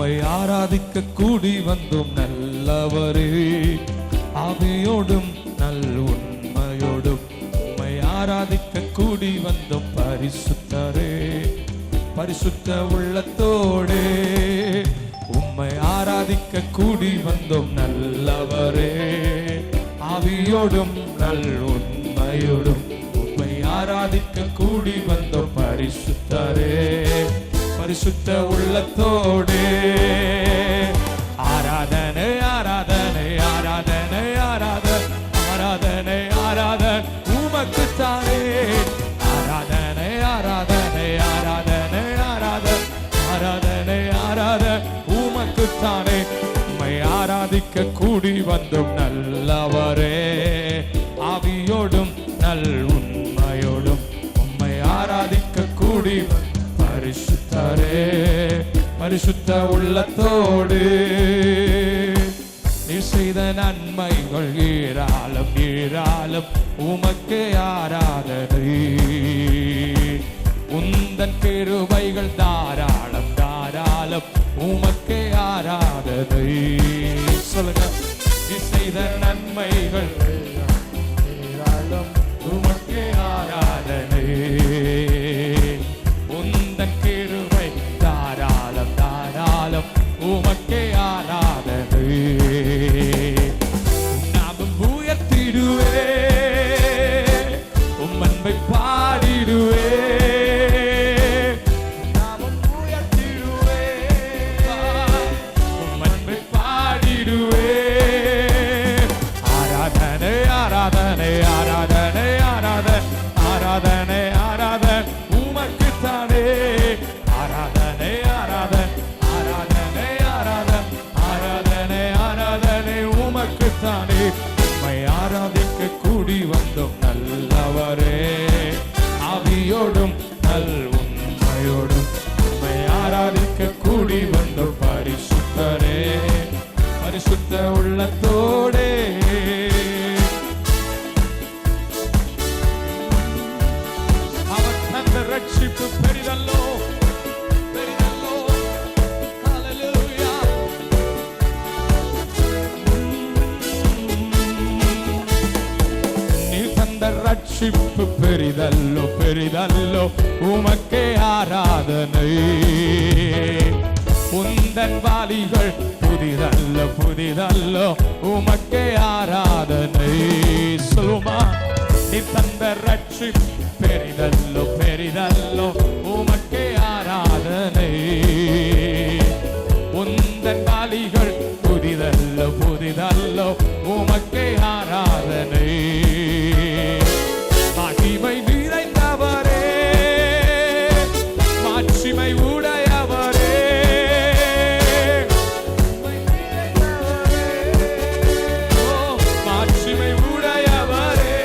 உம்மை ஆராதிக்க கூடி வந்தோம் நல்லவரே. ஆவியோடும் நல் உண்மையோடும் உம்மை ஆராதிக்க கூடி வந்தோம் பரிசுத்தரே. பரிசுத்த உள்ளத்தோடே உம்மை ஆராதிக்க கூடி வந்தோம் நல்லவரே. ஆவியோடும் நல் உண்மையோடும் உம்மை ஆராதிக்க கூடி வந்தோம் பரிசுத்தரே. பரிசுத்த உள்ளத்தோடே ஆராதனை ஆராதனை ஆராதனை ஆராதனை ஆராதனை ஆராதனை உமக்குத்தானே. ஆராதனை ஆராதனை ஆராதனை ஆராதனை ஆராதனை ஆராதனை உமக்குத்தானே. உம்மை ஆராதிக்க கூடி வந்தோம் நல்லவரே. ஆவியோடும் நல் உண்மையோடும் உம்மை ஆராதிக்க கூடி பரிசுத்தரே. பரிசுத்த உள்ளத்தோடு நீ செய்த நன்மைகள் ஏராளம் ஏராளம் உமக்கு ஆராதனை. உந்தன் கிருபைகள் தாராளம் தாராளம் உமக்கு ஆராதனை. சொல்லுங்க. நீ செய்த நன்மைகள் ஏராளம் உமக்கு ஆராதனை. உந்தன் கிருபை தாராளம் தாராளம் உமக்கு ஆராதனை. நாமும் உயர்த்திடுவே உம் அன்பை பாடிடுவே. நாமும் உயர்த்திடுவே உம் அன்பை பாடிடுவே. ஆராதனை ஆராதனை ஆராதனை ஆராதனை ஆராதனை ஆராதனை உமக்குத்தானே. ஆராதனை ஆராதனை ஆராதனை ஆராதனை ஆராதனை ஆராதனை உமக்குத்தானே. உம்மை ஆராதிக்க கூடி வந்தோம் நல்லவரே. ஆவியோடும் நல் உண்மையோடும் உம்மை ஆராதிக்க கூடி வந்தோம் பரிசுத்தரே. பரிசுத்த உள்ளத்தோடே அவர் தந்த ரட்சிப்பு பெரிதல்லோ பெரிதல்லோ. ஹல்லேலூயா. நீ தந்த ரட்சிப்பு பெரிதல்லோ பெரிதல்லோ உமக்கே ஆராதனை. உந்தன் வாலிகள் புதிதல்ல புதிதல்லோ உமக்கே ஆராதனை. சொல்லுமா. நீ தந்த ரட்சிப்பு பெரிதல்லோ பெரிதல்லோ உமக்கே ஆராதனை. உந்தன் வாலிகள் புதிதல்ல புதிதல்லோ உமக்கே ஆராதனை. மகிமை நிறைந்தவரே மாட்சிமை உடையவரே. மாட்சிமை உடையவரே.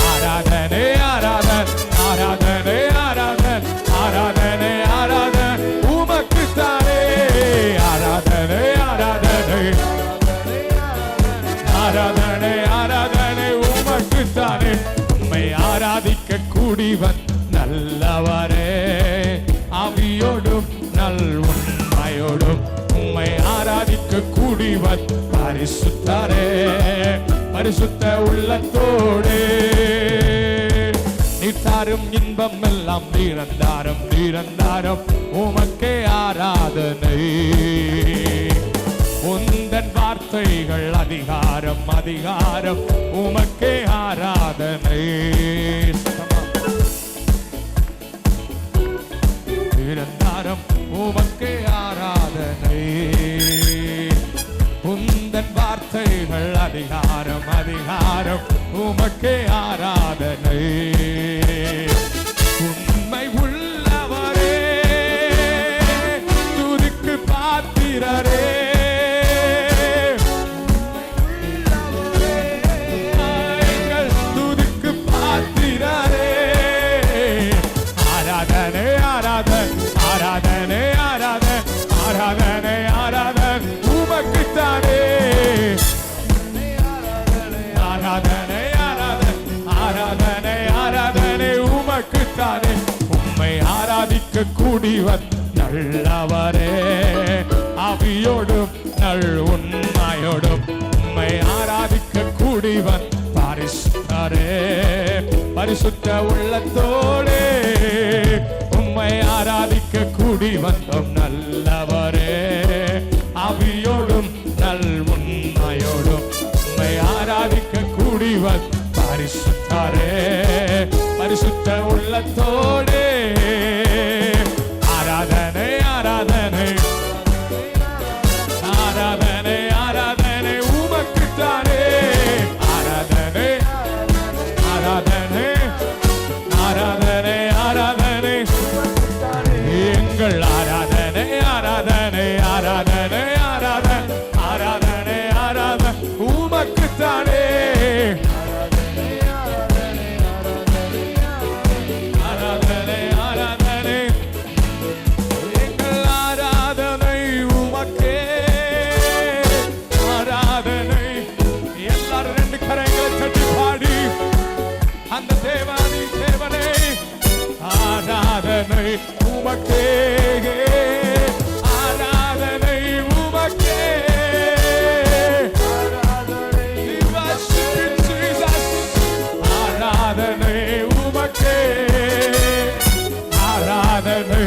ஆராதனை ஆராதனை ஆராதனை ஆராதனை ஆராதனை ஆராதனை உமக்குத்தானே. ஆராதனை ஆராதனை ஆராதனை ஆராதனை உமக்குத்தானே. உம்மை ஆராதிக்க கூடி வந்த நல்லவரே. ஆவியோடும் நல் உண்மையோடும் உம்மை ஆராதிக்க கூடி வந்த பரிசுத்தரே. பரிசுத்த உள்ளத்தோடு நீ தாரும் இன்பம் எல்லாம் நிரந்தாரம் நிரந்தாரம் உமக்கே ஆராதனை. உந்தன் வார்த்தைகள் அதிகாரம் அதிகாரம் உமக்கே ஆராதனை. நிரந்தாரம் உமக்கே ஆராதனை. உந்தன் வார்த்தைகள் அதிகாரம் அதிகாரம் உமக்கே ஆராதனை. உண்மை உள்ளவரே துதிக்கு பாத்திரரே. துதிக்கு பாத்திரரே. ஆராதனை ஆராதனை ஆராதனை ஆராதனை ஆராதனை ஆராதனை உமக்குத்தானே. ஆராதனை ஆராதனை ஆராதனை ஆராதனை உமக்குத்தானே. உம்மை ஆராதிக்க கூடி வந்த நல்லவரே, ஆவியோடும் நல் உண்மையோடும் உம்மை ஆராதிக்க கூடிவன் பரிசுத்தரே. பரிசுத்த உள்ளத்தோடே உம்மை ஆராதிக்க கூடி வந்தோம் நல்லவரே, ஆவியோடும் நல் உண்மையோடும் உம்மை ஆராதிக்க கூடி வந்த பரிசுத்தரே. பரிசுத்த உள்ளத்தோடே ஆராதனை ஆராதனை ஆராதனை ஆராதனை உமக்குத்தானே. ஆராதனை ஆராதனை ஆராதனை ஆராதனை எங்கள் ஆராதனை ஆராதனை ஆராதனை ஆராதனை ஆராதனை ஆராதனை உமக்குத்தானே. அந்த தேவாதி தேவனே ஆராதனை உமக்கே, ஆராதனை உமக்கே, ஆராதனை உமக்கே, ஆராதனை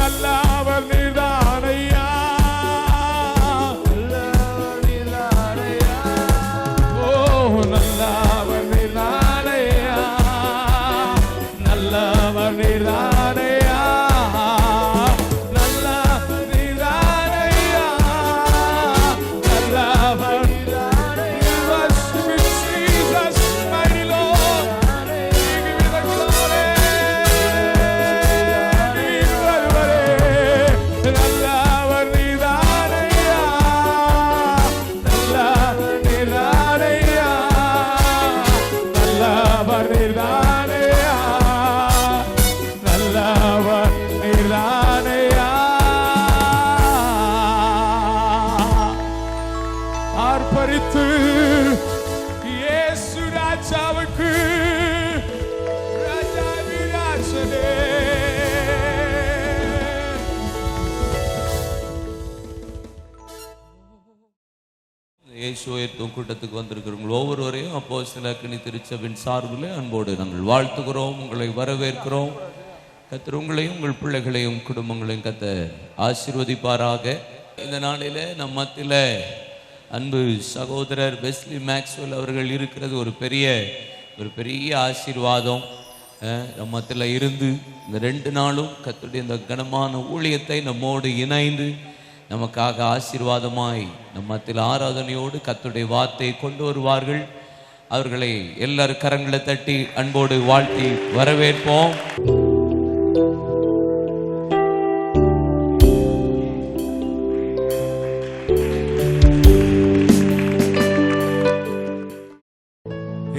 நல்லவர் நீர்தானையா, நல்லவர் நீர்தானையா, நல்லவர் நீர்தானையா, நல்லவர் நீர்தானையா, நல்லவர் Jesus, mighty Lord, give me the glory. நல்லவர் நீர்தானையா, நல்லவர் நீர்தானையா, நல்லவர் நீர்தானையா, நல்லவர் நீர்தானையா. ஆர்ப்பரித்து இயேசு ராஜாவுக்கு ராஜாவிராஜனே. இயேசுவை கூட்டத்துக்கு வந்திருக்கிறவங்க ஒவ்வொருவரையும் அப்போஸ்தலர் அக்கினி திருச்சபையின் சார்பில் அன்போடு நாங்கள் வாழ்த்துகிறோம், உங்களை வரவேற்கிறோம். கர்த்தர் உங்களையும் உங்கள் பிள்ளைகளையும் குடும்பங்களையும் கர்த்தர் ஆசீர்வதிப்பாராக. இந்த நாளில் நம் மத்தியில் அன்பு சகோதரர் வெஸ்லி மேக்ஸ்வெல் அவர்கள் இருக்கிறது ஒரு பெரிய ஆசீர்வாதம். நம் மத்தியில் இருந்து இந்த 2 நாளும் கர்த்தருடைய இந்த கனமான ஊழியத்தை நம்மோடு இணைந்து நமக்காக ஆசீர்வாதமாய் நம் மத்தியில் ஆராதனையோடு கர்த்தருடைய வார்த்தையை கொண்டு வருவார்கள். அவர்களை எல்லாரும் கரங்களை தட்டி அன்போடு வாழ்த்தி வரவேற்போம்.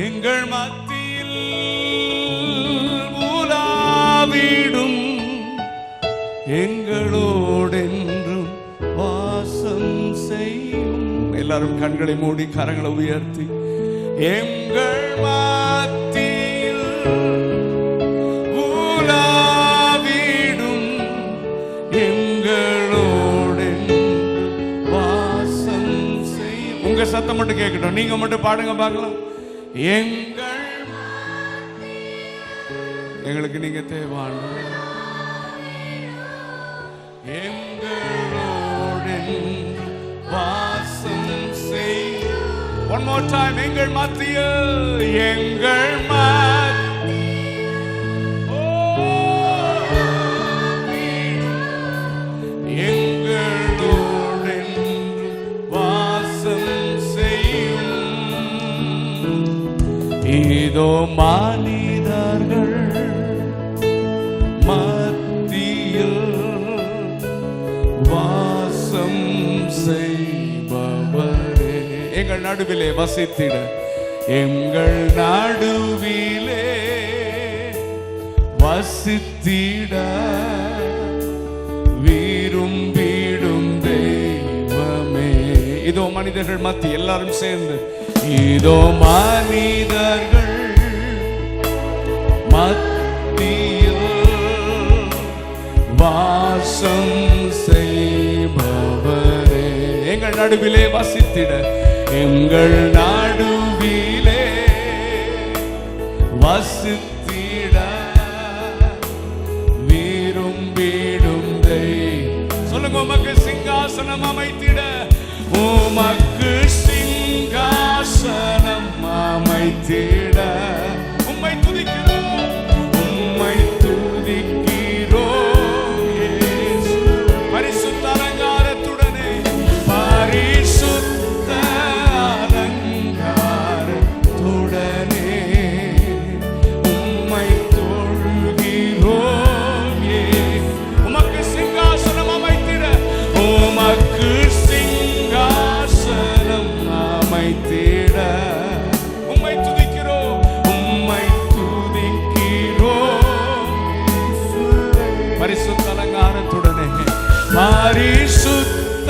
எங்கள் மத்தியில் உலாவிடும் எங்களோடென்றும் வாசம் செய்யும். எல்லாரும் கண்களை மூடி கரங்களை உயர்த்தி எங்கள் மத்தியில் உலாவிடும் எங்களோடென்றும் வாசம் செய்யும். உங்க சத்தம் மட்டும் கேட்கட்டும், நீங்க மட்டும் பாடுங்க பார்க்கலாம். எங்களுக்கு நீங்க தேவான் எங்களோடு வாசம் செய். One more time. எங்கள் மத்தியில் எங்கள் எங்களோடு வாசம் செய்யும். இதோ மனிதர்கள் மத்தியில் வாசம் செய்பவரே, எங்கள் நடுவிலே வசித்திட, எங்கள் நடுவிலே வசித்திட விரும்பிடும் தெய்வமே. இதோ மனிதர்கள் மத்தி எல்லாரும் சேர்ந்து இதோ மனிதர்கள் மத்தியில் வாசம் செய்பவரே. எங்கள் நடுவிலே வசித்திட, எங்கள் நடுவிலே வசித்திட விரும்பிடும் சொல்லுங்க. உமக்கு சிங்காசனம் அமைத்திட, உமக்கு சிங்காசனம் அமைத்திட உம்மை துதிக்கிறோம், உம்மை துதிக்கிறோம் இயேசு. பரிசுத்த அலங்காரத்துடனே, பரிசுத்த அலங்காரத்துடனே உம்மை தொழுகிறோம் இயேசு. உமக்கு சிங்காசனம் அமைத்திட, உமக்கு சிங்காசனம் அமைத்திட உம்மை துதிக்கிறோம், உம்மை துதிக்கிறோம். பரிசுத்த அலங்காரத்துடனே, பரிசுத்த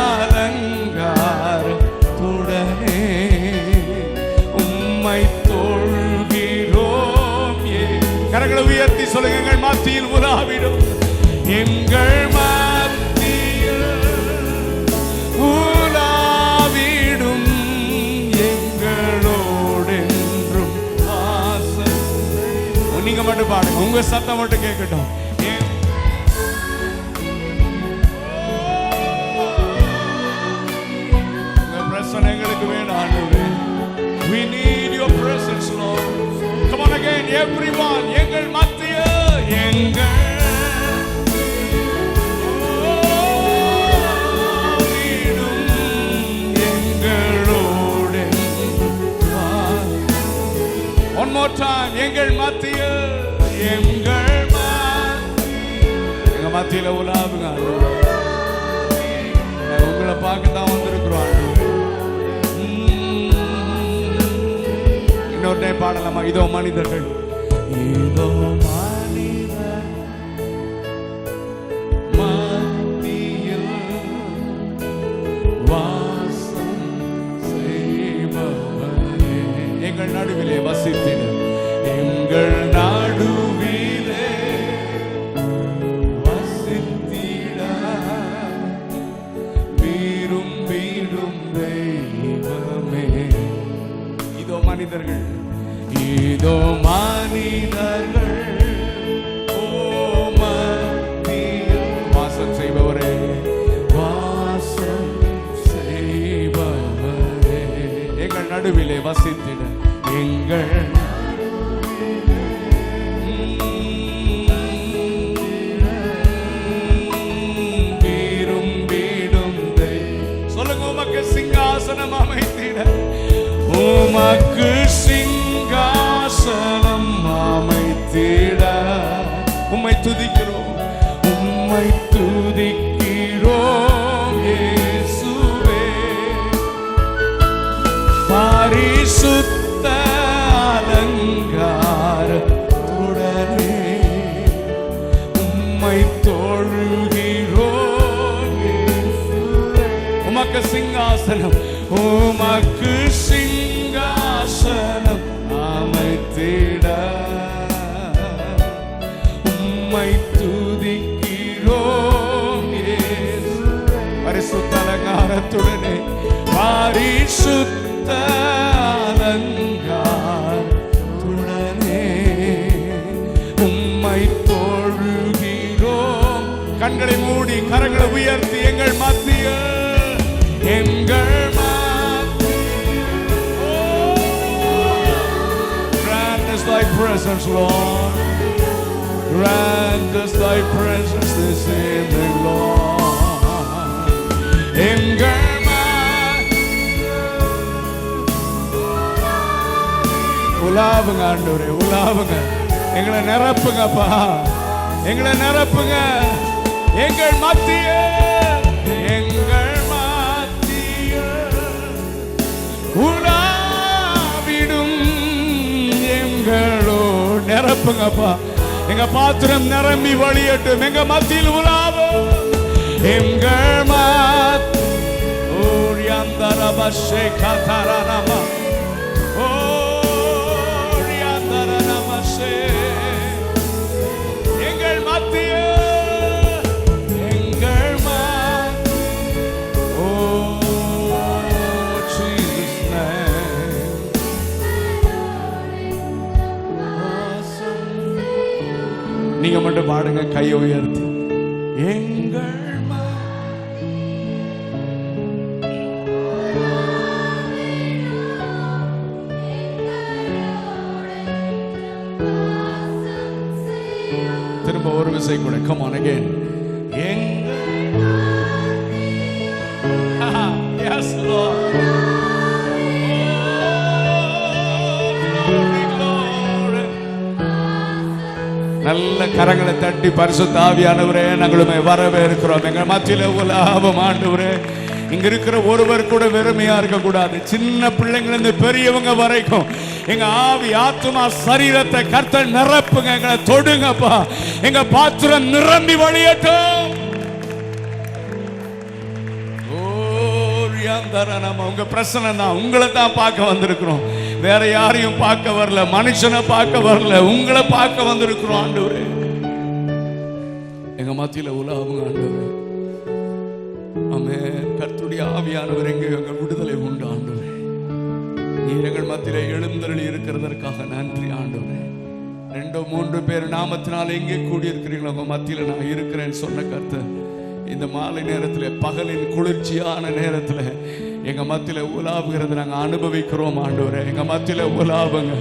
அலங்காரத்துடனே உம்மை தொழுகிறோம். கரங்களை உயர்த்தி சொல்லுங்க. எங்கள் மத்தியில் உலாவிடும், எங்கள் மத்தியில் உலாவிடும், எங்களோடென்றும் ஆசை. நீங்க மட்டும் பாடுங்க, உங்க சத்தம் மட்டும் கேட்கட்டும். உங்க பிரசன்னம் எங்களுக்கு வேணும் ஆண்டவரே. We need your presence, Lord. Come on again, everyone. எங்கள் மத்தியில், எங்கள் one more time. எங்கள் மத்தியில், எங்கள் மத்தியில உலாவுங்க. உங்களை பார்க்க தான் வந்திருக்கிறோம். இன்னொரு டைம் பாடலாமா? இதோ மனிதர்கள், இதோ மனிதர் மத்தியில் வாசம் செய்பவரே. எங்கள் நடுவிலே வசித்திட, எங்கள் நடுவிலே வசித்திட விரும்பிடும் தெய்வமே. இதோ மனிதர்கள், இதோ மனிதர்கள் ஓ மத்தியில் வாசம் செய்பவரே, வாசம் செய்பவரே. எங்கள் நடுவிலே வசித்திட, எங்கள் விரும்பிடும் சொல்லுங்க. உமக்கு சிங்காசனம் அமைத்திட, உமக்கு சிங்காசனம் அமைத்திட உம்மை துதிக்கிறோம், உம்மை துதிக்கிறோம் இயேசுவே. பரிசுத்த அலங்காரத்துடனே உம்மை தொழுகிறோம் இயேசுவே. உமக்கு சிங்காசனம், உமக்கு சிங்காசனம் அமைத்திட உம்மை துதிக்கிறோம் இயேசுவே. பரிசுத்த அலங்காரத்துடனே, பரிசுத்த அலங்காரத்துடனே உம்மை தொழுகிறோம். கண்களை மூடி கரங்களை உயர்த்தி, எங்கள் மத்தியில், எங்கள் thy presence, Lord. Grant us thy presence this evening, Lord. எங்கள் உலாவுங்க ஆண்டவரே, உலாவுங்க. எங்களை நிரப்புங்கப்பா, எங்களை நிரப்புங்க. எங்கள் மத்தியில், எங்கள் மத்தியில் உலாவிடும், எங்களோடு நிரப்புங்கப்பா. எங்க பாத்திரம் நிரம்பி வழியட்டும். எங்க மத்தியில் உலாவும், எங்கள் எங்கள் மத்தியில் மட்டும் பாடுங்க, கையை உயர்த்தி. எங்கள் திரும்ப ஒரு விசை கூட. Come on again. Yes Lord. நல்ல கரங்களை தட்டி பரிசுத்த ஆவியானவரே நாங்களுமே வரவேற்கிறோம். எங்கள் மத்தியில உலாவும் ஆண்டவரே. இங்க இருக்கிற ஒருவர் கூட வெறுமையா இருக்க கூடாது. சின்ன பிள்ளைங்க இருந்து பெரியவங்க வரைக்கும் எங்க ஆவி ஆத்துமா சரீரத்தை கர்த்தர் நிரப்புங்க. எங்களை தொடுங்கப்பா. எங்க பாத்திரம் நிரம்பி வழியட்டும். உங்க பிரச்சனை தான். உங்களை தான் பார்க்க வந்திருக்கிறோம். வேற யாரையும் பார்க்க வரல, மனுஷனை பார்க்க வரல, உங்களை பார்க்க வந்திருக்கிறோம் ஆண்டவரே. எங்க மத்தியில உலாவுங்க ஆண்டவரே. ஆமென். கர்த்தருடைய ஆவியானவர் எங்க விடுதலை உண்டு ஆண்டவரே. நீர் எங்கள் மத்தியில எழுந்தருளி இருக்கிறதற்காக நன்றி ஆண்டவரே. 2-3 பேர் நாமத்தினால எங்கே கூடி இருக்கிறீங்களோ உங்க மத்தியில நான் இருக்கிறேன்னு சொன்ன கர்த்தர் இந்த மாலை நேரத்தில், பகலின் குளிர்ச்சியான நேரத்தில் எங்க மத்தியில உலாவுகிறது நாங்க அனுபவிக்கிறோம் ஆண்டவரே. எங்க மத்தியில உலாவுங்க,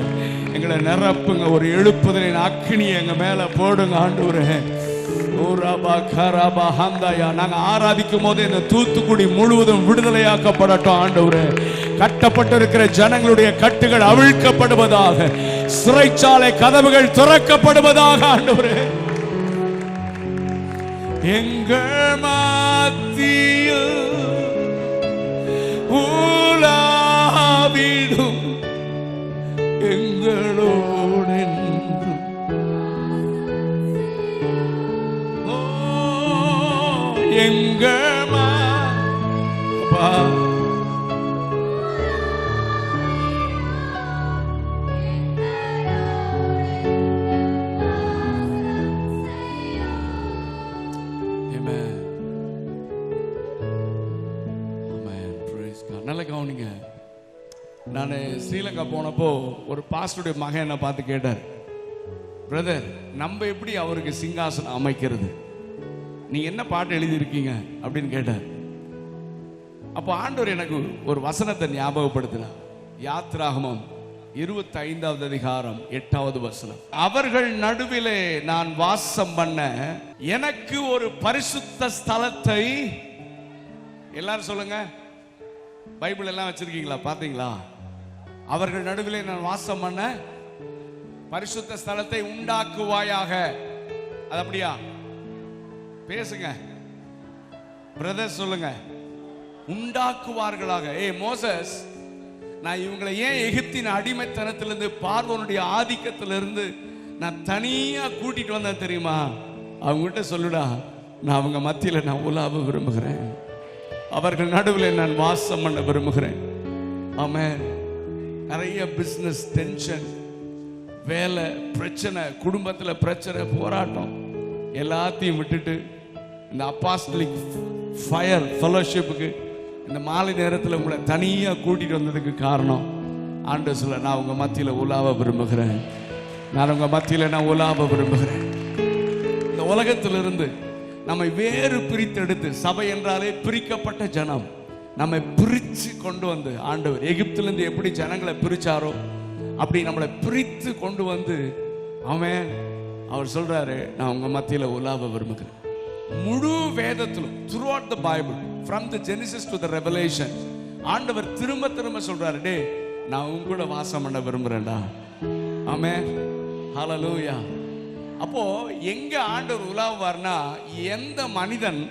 எங்களை நிரப்புங்க. ஒரு எழுப்புதலின் அக்கினியை எங்க மேல போடுங்க ஆண்டவரே. நாங்க ஆராதிக்கும் போது இந்த தூத்துக்குடி முழுவதும் விடுதலையாக்கப்படட்டும் ஆண்டவரே. கட்டப்பட்டிருக்கிற ஜனங்களுடைய கட்டுகள் அவிழ்க்கப்படுவதாக, சிறைச்சாலை கதவுகள் திறக்கப்படுவதாக ஆண்டவரே. எங்கள் மத்தியில் உலாவிடும் எங்களோடு எங்கள் நல்ல கவனிங்க. நான் ஸ்ரீலங்கா போனப்போ ஒரு பாஸ்டருடைய மகன் என்ன பார்த்து கேட்டார், பிரதர் நம்ம எப்படி அவருக்கு சிங்காசனம் அமைக்கிறது, நீங்க என்ன பாட்டு எழுதியிருக்கீங்க அப்படின்னு கேட்டார். அப்போ ஆண்டவர் எனக்கு ஒரு வசனத்தை ஞாபகப்படுத்தினார். யாத்திராகமம் 25வது அதிகாரம் 8வது வசனம். அவர்கள் நடுவிலே நான் வாசம் பண்ண எனக்கு ஒரு பரிசுத்த ஸ்தலத்தை, எல்லாரும் சொல்லுங்க, பைபிள் எல்லாம் வச்சிருக்கீங்களா, பாத்தீங்களா? அவர்கள் நடுவிலே நான் வாசம் பண்ண பரிசுத்த ஸ்தலத்தை உண்டாக்குவாயாக. அது அப்படியா? பேசுங்க பிரதர், சொல்லுங்க. உண்டாக்குவார்களாக. மோசஸ், நான் இவங்களை ஏன் எகிப்தின் அடிமைத்தனத்திலிருந்து, பார்வோனுடைய ஆதிக்கத்திலிருந்து நான் தனியா கூட்டிட்டு வந்தேன் தெரியுமா? அவங்ககிட்ட சொல்லுடா, நான் அவங்க மத்தியில நான் உலாவ விரும்புகிறேன். அவர்கள் நடுவில் நான் வாசம் பண்ண விரும்புகிறேன். ஆமென். நிறைய பிசினஸ் டென்ஷன், வேலை பிரச்சனை, குடும்பத்தில் பிரச்சனை, போராட்டம் எல்லாத்தையும் விட்டுட்டு இந்த அப்போஸ்தலிக் ஃபயர் ஃபெலோஷிப்புக்கு இந்த மாலை நேரத்தில் உங்களை தனியாக கூட்டிட்டு வந்ததுக்கு காரணம் ஆண்டவர் சொல்ல, நான் உங்க மத்தியில் உலாவ விரும்புகிறேன். நான் உங்க மத்தியில் நான் உலாவ விரும்புகிறேன். இந்த உலகத்திலிருந்து நம்மை வேறு பிரித்தெடுத்து, சபை என்றாலே பிரிக்கப்பட்ட ஜனம், நம்மை பிரித்து கொண்டு வந்து ஆண்டவர் எகிப்திலிருந்து எப்படி ஜனங்களை பிரிச்சாரோ அப்படி நம்மளை பிரித்து கொண்டு வந்து அவர் சொல்றாரு, நான் உங்க மத்தியில உலாவ விரும்புகிறேன். முழு வேதத்திலும், throughout the Bible, from the Genesis to the Revelation, ஆண்டவர் திரும்ப திரும்ப சொல்றாரு, டே நான் உங்க கூட வாசம் பண்ண விரும்புறேன்டா. ஆமென். ஹல்லேலூயா. அப்போ எங்க ஆண்டவர் உலாவார்னா, எந்த மனிதன்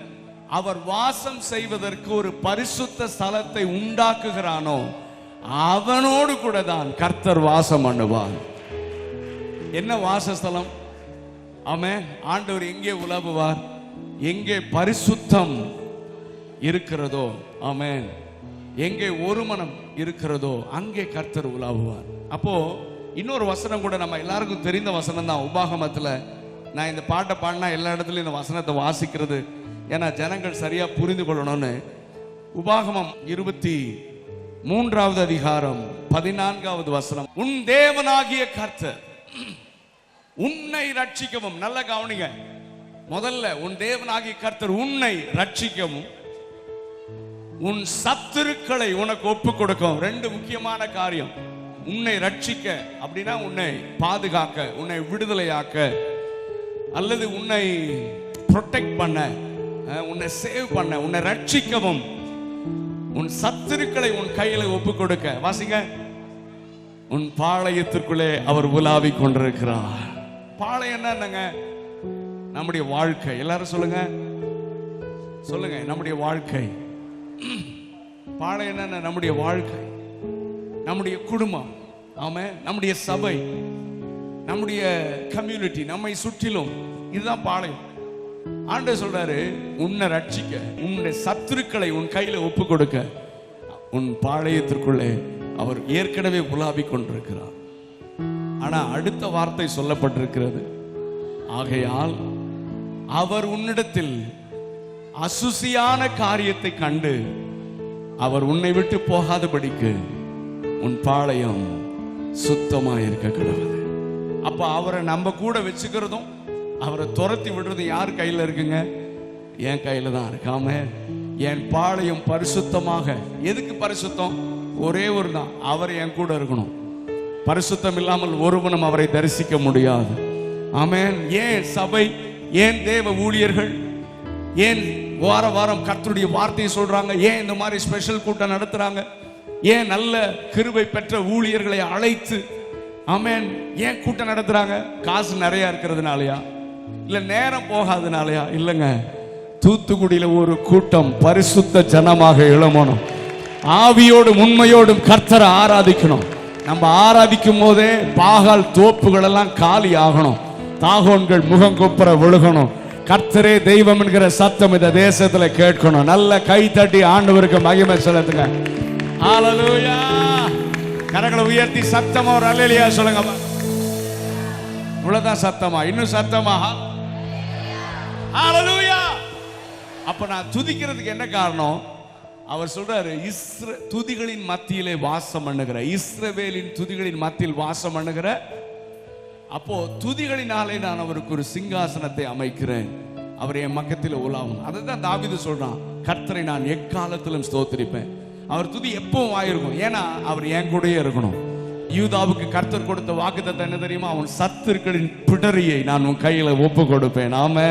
அவர் வாசம் செய்வதற்கு ஒரு பரிசுத்த ஸ்தலத்தை உண்டாக்குகிறானோ அவனோடு கூட தான் கர்த்தர் வாசம் பண்ணுவார். என்ன வாசஸ்தலம்? ஆமென். ஆண்டவர் எங்கே உலாவுவார்? எங்கே பரிசுத்தம் இருக்கிறதோ, ஆமென், எங்கே ஒரு மனம் இருக்கிறதோ அங்கே கர்த்தர் உலாவுவார். அப்போ இன்னொரு வசனம் கூட நம்ம எல்லாருக்கும் தெரிந்த வசனம் தான். உபாகமத்துல நான் இந்த பாட்டை பாடினா எல்லா இடத்துலையும் இந்த வசனத்தை வாசிக்கிறது, ஏன்னா ஜனங்கள் சரியா புரிந்து கொள்ளணும்னு. உபாகமம் 23வது அதிகாரம் 14வது வசனம். உன் தேவனாகிய கர்த்தர் உன்னை ரட்சிக்கவும். நல்ல கவனிங்க, முதல்ல உன் தேவனாகிய கர்த்தர் உன்னை ரட்சிக்கவும் உன் சத்துருக்களை உனக்கு ஒப்பு கொடுக்கும். ரெண்டு முக்கியமான காரியம். உன்னை ரட்சிக்க அப்படின்னா உன்னை பாதுகாக்க, உன்னை விடுதலையாக்க, அல்லது உன்னை ப்ரொடெக்ட் பண்ண, உன்னை சேவ் பண்ண, உன்னை ரட்சிக்கவும் உன் சத்துருக்களை உன் கையில ஒப்பு கொடுக்க. வாசிங்க, உன் பாளையத்திற்குள்ளே அவர் உலாவிக் கொண்டிருக்கிறார். பாளையம் என்னங்க? நம்முடைய வாழ்க்கை. எல்லாரும் சொல்லுங்க, சொல்லுங்க, நம்முடைய வாழ்க்கை. பாளையம் என்ன? நம்முடைய வாழ்க்கை, நம்முடைய குடும்பம், ஆமா, நம்முடைய சபை, நம்முடைய கம்யூனிட்டி, நம்மை சுற்றிலும். இதுதான் பாளையம். ஆண்டவர் சொல்றாரு, உன்னை ரட்சிக்க, உன்னுடைய சத்துருக்களை உன் கையில ஒப்பு கொடுக்க உன் பாளையத்திற்குள்ளே அவர் ஏற்கனவே உலாவிக் கொண்டிருக்கிறார். ஆனா அடுத்த வார்த்தை சொல்லப்பட்டிருக்கிறது, ஆகையால் அவர் உன்னிடத்தில் அசுசியான காரியத்தை கண்டு அவர் உன்னை விட்டு போகாதபடிக்கு உன் பாளையம் சுத்தமாயிருக்க கடவுது. அப்ப அவரை நம்ம கூட வச்சுக்கிறதும் அவரை துரத்தி விடுறது யார் கையில இருக்குங்க? என் கையில தான் இருக்காம. என் பாளையம் பரிசுத்தமாக. எதுக்கு பரிசுத்தம்? ஒரே ஒரு தான், அவர் என் கூட இருக்கணும். பரிசுத்தம் இல்லாமல் ஒருவனும் அவரை தரிசிக்க முடியாது. ஆமென். ஏன் சபை, ஏன் தேவ ஊழியர்கள், ஏன் வார வாரம் கர்த்தருடைய வார்த்தையை சொல்றாங்க, ஏன் இந்த மாதிரி ஸ்பெஷல் கூட்டம் நடத்துறாங்க, ஏன் நல்ல கிருபை பெற்ற ஊழியர்களை அழைத்து, ஆமென், ஏன் கூட்டம் நடத்துறாங்க? காசு நிறைய இருக்கிறதுனாலயா? இல்ல நேரம் போகாதனாலயா? இல்லைங்க, தூத்துக்குடியில ஒரு கூட்டம் பரிசுத்த ஜனமாக எழுமணும். ஆவியோடும் உண்மையோடும் கர்த்தரை ஆராதிக்கணும். நம்ம ஆராதிக்கும் போதே பாகால் தோப்புகள் எல்லாம் காலி ஆகணும். தாகோன்கள் முகம் கொப்புற விழுகணும். கர்த்தரே தெய்வம் என்கிற சத்தம் இந்த தேசத்துல கேட்கணும். நல்ல கை தட்டி ஆண்டவருக்கு மகிமை செலுத்துங்க. ஹalleluya. கரங்களை உயர்த்தி சத்தமா ஒரு அல்லேலூயா சொல்லுங்க. இவ்வளவுதான் சத்தமா? இன்னும் சத்தமா? ஹalleluya. அப்ப நான் துதிக்கிறதுக்கு என்ன காரணம்? அவர் சொல்றாரு, துதிகளின் மத்தியிலே வாசம் பண்ணுகிற, இஸ்ரவேலின் துதிகளின் மத்தியில் வாசம் பண்ணுகிற. அப்போ துதிகளினாலே நான் அவருக்கு ஒரு சிங்காசனத்தை அமைக்கிறேன், அவர் என் மக்கத்தில் உலாவும். அதுதான் தாவீது சொல்றான், கர்த்தரை நான் எக்காலத்திலும் ஸ்தோத்திரிப்பேன். அவர் துதி எப்பவும் ஆயிருக்கும், ஏன்னா அவர் என் கூடயே இருக்கணும். யூதாவுக்கு கர்த்தர் கொடுத்த வாக்குத்தத்தம் என்ன தெரியுமா? அவன் சத்துருக்களின் பிடரியை நான் உன் கையில ஒப்பு கொடுப்பேன். நாம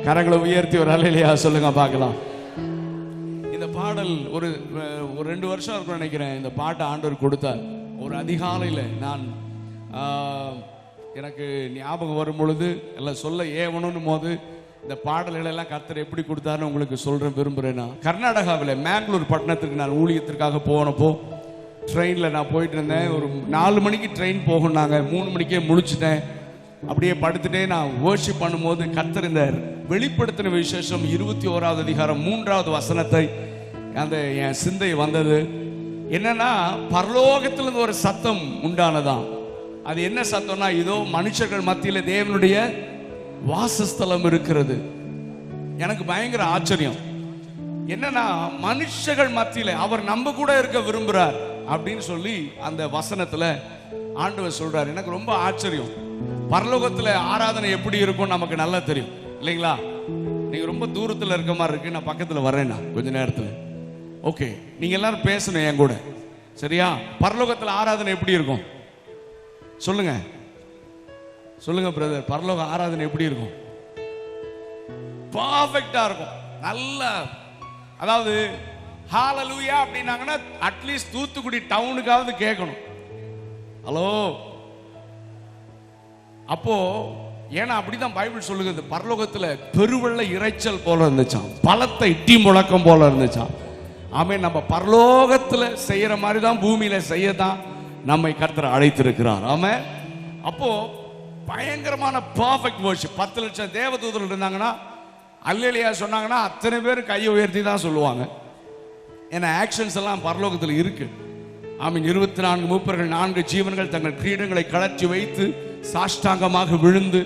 கரங்களை உயர்த்தி ஒரு அல்லேலூயா சொல்லுங்க பார்க்கலாம். இந்த பாடல் ஒரு 2 வருஷம் இருக்கும் நினைக்கிறேன். இந்த பாட்டை ஆண்டவர் கொடுத்தார். ஒரு அதிகாலையில் நான் எனக்கு ஞாபகம் வரும் பொழுது எல்லாம் சொல்ல ஏவணும் போது இந்த பாடல்கள் எல்லாம் கர்த்தர் எப்படி கொடுத்தாருன்னு உங்களுக்கு சொல்றேன் விரும்புறேன்னா, கர்நாடகாவில் மேங்களூர் பட்டணத்துக்கு நான் ஊழியத்திற்காக போனப்போ ட்ரெயினில் நான் போயிட்டு இருந்தேன். ஒரு 4 மணிக்கு ட்ரெயின் போகணுன்னாங்க. 3 மணிக்கே முழிச்சிட்டேன். அப்படியே படுத்துட்டே நான் வர்ஷிப் பண்ணும்போது கர்த்தர் இந்த வெளிப்படுத்தின விசேஷம் 21வது அதிகாரம் 3வது வசனத்தை அந்த என் சிந்தை வந்தது. என்னன்னா, பரலோகத்திலிருந்து ஒரு சத்தம் உண்டானதான். அது என்ன சத்தம்னா, இதோ மனுஷர்கள் மத்தியில் தேவனுடைய வாசஸ்தலம் இருக்கிறது. எனக்கு பயங்கர ஆச்சரியம். என்னன்னா, மனுஷர்கள் மத்தியில அவர் நம்ம கூட இருக்க விரும்புறார் அப்படின்னு சொல்லி அந்த வசனத்துல ஆண்டவர் சொல்றார். எனக்கு ரொம்ப ஆச்சரியம். பரலோகத்துல ஆராதனை எப்படி இருக்கும் நமக்கு நல்லா தெரியும் இல்லைங்களா? நீங்க ரொம்ப தூரத்துல இருக்க மாதிரி இருக்கு, நான் பக்கத்துல வரேன்னா கொஞ்ச நேரத்துல. ஓகே, நீங்க எல்லாரும் பேசணும் என் கூட, சரியா? பரலோகத்துல ஆராதனை எப்படி இருக்கும் சொல்லுங்க, சொல்லுங்க பிரதர். பரலோக ஆராதனை எப்படி இருக்கும்? பர்ஃபெக்ட்டா இருக்கும். நல்ல, அதாவது ஹalleluya அப்படின்னாங்கன்னா அட்லீஸ்ட் தூத்துக்குடி டவுனுக்காவது கேட்கணும். ஹலோ. அப்போ ஏன்னா அப்படிதான் பைபிள் சொல்லுகிறது, பரலோகத்துல பெருவெள்ள இறைச்சல் போல இருந்துச்சாம், பலத்தை இட்டி முழக்கம் போல இருந்துச்சாம். ஆமென். நம்ம பரலோகத்துல செய்யற மாதிரி தான் பூமியில செய்யதான் நம்மை கர்த்தர் அழைத்திருக்கிறார். ஆமென். அப்போ பயங்கரமான பர்ஃபெக்ட் வர்ஷிப். 10 லட்சம் தேவதூதர்கள் இருந்தாங்கன்னா அல்லேலூயா சொன்னாங்கன்னா அத்தனை பேர் கையை உயர்த்தி தான் சொல்லுவாங்க. ஏன்னா ஆக்ஷன்ஸ் எல்லாம் பரலோகத்தில் இருக்கு. ஆமீன். 24 மூப்பர்கள் 4 ஜீவன்கள் தங்கள் கிரீடங்களை கழற்றி வைத்து சாஷ்டாங்கமாக விழுந்து,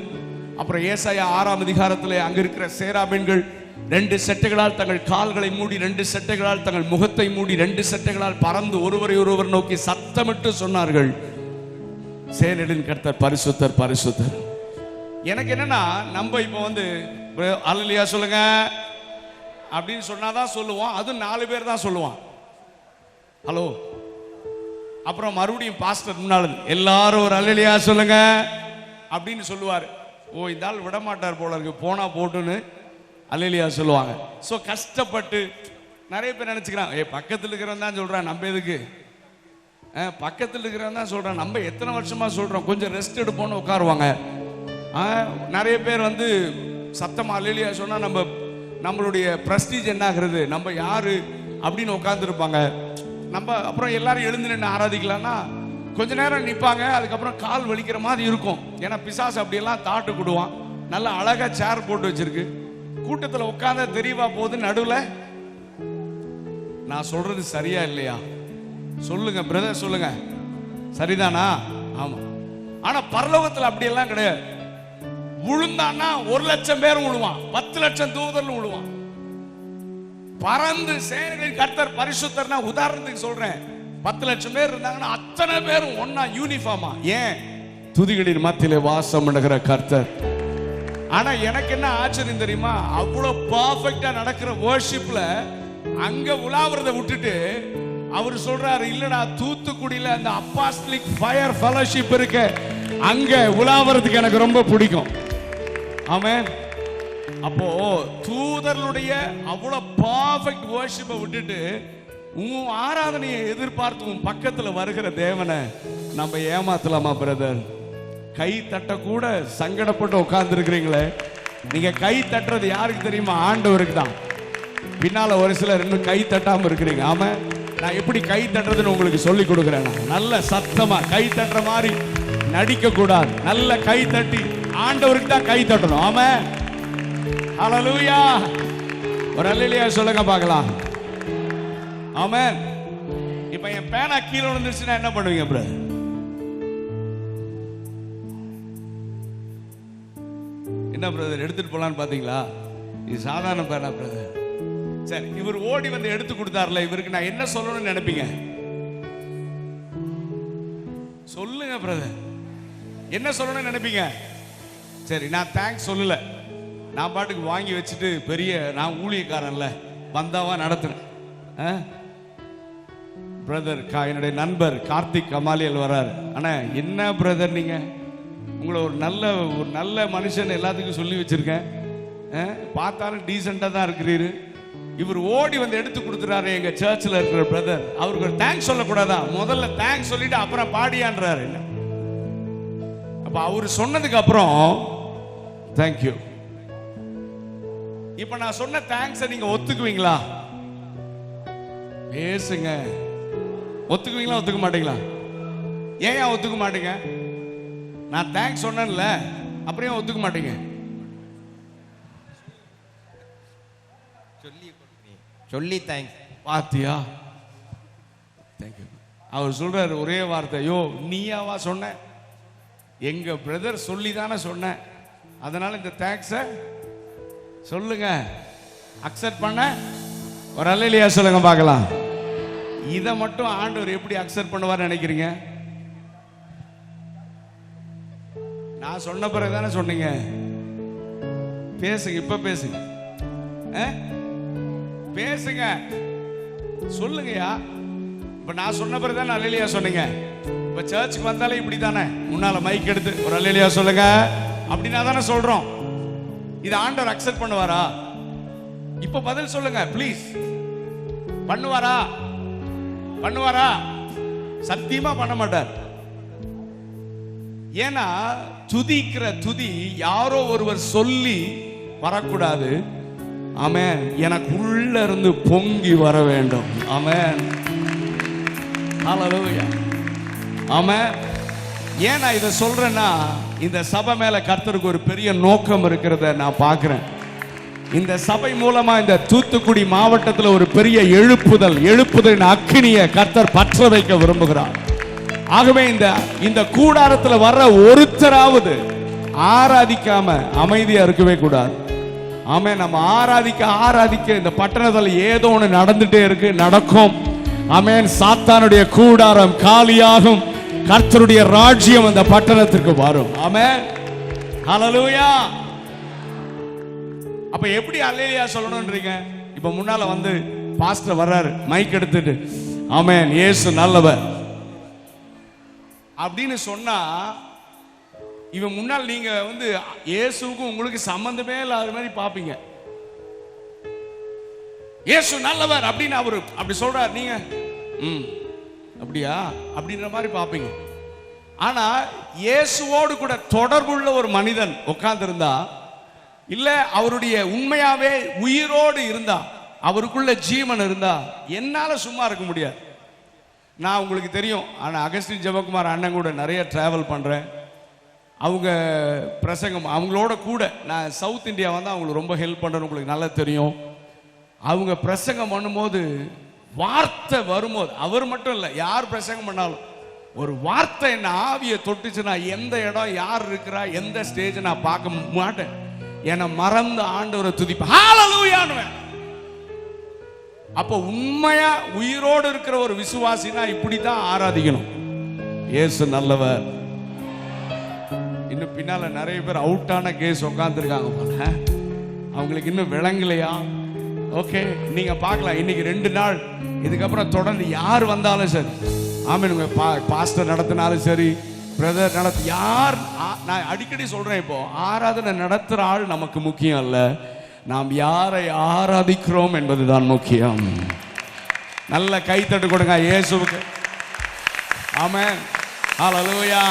அப்புறம் ஏசாயா 6ஆம் அதிகாரத்தில் அங்க இருக்கிற சேராபீன்கள் 2 செட்டைகளால் தங்கள் கால்களை மூடி, 2 செட்டைகளால் தங்கள் முகத்தை மூடி, 2 செட்டைகளால் பறந்து ஒருவரை ஒருவர் நோக்கி சத்தமிட்டு சொன்னார்கள், சேனைகளின் கர்த்தர் பரிசுத்தர் பரிசுத்தர், எனக்கு என்னன்னா, நம்ம இப்போ வந்து அல்லேலூயா சொல்லுங்க அப்படின்னு சொன்னாதான் சொல்லுவோம். அதுவும் 4 பேர் தான் சொல்லுவான். ஹலோ. அப்புறம் மறுபடியும் பாஸ்டர் முன்னாள் எல்லாரும் ஒரு அல்லேலூயா சொல்லுங்க அப்படின்னு சொல்லுவார். ஓ, இந்த ஆள் விட மாட்டார் போல இருக்கு, போனா போட்டுன்னு அல்லேலூயா சொல்லுவாங்க. ஸோ கஷ்டப்பட்டு நிறைய பேர் நினைச்சுக்கிறான், பக்கத்தில் இருக்கிறவன் தான் சொல்றான், நம்ம எதுக்கு? பக்கத்தில் இருக்கிறவன் தான் சொல்றான், நம்ம எத்தனை வருஷமா சொல்றோம், கொஞ்சம் ரெஸ்ட் எடுப்போம்னு உட்காருவாங்க. நிறைய பேர் வந்து சத்தமா அல்லேலூயா சொன்னா நம்மளுடைய பிரஸ்டீஜ் என்ன ஆகுறது, நம்ம யாரு அப்படின்னு உட்கார்ந்துருப்பாங்க. நம்ம அப்புறம் எல்லாரும் எழுந்து நின்று ஆராதிக்கலாம்னா கொஞ்ச நேரம் நிற்பாங்க, அதுக்கப்புறம் கால் வலிக்கிற மாதிரி இருக்கும். ஏன்னா பிசாசு அப்படியெல்லாம் தாட்டு கொடுவான். நல்லா அழகா சேர் போட்டு வச்சிருக்கு, கூட்டத்தில் உட்கார்ந்த தெரியவா போது நடுவில். நான் சொல்றது சரியா இல்லையா சொல்லுங்க பிரதர், சொல்லுங்க சரிதானா? ஆமா. ஆனா பரலோகத்தில் அப்படியெல்லாம் கிடையாது. விழுந்தான்னா 1,00,000 பேரும் விழுவான், 10,00,000 தூதர்கள் விழுவான். பறந்து சேனைகளின் கர்த்தர் பரிசுத்தர்னா உதாரணத்துக்கு சொல்றேன், 10,00,000 பேர் இருந்தாங்கன்னா அத்தனை பேரும் ஒன்னா யூனிஃபார்மா. ஏன்? துதிகளின் மத்தியிலே வாசம் பண்ணுகிற கர்த்தர். ஆனா எனக்கு என்ன ஆச்சரியம் தெரியுமா, அவ்வளவு பர்ஃபெக்ட்டா நடக்கிற வர்ஷிப்ல அங்க உலாவறத விட்டுட்டு அவர் சொல்றாரு, இல்லடா தூத்துக்குடியில அந்த அப்போஸ்தலிக் ஃபயர் ஃபெலோஷிப் இருக்கு, அங்க உலாவறதுக்கு எனக்கு ரொம்ப பிடிக்கும். ஆமென். அப்போ தூதர்களுடைய அவ்வளவு பர்ஃபெக்ட் வர்ஷிப்பை விட்டுட்டு உன் ஆராதனையை எதிர்பார்த்து உன் பக்கத்துல வருகிற தேவனை நம்ம ஏமாத்தலாமா பிரதர்? கை தட்ட கூட சங்கடப்பட்டு உட்கார்ந்து இருக்கிறீங்களே, நீங்க கை தட்டுறது யாருக்கு தெரியுமா? ஆண்டவருக்கு தான். பின்னால ஒரு சிலர் இன்னும் கை தட்டாம இருக்கிறீங்க. ஆமா, நான் எப்படி கை தட்டுறதுன்னு உங்களுக்கு சொல்லி கொடுக்குறேன். நல்ல சத்தமா கை தட்டுற மாதிரி நடிக்க கூடாது, நல்ல கை தட்டி ஆண்டவருக்கு தான் கை தட்டணும். ஆமா, ஹல்லேலூயா. ஒரு அல்லேலூயா சொல்லுங்க பார்க்கலாம். ஆமென். இப்போ என் பேனா கீழே விழுந்துருச்சுன்னா என்ன பண்ணுவீங்க பிரதர்? என்ன பிரதர் எடுத்துட்டு போலான்னு பாத்தீங்களா? இது சாதாரண பேனா பிரதர். சரி, இவர் ஓடி வந்து எடுத்து கொடுத்தார்ல, இவருக்கு நான் என்ன சொல்லணும்னு நினைப்பீங்க? சொல்லுங்க பிரதர், என்ன சொல்லணும்னு நினைப்பீங்க? சரி, நான் தேங்க்ஸ் சொல்லல, நான் பாட்டுக்கு வாங்கி வச்சுட்டு பெரிய நான் ஊழியக்காரன்ல வந்தாவா நடத்துறேன். பிரதர் என்னுடைய நண்பர் கார்த்திக் கமாலியல் வராரு. ஆனா என்ன பிரதர், நீங்க உங்களை ஒரு நல்ல மனுஷன் எல்லாத்துக்கும் சொல்லி வச்சிருக்கேன், பார்த்தாலும் டீசெண்டா தான் இருக்கிறீரு. இவர் ஓடி வந்து எடுத்து கொடுத்துறாரு எங்க சர்ச்சில் இருக்கிற பிரதர். அவருக்கு ஒரு தேங்க்ஸ் சொல்லக்கூடாதா? முதல்ல தேங்க்ஸ் சொல்லிட்டு அப்புறம் பாடியான்றாரு. அப்ப அவரு சொன்னதுக்கு அப்புறம் தேங்க்யூ. இப்ப நான் சொன்ன தேங்க்ஸ் நீங்க ஒத்துக்குவீங்களா? பேசுங்க. ஒத்துக்குவீங்களா ஒத்துக்க மாட்டீங்களா? ஏன் ஒத்துக்க மாட்டீங்க? நான் தேங்க்ஸ் சொன்னேன்ல, அப்புறம் ஏன் ஒத்துக்க மாட்டீங்க? சொல்லி தேங்க்ஸ். பாத்தியா? தேங்க்யூ. அவர் சொல்றாரு ஒரே வார்த்தை, யோ நீயாவா சொன்ன? எங்க பிரதர் சொல்லி தானே சொன்ன, அதனால இந்த தேங்க்ஸ சொல்லுங்க, அக்செப்ட் பண்ண. ஒரு அல்லேலூயா சொல்லுங்க பார்க்கலாம். இதை மட்டும் ஆண்டவர் எப்படி அக்செப்ட் பண்ணுவார் நினைக்கிறீங்க? நான் சொன்ன பிறகு தானே சொன்னீங்க. பேசுங்க, இப்ப பேசுங்க, பேசுங்க, சொல்லுங்கயா. இப்ப நான் சொன்ன பிறகு தானே அல்லேலூயா சொன்னீங்க. இப்ப சர்ச்சுக்கு வந்தாலே இப்படி தானே, முன்னால மைக் எடுத்து ஒரு அல்லேலூயா சொல்லுங்க அப்படின்னா தானே சொல்றோம். இது ஆண்டவர் அக்செப்ட் பண்ணுவாரா? இப்ப பதில் சொல்லுங்க ப்ளீஸ். பண்ணுவாரா? பண்ணுவாரா? சத்தியமா பண்ண மாட்டார். ஏன்னா துதிக்கிற துதி யாரோ ஒருவர் சொல்லி வரக்கூடாது. ஆமென். எனக்கு உள்ள இருந்து பொங்கி வர வேண்டும். ஆமென். ஹல்லேலூயா. ஆமென். ஏன் நான் இதை சொல்றேன்னா, இந்த சபை மேல கர்த்தருக்கு ஒரு பெரிய நோக்கம் இருக்கிறத நான் பார்க்கிறேன். இந்த சபை மூலமா இந்த தூத்துக்குடி மாவட்டத்தில் ஒரு பெரிய எழுப்புதலின் அக்கினியை கர்த்தர் பற்ற வைக்க விரும்புகிறார். ஆகவே இந்த கூடாரத்தில் வர்ற ஒருத்தராவது ஆராதிக்காம அமைதியா இருக்கவே கூடாது. ஆமே, நம்ம ஆராதிக்க இந்த பட்டணத்தில் ஏதோ ஒன்று நடந்துட்டே இருக்கு, நடக்கும். ஆமென். சாத்தானுடைய கூடாரம் காலியாகும், கர்த்தருடைய ராஜ்யம் அந்த பட்டணத்திற்கு வரும். ஆமென். ஹல்லேலூயா. அப்ப எப்படி அல்லேலூயா சொல்லணும்ன்றீங்க? இப்ப முன்னால வந்து பாஸ்டர் வர்றாரு மைக் எடுத்துட்டு, ஆமென் இயேசு நல்லவர் அப்படின்னு சொன்னா, இவன் முன்னால் நீங்க வந்து இயேசுவுக்கும் உங்களுக்கு சம்பந்தமே இல்லாத மாதிரி பாப்பீங்க. இயேசு நல்லவர் அப்படின்னு அவரு அப்படி சொல்றாரு, நீங்க அப்படியா அப்படின்ற மாதிரி பாப்பீங்க. ஆனா இயேசுவோடு கூட தொடர்புள்ள ஒரு மனிதன் உட்கார்ந்து இருந்தா, இல்ல அவருடைய உண்மையாவே உயிரோடு இருந்தா, அவருக்குள்ள ஜீவன் இருந்தா, என்னால சும்மா இருக்க முடியாது. நான் உங்களுக்கு தெரியும், ஆனா அகஸ்டின் ஜெபக்குமார் அண்ணன் கூட நிறைய டிராவல் பண்றேன். அவங்க பிரசங்கம் அவங்களோட கூட நான் சவுத் இந்தியா வந்து அவங்களுக்கு ரொம்ப ஹெல்ப் பண்றேன்னு உங்களுக்கு நல்லா தெரியும். அவங்க பிரசங்கம் பண்ணும்போது வார்த்தை வரும்போது, அவர் மட்டும் இல்லை யார் பிரசங்கம் பண்ணாலும் ஒரு வார்த்தை என்ன ஆவியை தொட்டுச்சுன்னா, எந்த இடம் யார் இருக்கிறா எந்த ஸ்டேஜ் நான் பார்க்க மாட்டேன். என்னை மறந்து ஆண்டவரை துதிப்பேன், ஹல்லேலூயான்னுவேன். அப்போ உண்மையா உயிரோடு இருக்கிற ஒரு விசுவாசினா இப்படிதான் ஆராதிக்கணும். இயேசு நல்லவர். இன்னும் பின்னால நிறைய பேர் அவுட்டான கேஸ் உட்காந்துருக்காங்க போல, அவங்களுக்கு இன்னும் விளங்கலையா? ஓகே, நீங்க பார்க்கலாம். இன்னைக்கு 2 நாள் இதுக்கப்புறம் தொடர்ந்து யார் வந்தாலும் சரி, ஆமென், உங்க பாஸ்டர் நடத்தினாலும் சரி, பிரதர் நடத்து, யார், நான் அடிக்கடி சொல்றேன், இப்போ ஆராதனை நடத்துற ஆள் நமக்கு முக்கியம் அல்ல, நாம் யாரை ஆராதிக்கிறோம் என்பதுதான் முக்கியம். நல்ல கைத்தட்டு கொடுங்க இயேசுவுக்கு. ஆமென், ஹல்லேலூயா,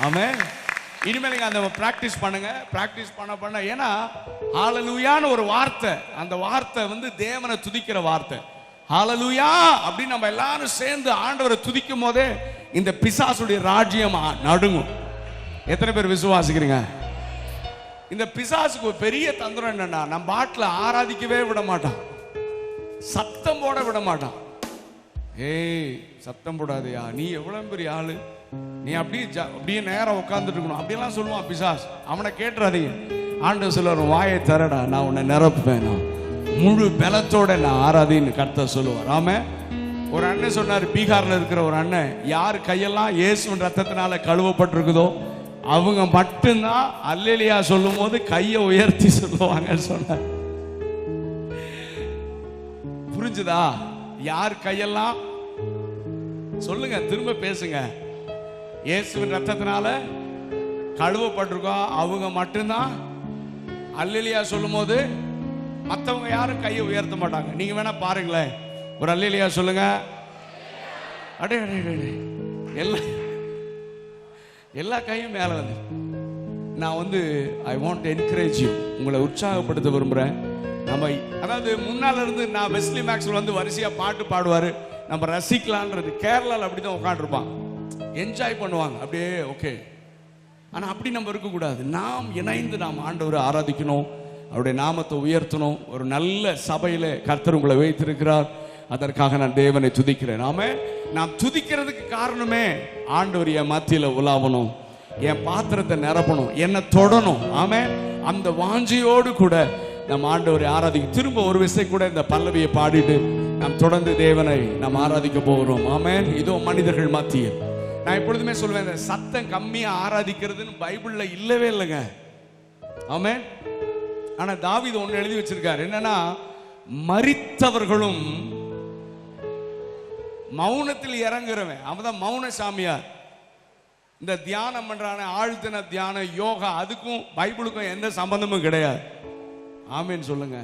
ஆமென். இனிமேல் நீங்க அந்த பிராக்டிஸ் பண்ணுங்க, பிராக்டிஸ் பண்ண ஏன்னா ஹல்லேலூயான்னு ஒரு வார்த்தை, அந்த வார்த்தை வந்து தேவனை துதிக்கிற வார்த்தை. ஹல்லேலூயா அப்படின்னு நம்ம எல்லாரும் சேர்ந்து ஆண்டவரை துதிக்கும் போதே இந்த பிசாசுடைய ராஜ்யம் நடுங்கும். எத்தனை பேர் விசுவாசிக்கிறீங்க? இந்த பிசாசுக்கு ஒரு பெரிய தந்திரம் என்னன்னா, நம்ம பாட்டில் ஆராதிக்கவே விட மாட்டான், சத்தம் போட விட மாட்டான். ஏய் சத்தம் போடாதயா, நீ எவ்வளவு பெரிய ஆளு, நீ அப்படியே நேரம் உட்கார்ந்துட்டு இருக்கணும் அப்படியெல்லாம் சொல்லுவான் பிசாஸ். அவனை கேட்டுறாதீங்க. ஆண்டவர் சொல்லுவார், வாயை தரடா, நான் உன்னை நிரப்புவேன், நான் முழு பலத்தோட நான் ஆராதின்னு கர்த்தர் சொல்லுவார். ஆமா, ஒரு அண்ணன் சொன்னார், பீகார்ல இருக்கிற ஒரு அண்ணன், யார் கையெல்லாம் இயேசுவின் ரத்தத்தினால கழுவப்பட்டிருக்குதோ அவங்க மட்டும்தான் அல்லேலூயா சொல்லும் போது கையை உயர்த்தி சொல்லுவாங்கன்னு சொன்னார். புரிஞ்சுதா? யார் கையெல்லாம் சொல்லுங்க, திரும்ப பேசுங்க, இயேசுவின் ரத்தத்தினால கழுவப்பட்டிருக்கோம் அவங்க மட்டும்தான் அல்லேலூயா சொல்லும் போது, மற்றவங்க யாரும் கையை உயர்த்த மாட்டாங்க. நீங்க வேணா பாருங்களேன், ஒரு அல்லேலூயா சொல்லுங்க. அடே அடே அடே, எல்லா கையும் மேல வந்து, நான் வந்து I want to encourage you, உங்களை உற்சாகப்படுத்த விரும்புறேன். நம்ம அதாவது முன்னால இருந்து நான் வெஸ்லி மேக்ஸ்வெல் வந்து வரிசையா பாட்டு பாடுவாரு, நம்ம ரசிக்கலான்றது. கேரளால அப்படிதான் உட்காந்துருப்பாங்க, என்ஜாய் பண்ணுவாங்க அப்படியே, ஓகே. ஆனா அப்படி நம்ம இருக்கக்கூடாது. நாம் இணைந்து நாம் ஆண்டவரை ஆராதிக்கணும், அவருடைய நாமத்தை உயர்த்தணும். ஒரு நல்ல சபையில கர்த்தர் உங்களை வைத்திருக்கிறார், அதற்காக நான் தேவனை துதிக்கிறேன். நாம நாம் துதிக்கிறதுக்கு காரணமே ஆண்டவர் என் மத்தியில உலாவணும், என் பாத்திரத்தை நிரப்பணும், என்னை தொடணும். ஆமே, அந்த வாஞ்சியோடு கூட நம்ம ஆண்டவரை ஆராதிக்க. திரும்ப ஒரு விசை கூட இந்த பல்லவியை பாடிட்டு நாம் தொடர்ந்து தேவனை நாம் ஆராதிக்க போகிறோம். ஆமென். இதோ மனிதர்கள் மத்தியில் நான் எப்பொழுதுமே சொல்வேன், இந்த சத்தம் கம்மியா ஆராதிக்கிறதுன்னு பைபிள்ல இல்லவே இல்லைங்க. ஆமென். ஆனா தாவீது ஒன்னு எழுதி வச்சிருக்காரு, என்னன்னா, மரித்தவர்களும் மௌனத்தில் இறங்குறவன் அவதான் மௌன சாமியார். இந்த தியானம் பண்றான ஆழ்த்தின தியானம், யோகா, அதுக்கும் பைபிளுக்கும் எந்த சம்பந்தமும் கிடையாது. ஆமேன்னு சொல்லுங்க.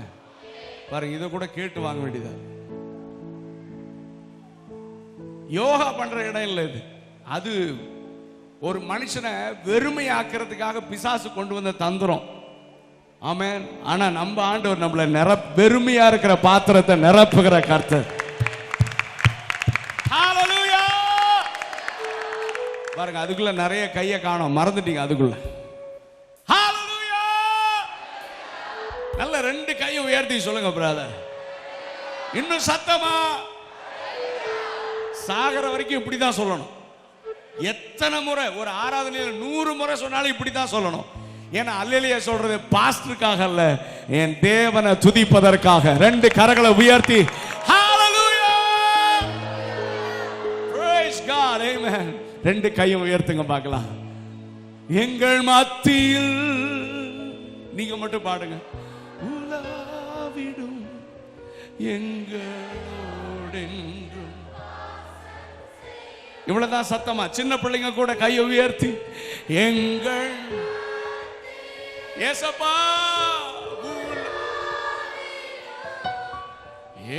பாருங்க, இதை கூட கேட்டு வாங்க வேண்டியதா. யோகா பண்ற இடம் இல்லை இது. அது ஒரு மனுஷனை வெறுமையாக்குறதுக்காக பிசாசு கொண்டு வந்த தந்திரம். ஆமென். ஆனா நம்ம ஆண்டவர் நம்மள வெறுமையா இருக்கிற பாத்திரத்தை நிரப்புகிற கர்த்தர். ஹல்லேலூயா. பாருங்க, அதுக்குள்ள நிறைய கையை காணோம், மறந்துட்டீங்க அதுக்குள்ள. ஹல்லேலூயா. நல்ல 2 கையை உயர்த்தி சொல்லுங்க பிரதர், இன்னும் சத்தமா. சாகர வரைக்கும் இப்படிதான் சொல்லணும். எத்தனை முறை ஒரு ஆராதனையில் 100 முறை சொன்னாலும் இப்படிதான் சொல்லணும். ஏன்னா அல்லேலூயா சொல்றது பாஸ்டருக்காக அல்ல, என் தேவனை துதிப்பதற்காக. 2 கரங்களை உயர்த்தி ஹல்லேலூயா, பிரைஸ் காட், ஆமென். 2 கையும் உயர்த்துங்க பார்க்கலாம். எங்கள் மத்தியில் நீங்க மட்டும் பாடுங்க. உலாவிடும் எங்களோடென்றும். இவ்வளவுதான் சத்தமா. சின்ன பிள்ளைங்க கூட கையை உயர்த்தி எங்கள் ஏசப்பா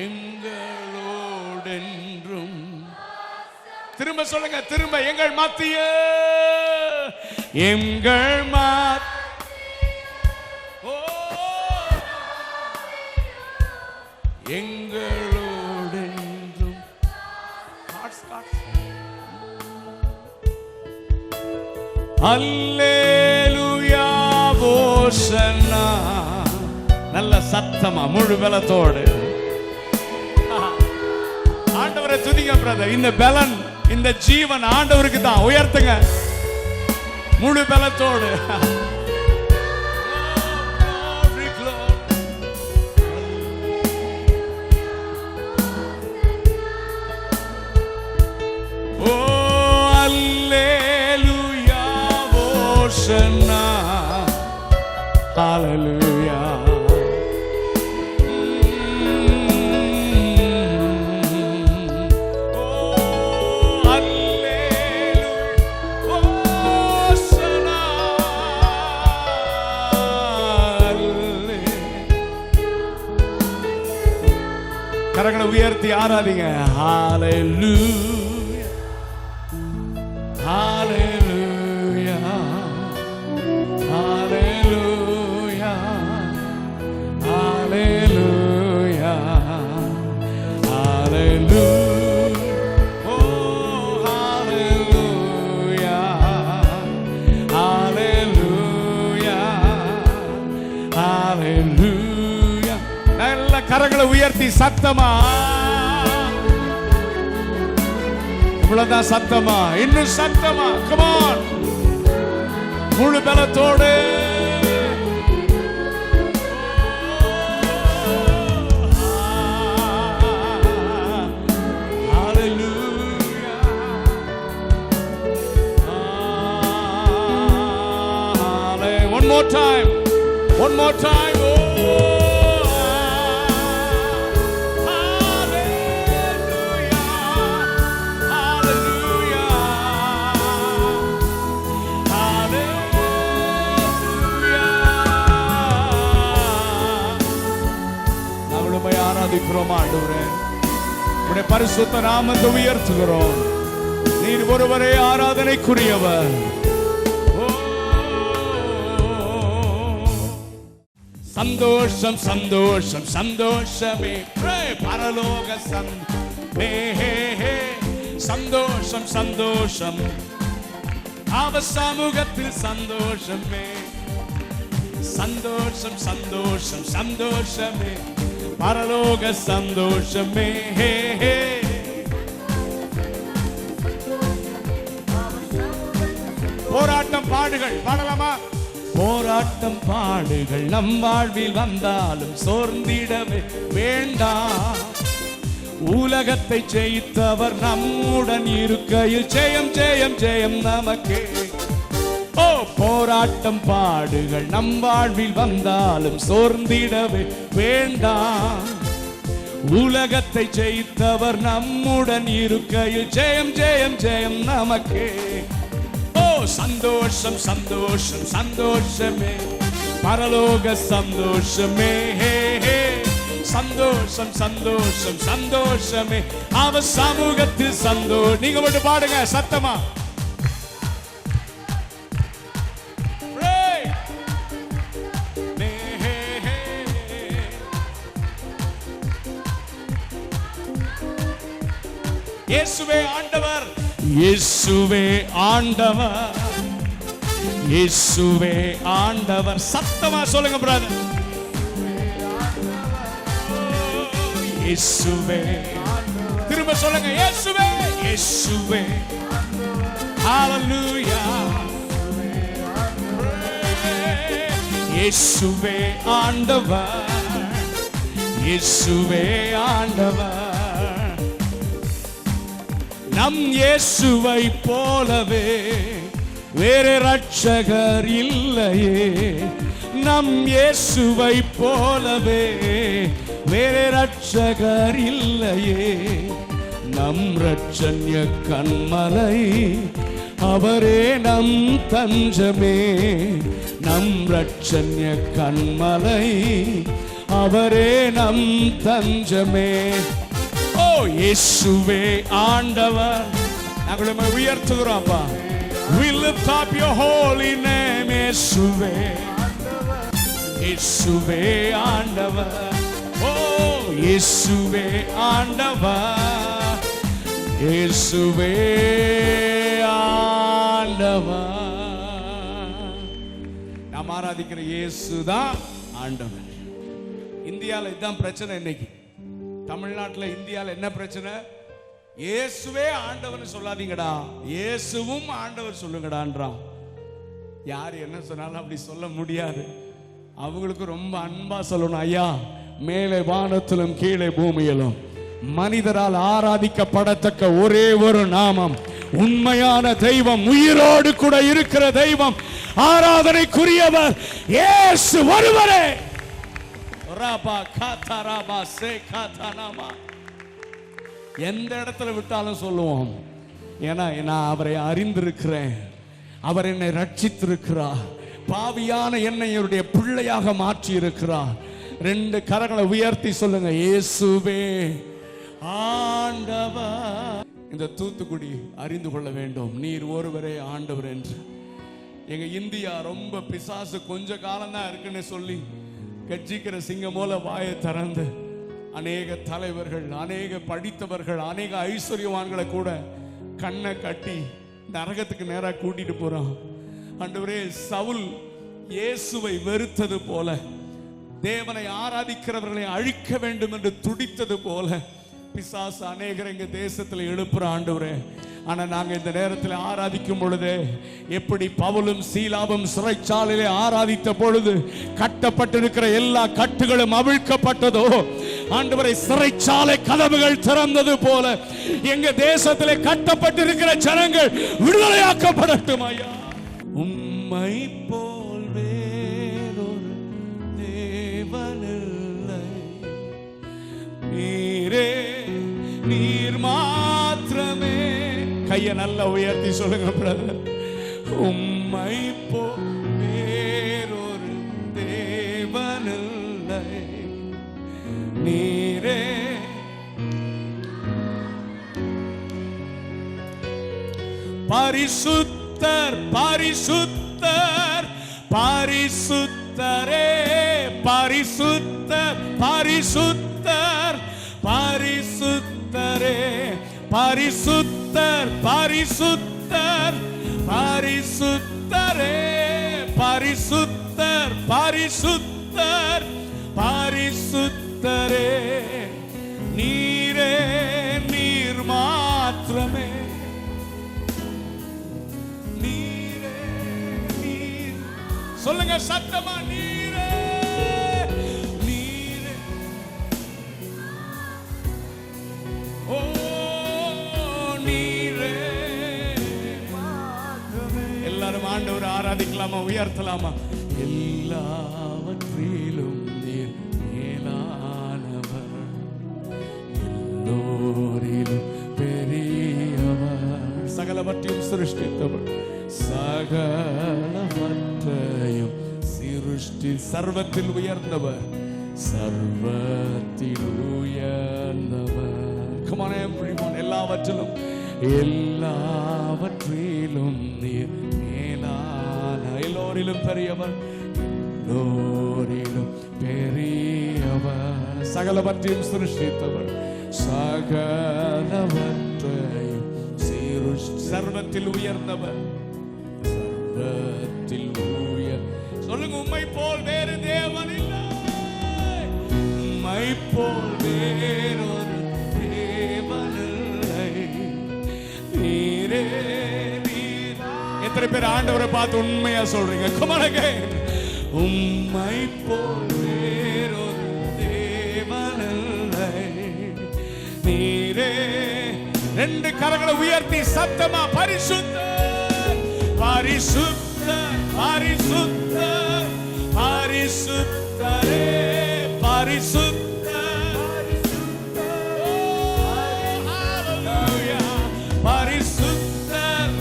எங்களோடென்றும். திரும்ப சொல்லுங்க, திரும்ப. எங்கள் மத்திய எங்கள் எங்களோடென்றும். அல்லேலூயா ஓசன்னா. நல்ல சத்தமா முழு பலத்தோடு ஆண்டவரை துதிங்க பிரதர். இந்த பலன், இந்த ஜீவன் ஆண்டவருக்கு தான். உயர்த்துங்க முழு பலத்தோடு. ஓ அல்லேலூயா ஓசன்னா. ஹல்லேலூயா. கரங்களை உயர்த்தி ஆராதிங்க. ஹல்லேலூயா ஹல்லேலூயா ஹல்லேலூயா ஹல்லேலூயா ஹல்லேலூயா. ஓ ஹல்லேலூயா ஹல்லேலூயா ஹல்லேலூயா. நல்ல கரங்களை உயர்த்தி சத்தமா. இவ்வளவுதான் சத்தமா. இன்னும் சத்தமா. Come on. முழு பலத்தோடு. Hallelujah. One more time. One more time. Oh. ஆராதிக்கிறோம் ஆண்டவரே. உம்முடைய பரிசுத்த நாமத்தை உயர்த்துகிறோம். நீர் ஒருவரே ஆராதனைக்குரியவர். சந்தோஷம் சந்தோஷம் சந்தோஷமே பரலோக சந்தோஷம் சந்தோஷம் அவ சமூகத்தில் சந்தோஷமே. சந்தோஷம் சந்தோஷம் சந்தோஷமே பரலோக சந்தோஷமே. போராட்டம் பாடுகள் பாடலாமா? போராட்டம் பாடுகள் நம் வாழ்வில் வந்தாலும் சோர்ந்திடவே வேண்டாம். உலகத்தை ஜெயித்தவர் நம்முடன் இருக்கையில் ஜெயம் ஜெயம் ஜெயம் நமக்கே. ஓ போராட்டம் பாடுகள் நம் வாழ்வில் வந்தாலும் சோர்ந்திடவே வேண்டாம். உலகத்தை ஜெயித்தவர் நம்முடன் இருக்கையில் ஜெயம் ஜெயம் ஜெயம் நமக்கே. ஓ சந்தோஷம் சந்தோஷம் சந்தோஷமே பரலோக சந்தோஷமே. சந்தோஷம் சந்தோஷம் சந்தோஷமே அவ சமூகத்தில் சந்தோஷம். நீங்க மட்டும் பாடுங்க சத்தமா. இயேசுவே ஆண்டவர். இயேசுவே ஆண்டவர். இயேசுவே ஆண்டவர். சத்தமா சொல்லுங்க பிரதர். இயேசுவே. திரும்ப சொல்லுங்க. இயேசுவே இயேசுவே. ஹல்லேலூயா. இயேசுவே ஆண்டவர். இயேசுவே ஆண்டவர். நம் இயேசுவை போலவே வேறு ரட்சகர் இல்லையே நம் இயேசுவை போலவே. வேறு ரட்சகர் இல்லையே நம் ரட்சண்ய கண்மலை. அவரே நம் தஞ்சமே, நம் ரட்சண்ய கண்மலை. அவரே நம் தஞ்சமே. ஓ இயேசுவே ஆண்டவர். நாங்கள் உயர்த்துகிறோம் அப்பா. We lift up your holy name. இயேசுவே, இயேசுவே ஆண்டவர். ஓ இயேசுவே ஆண்டவர், இயேசுவே ஆண்டவர். நாம் ஆராதிக்கிற இயேசுதான் ஆண்டவர். இந்தியாவில் இதுதான் பிரச்சனை. இன்னைக்கு தமிழ்நாட்டில் இந்தியாவில் என்ன பிரச்சனை? இயேசுவே ஆண்டவர்னு சொல்லாதீங்கடா, இயேசுவும் ஆண்டவர் சொல்லுங்கடான்றான். யார் என்ன சொன்னாலும் அப்படி சொல்ல முடியாது. அவங்களுக்கு ரொம்ப அன்பா சொல்லணும், ஐயா மேலே வானத்திலும் கீழே பூமியிலும் மனிதரால் ஆராதிக்கப்படத்தக்க ஒரே ஒரு நாமம், உண்மையான தெய்வம், உயிரோடு கூட இருக்கிற தெய்வம், ஆராதனைக்குரியவர் இயேசு ஒருவரே. எந்த இடத்துல விட்டாலும் சொல்லுவோம், ஏன்னா நான் அவரை அறிந்திருக்கிறேன், அவர் என்னை ரட்சித்திருக்கிறார், பாவியான என்னை என்னுடைய பிள்ளையாக மாற்றி இருக்கிறார். ரெண்டு கரங்களை உயர்த்தி சொல்லுங்க, இயேசுவே ஆண்டவர். இந்த தூத்துக்குடி அறிந்து கொள்ள வேண்டும், நீர் ஒருவரே ஆண்டவர் என்று. எங்க இந்தியா ரொம்ப பிசாசு கொஞ்ச காலம் தான் இருக்குன்னு சொல்லி கட்சிக்கிற சிங்கம் போல வாயை திறந்து அநேக தலைவர்கள், அநேக படித்தவர்கள், அநேக ஐஸ்வர்யவான்களை கூட கண்ணை கட்டி நரகத்துக்கு நேராக கூட்டிட்டு போறான். ஆண்டவரே, சவுல் இயேசுவை வெறுத்தது போல, தேவனை ஆராதிக்கிறவர்களை அழிக்க வேண்டும் என்று துடித்தது போல பிசாசு அநேகர் எங்க தேசத்தில் எழுப்புற. ஆண்டவரே, ஆனா நாங்க இந்த நேரத்தில் ஆராதிக்கும் பொழுது எப்படி பவுலும் சீலாவும் சிறைச்சாலையிலே ஆராதித்த பொழுது கட்டப்பட்டிருக்கிற எல்லா கட்டுகளும் அவிழ்க்கப்பட்டதோ, ஆண்டவரை சிறைச்சாலை கதவுகள் திறந்தது போல எங்க தேசத்திலே கட்டப்பட்டிருக்கிற ஜனங்கள் விடுதலையாக்கப்படட்டும் ஐயா. உம்மை போல் வேறொரு தேவனில்லை, நீரே நீர் மாத்திரமே. கையை நல்லா உயர்த்தி சொல்லுங்க பிரதர். உம்மை போல் வேறொரு தேவனில்லை, நீரே பரிசுத்தர் பரிசுத்தர் பரிசுத்தரே, பரிசுத்தர் பரிசுத்தர் பரிசுத்தரே, பரிசுத்தர் பரிசுத்தர் பரிசுத்தரே, பரிசுத்தர் பரிசுத்தர் பரிசுத்தரே, நீரே நீர் மாத்திரமே, நீரே நீர். சொல்லுங்க சத்தமா, நீரே நீரே. ஓ நீரே. எல்லாரும் ஆண்டவரை ஆராதிக்கலாமா, உயர்த்தலாமா? எல்லாவற்றிலும் நீர் மேலானவர், எல்லோரிலும் பெரியவர், சகலவற்றையும் சிருஷ்டித்தவர், சகலவற்றையும் சிருஷ்டி, சர்வத்தில் உயர்ந்தவர், சர்வத்தில் உயர்ந்தவர். Come on everyone, எல்லாவற்றிலும் எல்லாவற்றிலும் நீர் மேலான, எல்லோரிலும் பெரியவர், எல்லோரிலும் பெரியவர், சகலவற்றையும் சிருஷ்டித்தவர், சகலவற்றையும் சர்வத்தில் உயர்ந்தவர், சர்வத்தில் உயர். சொல்லுங்க, உம்மை போல் வேறு தேவன் இல்லை, உம்மை போல் வேறொரு தேவன் இல்லை, நீரே நீர். எத்தனை பேர் ஆண்டவரை பார்த்து உண்மையா சொல்றீங்க? Come on again. உம்மை போல் வேறொரு தேவன் இல்லை, நீரே. ரெண்டு கரங்களை உயர்த்தி சத்தமா, பரிசுத்தர் பரிசுத்தர் பரிசுத்தர் பரிசுத்தரே பரிசுத்தர் பரிசுத்தர்.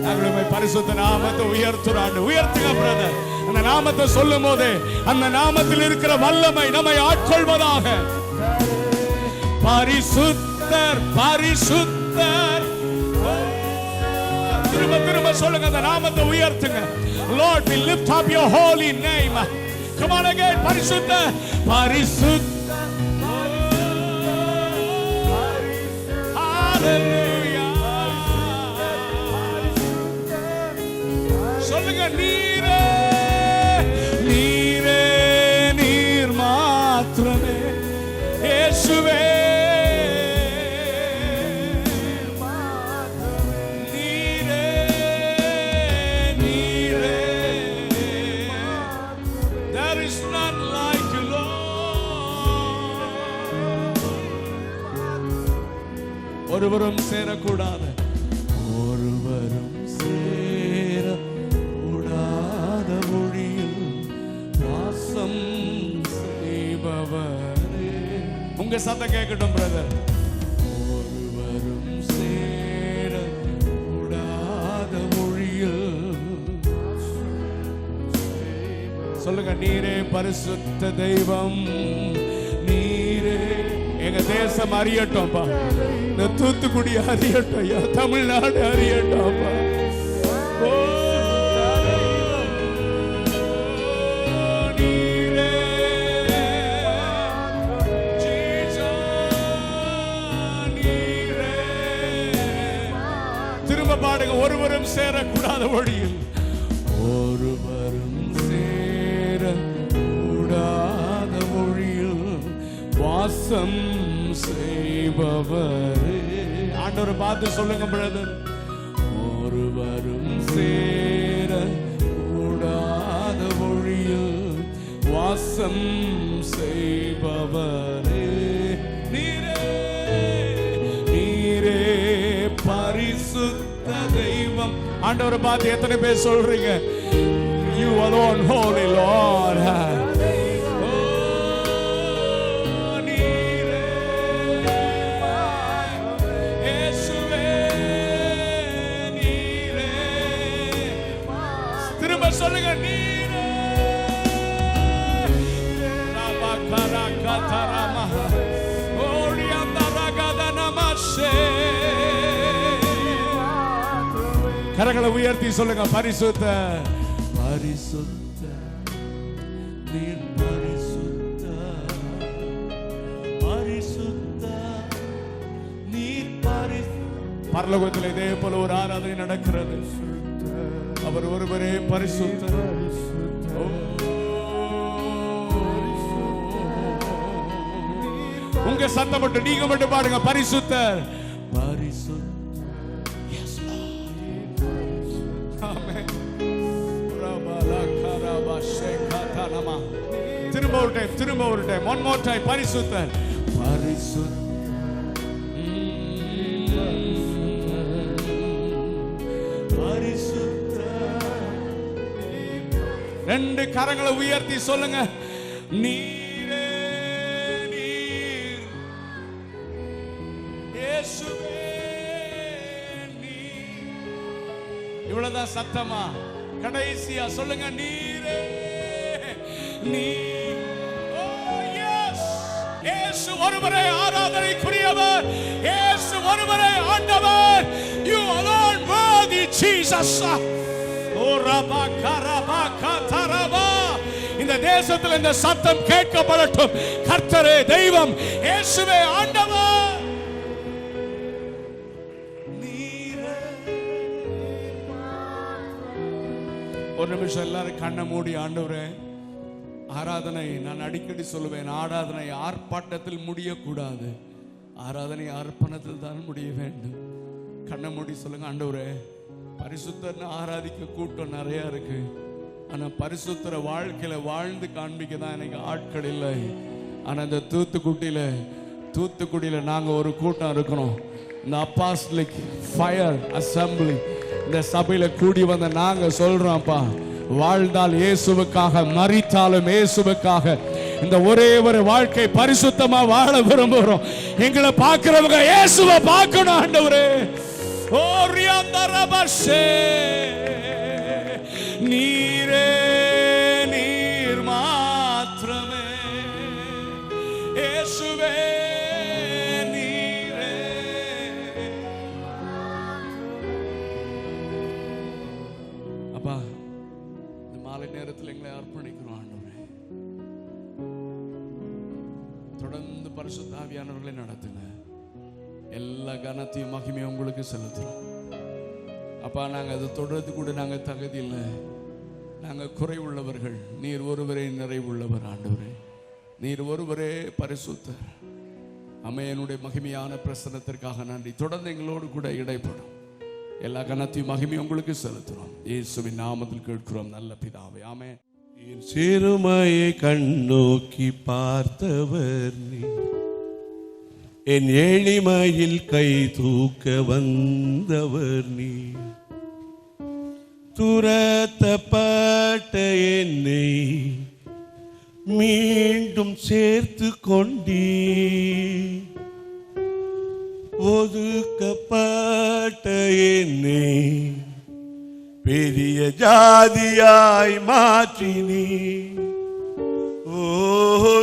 நாங்களுமே பரிசுத்த நாமத்தை உயர்த்துறாங்க. உயர்த்துங்க பிரதர். அந்த நாமத்தை சொல்லும் போது அந்த நாமத்தில் இருக்கிற வல்லமை நம்மை ஆட்கொள்வதாக. பரிசுத்தர் பரிசுத்தர். திரும்ப திரும்ப சொல்லுங்க, அந்த நாமத்தை உயர்த்துங்க. Lord, we lift up your holy name. Come on again. பரிசுத்த பரிசுத்த. Hallelujah. சொல்லுங்க, நீரே நீரே நீர் மாத்திரமே இயேசுவே. ஒருவரும் சேரக்கூடாது, ஒருவரும் சேரக்கூடாத மொழியில் வாசம் செய்பவரே. உங்க சத்தம் கேட்கட்டும் பிரதர். ஒருவரும் சேரக்கூடாத மொழியில் சொல்லுங்க, நீரே பரிசுத்த தெய்வம். நீரே எங்க தேசம் அறியட்டோம்ப்பா. இந்த தூத்துக்குடி அறியட்டும், தமிழ்நாடு அறியட்டோம்ப்பா. திரும்ப பாடுங்க, ஒருவரும் சேரக்கூடாத வழியில், ஒருவரும் சேரக்கூடாத மொழியில் வாசம் செய்பவரே. ஆண்டவரை பார்த்து சொல்லுங்க பிரதர். ஒருவரும் சேரக்கூடாத மொழியில் வாசம் செய்பவரே. நீரே நீரே பரிசுத்த தெய்வம். ஆண்டவரை பார்த்து எத்தனை பேர் சொல்றீங்க? You alone holy Lord. சொல்லுங்க, நீரே கரங்களை உயர்த்தி சொல்லுங்க, பரிசுத்த பரிசுத்த நீர் பரிசுத்த பரிசுத்த நீர் பரிசுத்த. பரலோகத்தில் இதே போல ஒரு ஆராதனை நடக்கிறது. அவர் ஒருவரே பரிசுத்தர். உங்க சத்தம் மட்டும் நீங்க மட்டும் பாடுங்க, பரிசுத்தர் பரிசுத்தர். Yes Lord. Amen. திரும்ப ஒரு டைம், திரும்ப ஒரு டைம், one more time. பரிசுத்தர் பரிசுத்தர் பரிசுத்தர். ரெண்டு கரங்களை உயர்த்தி சொல்லுங்க, நீரே நீர் இயேசுவே நீர். இவ்வளவுதான் சத்தமா? கடைசியா சொல்லுங்க, நீரே நீர். இயேசு ஒருவரே ஆராதனைக்குரியவர், இயேசு ஒருவரே ஆண்டவர். You alone worthy Jesus. இந்த தேசத்தில் இந்த சத்தம் கேட்கப்படட்டும். கர்த்தரே தெய்வம், இயேசுவே ஆண்டவர். ஒரு நிமிஷம் எல்லாரும் கண்ணை மூடி, ஆண்டவரே ஆராதனை, நான் அடிக்கடி சொல்லுவேன், ஆராதனை ஆர்ப்பாட்டத்தில் முடியக்கூடாது, ஆராதனை அர்ப்பணத்தில் தான் முடிய வேண்டும். கண்ணை மூடி சொல்லுங்க, ஆண்டவரே பரிசுத்தர்னு ஆராதிக்க கூட்டம் நிறைய இருக்கு, ஆனா பரிசுத்தர வாழ்க்கையில வாழ்ந்து காண்பிக்க தான் எனக்கு ஆட்கள் இல்லை. ஆனா இந்த தூத்துக்குடியில நாங்க ஒரு கூட்டம் இருக்கணும். இந்த அப்போஸ்தலிக் ஃபயர் அசெம்பிளி, இந்த சபையில கூடி வந்த நாங்க சொல்றோம்ப்பா, வாழ்ந்தால் இயேசுவுக்காக, மரித்தாலும் இயேசுவுக்காக. இந்த ஒரே ஒரு வாழ்க்கை பரிசுத்தமா வாழ விரும்புகிறோம். எங்களை பார்க்கிறவங்க இயேசுவை பார்க்கணும் ஆண்டவரே. ஓ ரியாந்தரபஷே, நீரே நீர் மாத்திரமே இயேசுவே நீரே. அப்பா, இந்த மாலை நேரத்தில் எங்களை அர்ப்பணிக்கிறோம் ஆண்டவரே. தொடர்ந்து பரிசுத்த ஆவியானவர்களை நடத்துங்க. எல்லா கனத்தையும் மகிமையும் உங்களுக்கு செலுத்துறோம் அப்பா. நாங்கள் அதை தொடர்ந்து கூட நாங்கள் தகுதி இல்லை, நாங்கள் குறைவுள்ளவர்கள். நீர் ஒருவரே நிறைவுள்ளவர் ஆண்டவரே. நீர் ஒருவரே பரிசுத்தர். அம்மையனுடைய மகிமையான பிரசன்னத்திற்காக நன்றி. தொடர்ந்து எங்களோடு கூட இடைப்படும். எல்லா கனத்தையும் மகிமையும் உங்களுக்கு செலுத்துறோம். இயேசுவின் நாமத்தில் கேட்கிறோம் நல்ல பிதாவே, ஆமென். என் சிறுமையை கண்ணோக்கி பார்த்தவர் நீ, என் எளிமையில் கை தூக்க வந்தவர் நீ. துரத்தப்பட்ட என்னை மீண்டும் சேர்த்து கொண்டீ, ஒதுக்கப்பட்ட என்னை பெரிய ஜாதியாய் மாற்றினீ. ஓ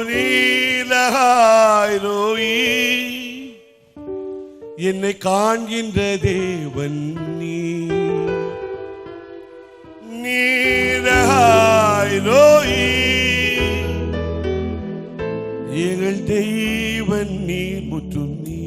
நீலகாய் ரோயி, என்னை காண்கின்ற தேவன் நீ. நீலகாய் ரோயி, எங்கள் தெய்வன் நீ, முற்றும் நீ.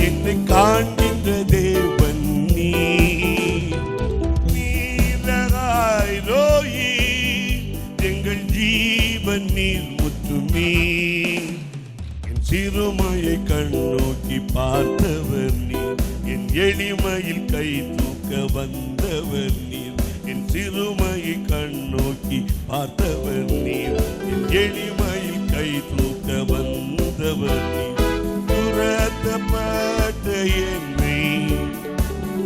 என்னை காண்கின்ற தேவன் நீ. நீலகாய் ரோயி, எங்கள் ஜீவன் நீர் முற்றுமே. என் சிறுமையை கண்ணோக்கி பார்த்தவர் நீர், என் எளிமையில் கை தூக்க வந்தவர் நீர். என் சிறுமையை கண்ணோக்கி பார்த்தவர் நீர், என் எளிமையில் கை தூக்க வந்தவர் நீர். துரத்தப்பட்ட என்னை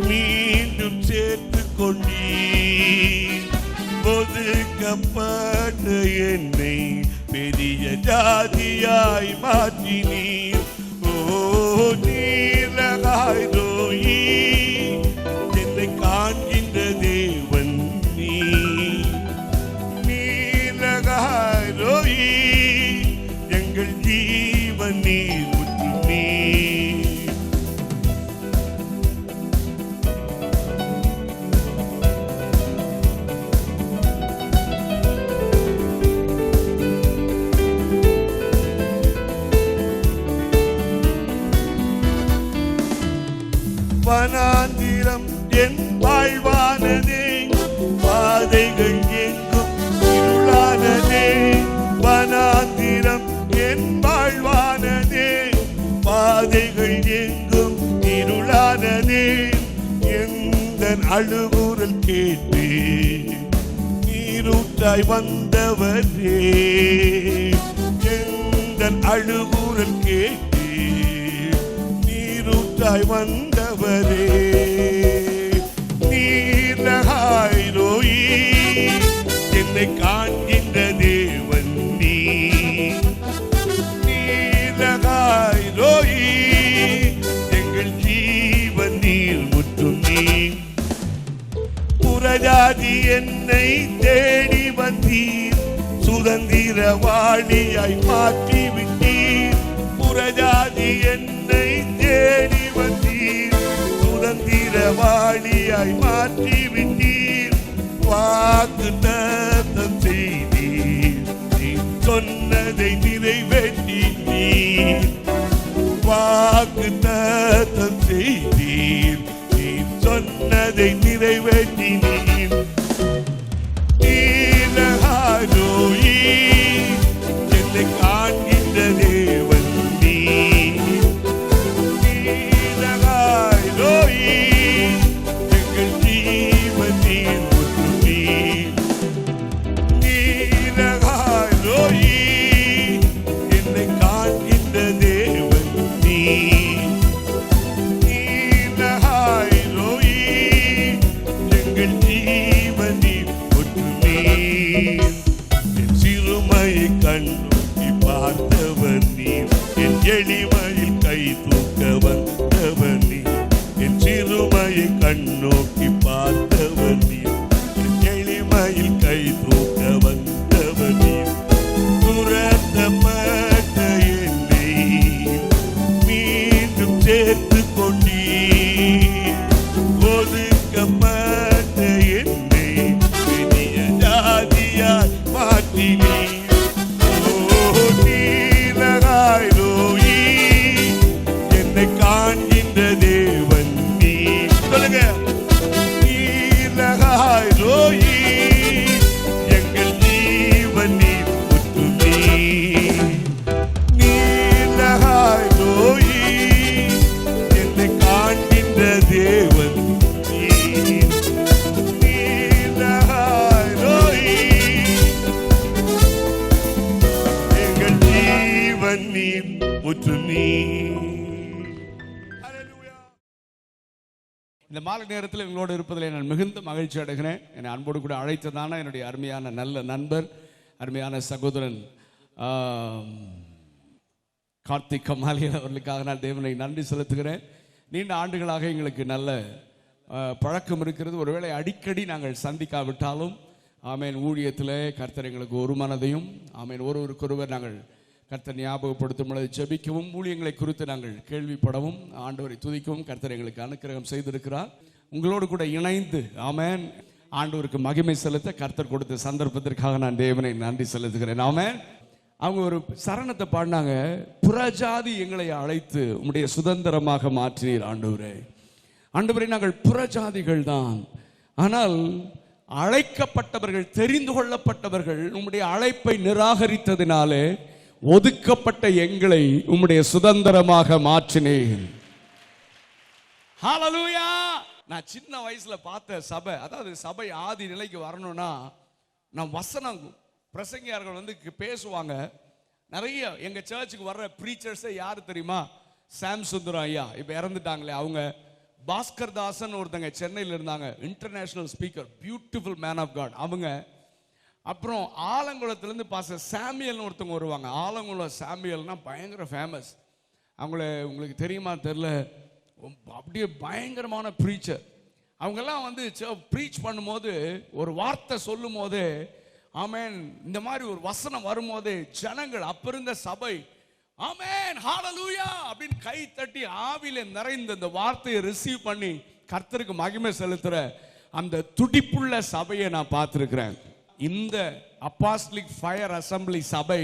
மீண்டும் சேர்த்து கொண்டீர், ஒதுக்கப்பட்ட என்னை பெரிய ஜாதியாய் மாற்றினீர். ஓ நீலகாய் ரோயி, என்னை காண்கின்ற தேவன் நீ. நீலகாய் ரோயி, எங்கள் ஜீவன் நீர். வனாந்திரம் என் வாழ்வானதே, பாதைகள் எங்கும் இருளானதே. வனாந்திரம் என் வாழ்வானதே, பாதைகள் எங்கும் இருளானதே. எந்த அழுகுரல் கேட்டு நீரூற்றாய் வந்தவரே, எந்த அழுகுரல் கேட்டு நீரூற்றாய் வந்தவரே. நீலகாய் ரோயி, என்னை காண்கின்ற தேவன் நீ. நீலகாய் ரோயி, எங்கள் ஜீவன் நீர் முற்றும் நீ. புறஜாதி என்னை தேடி வந்தீர், சுதந்திரவாளியாய் மாற்றி விட்டீர். புறஜாதி என்னை தேடி வந்தீர், சுதந்திரவாளியாய் மாற்றி விட்டீர். வாக்குத்தத்தம் செய்தீர், நீ சொன்னதை நிறைவேற்றினீர். வாக்குத்தத்தம் செய்தீர், நீ சொன்னதை நிறைவேற்றினீர். நீலகாய் ரோயி, என்னை காண்கின்ற தேவன் நீ. நீலகாய் ரோயி, கண்ணோக்கி பார்த்தவர் நீர், என் எளிமையில் கை தூக்க வந்தவர் நீர், என் சிறுமையை கண்ணோக்கி பார்த்தவர் நீர், என் எளிமையில் கை தூக்க வந்தவர் நீர். துரத்தப்பட்ட என்னை மீண்டும் சேர்த்து கொண்டீர், ஒதுக்கப்பட்ட என்னை பெரிய ஜாதியாய் மாற்றினீர். நீலகாய் ரோயி, என்னை காண்கின்ற தேவன் நீ. சொல்லுங்க, நீலகாய் ரோயி, எங்கள் ஜீவன் நீ முற்று நீ. நீலகாய் ரோயி, என்னை காண்கின்ற தேவன் நீ. நீலகாய் ரோயி, எங்கள் ஜீவன் நீ முற்று நீ. இந்த மாலை நேரத்தில் எங்களோடு இருப்பதில் நான் மிகுந்த மகிழ்ச்சி அடைகிறேன். என்னை அன்போடு கூட அழைத்ததான என்னுடைய அருமையான நல்ல நண்பர், அருமையான சகோதரன் கார்த்திக் கமாலியன் அவர்களுக்காக நான் தேவனை நன்றி செலுத்துகிறேன். நீண்ட ஆண்டுகளாக எங்களுக்கு நல்ல பழக்கம் இருக்கிறது. ஒருவேளை அடிக்கடி நாங்கள் சந்திக்காவிட்டாலும் ஆமேன் ஊழியத்தில் கர்த்தர் எங்களுக்கு ஒரு மனதையும் ஆமேன் ஒருவருக்கொருவர் நாங்கள் கர்த்தர் ஞாபகப்படுத்தும் பொழுது ஜெபிக்கவும், ஊழியங்களை குறித்து நாங்கள் கேள்விப்படவும், ஆண்டவரை துதிக்கவும் கர்த்தர் எங்களுக்கு அனுக்கிரகம் செய்திருக்கிறார். உங்களோடு கூட இணைந்து ஆமேன் ஆண்டவருக்கு மகிமை செலுத்த கர்த்தர் கொடுத்த சந்தர்ப்பத்திற்காக நான் தேவனை நன்றி செலுத்துகிறேன். ஆமேன். அவங்க ஒரு சரணத்தை பாடினாங்க, புறஜாதி எங்களை அழைத்து உம்முடைய சுதந்திரமாக மாற்றினீர் ஆண்டவரே. ஆண்டவரே, நாங்கள் புறஜாதிகள் தான், ஆனால் அழைக்கப்பட்டவர்கள், தெரிந்து கொள்ளப்பட்டவர்கள் உம்முடைய அழைப்பை நிராகரித்ததினாலே ஒதுக்கப்பட்ட எங்களை உம்முடைய சுதந்திரமாக மாற்றினேன். ஹல்லேலூயா. நான் சின்ன வயசுல பார்த்த சபை, அதாவது சபை ஆதி நிலைக்கு வரணும்னா நான் வசனம் பிரசங்கியார்கள் வந்து பேசுவாங்க. நிறைய எங்க சர்ச்சுக்கு வர்ற ப்ரீச்சர்ஸே யாரு தெரியுமா? சாம் சுந்தரம் ஐயா, இப்ப இறந்துட்டாங்களே அவங்க. பாஸ்கர் தாசன் ஒருத்தங்க சென்னையில் இருந்தாங்க, international speaker, beautiful man of God அவங்க. அப்புறம் ஆலங்குளத்துலேருந்து பாஸ்டர் சாமியல்னு ஒருத்தவங்க வருவாங்க. ஆலங்குளம் சாமியல்னா பயங்கர ஃபேமஸ். உங்களுக்கு தெரியுமா தெரியல, அப்படியே பயங்கரமான ப்ரீச்சர். அவங்கெல்லாம் வந்து ப்ரீச் பண்ணும்போது ஒரு வார்த்தை சொல்லும் போது ஆமேன், இந்த மாதிரி ஒரு வசனம் வரும்போது ஜனங்கள் அப்ப இருந்த சபை ஆமேன் ஹல்லேலூயா அப்படின்னு கை தட்டி ஆவியில நிறைந்த இந்த வார்த்தையை ரிசீவ் பண்ணி கர்த்தருக்கு மகிமை செலுத்துற அந்த துடிப்புள்ள சபையை நான் பார்த்திருக்கிறேன். இந்த அப்போஸ்தலிக் ஃபயர் அசெம்பிளி சபை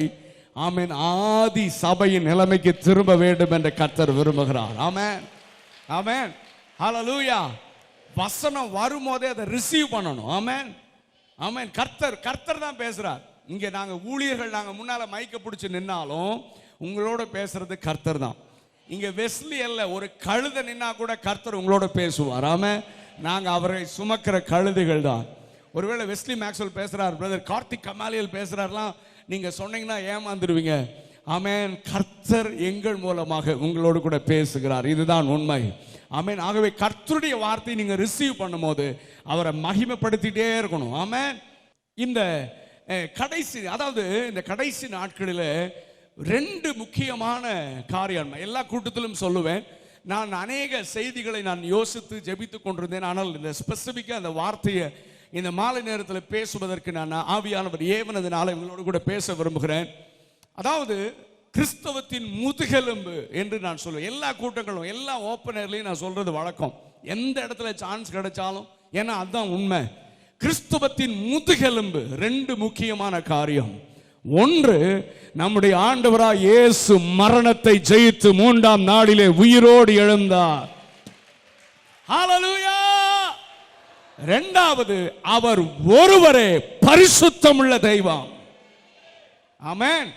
ஆமேன் ஆதி சபையின் நிலைமைக்கு திரும்ப வேண்டும் என்று கர்த்தர் விரும்புகிறார். ஆமேன் ஆமேன் ஹல்லேலூயா. வசனம் வரும்போதே அதை ரிசீவ் பண்ணணும். ஆமேன் ஆமேன். கர்த்தர் தான் பேசுறார். இங்க நாங்க ஊழியர்கள் நாங்க முன்னால மைக்க பிடிச்சு நின்னாலும் உங்களோட பேசுறது கர்த்தர் தான். இங்க வெஸ்லி அல்ல, ஒரு கழுதை நின்னா கூட கர்த்தர் உங்களோட பேசுவார். ஆமேன். நாங்க அவரை சுமக்கிற கழுதைகள் தான். ஒருவேளை வெஸ்லி மேக்ஸ்வெல் பேசுறார், பிரதர் கார்த்திக் கமாலியல் பேசுறாருலாம் நீங்க சொன்னீங்கன்னா ஏமாந்துருவீங்க. ஆமேன். கர்த்தர் எங்கள் மூலமாக உங்களோடு கூட பேசுகிறார். இதுதான் உண்மை. ஆமேன். ஆகவே கர்த்தருடைய வார்த்தையை நீங்க ரிசீவ் பண்ணும் போது அவரை மகிமைப்படுத்திட்டே இருக்கணும். ஆமேன். இந்த கடைசி, அதாவது இந்த கடைசி நாட்களில் ரெண்டு முக்கியமான காரியம் எல்லா கூட்டத்திலும் சொல்லுவேன். நான் அநேக செய்திகளை நான் யோசித்து ஜெபித்து கொண்டிருந்தேன். ஆனால் இந்த ஸ்பெசிபிக்காக அந்த வார்த்தையை இந்த மாலை நேரத்தில் பேசுவதற்கு நான் ஆவியானவர் ஏவனதுனால இவங்களோடு கூட பேச விரும்புகிறேன். அதாவது கிறிஸ்தவத்தின் முதுகெலும்பு என்று நான் சொல்லுவேன். எல்லா கூட்டங்களும் எல்லா ஓப்பன் ஏர்லையும் நான் சொல்றது வழக்கம், எந்த இடத்துல சான்ஸ் கிடைச்சாலும். ஏன்னா அதுதான் உண்மை. கிறிஸ்தவத்தின் முதுகெலும்பு ரெண்டு முக்கியமான காரியம். ஒன்று, நம்முடைய ஆண்டவராய் இயேசு மரணத்தை ஜெயித்து 3ஆம் நாளிலே உயிரோடு எழுந்தார். ஹல்லேலூயா. இரண்டாவது, அவர் ஒருவரே பரிசுத்தமுள்ள தெய்வம். ஆமென்.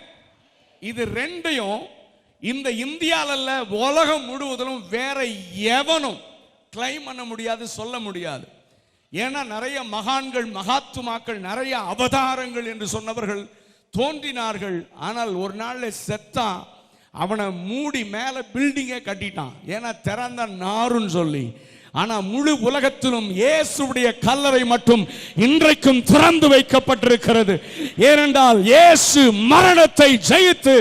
இது ரெண்டையும் இந்த இந்தியாவில் உலகம் முழுவதிலும் வேற எவனும் கிளைம் பண்ண முடியாது, சொல்ல முடியாது. ஏன்னா நிறைய மகான்கள், மகாத்துமாக்கள், நிறைய அவதாரங்கள் என்று சொன்னவர்கள் தோன்றினார்கள். ஆனால் ஒரு நாள்ல செத்தான், அவனை மூடி மேல பில்டிங்கே கட்டிட்டான். ஏன்னா திறந்த நாருன்னு சொல்லி. ஆனா முழு உலகத்திலும் இயேசுடைய கல்லறை மட்டும் இன்றைக்கும் திறந்து வைக்கப்பட்டிருக்கிறது. ஏனென்றால் இயேசு மரணத்தை ஜெயித்து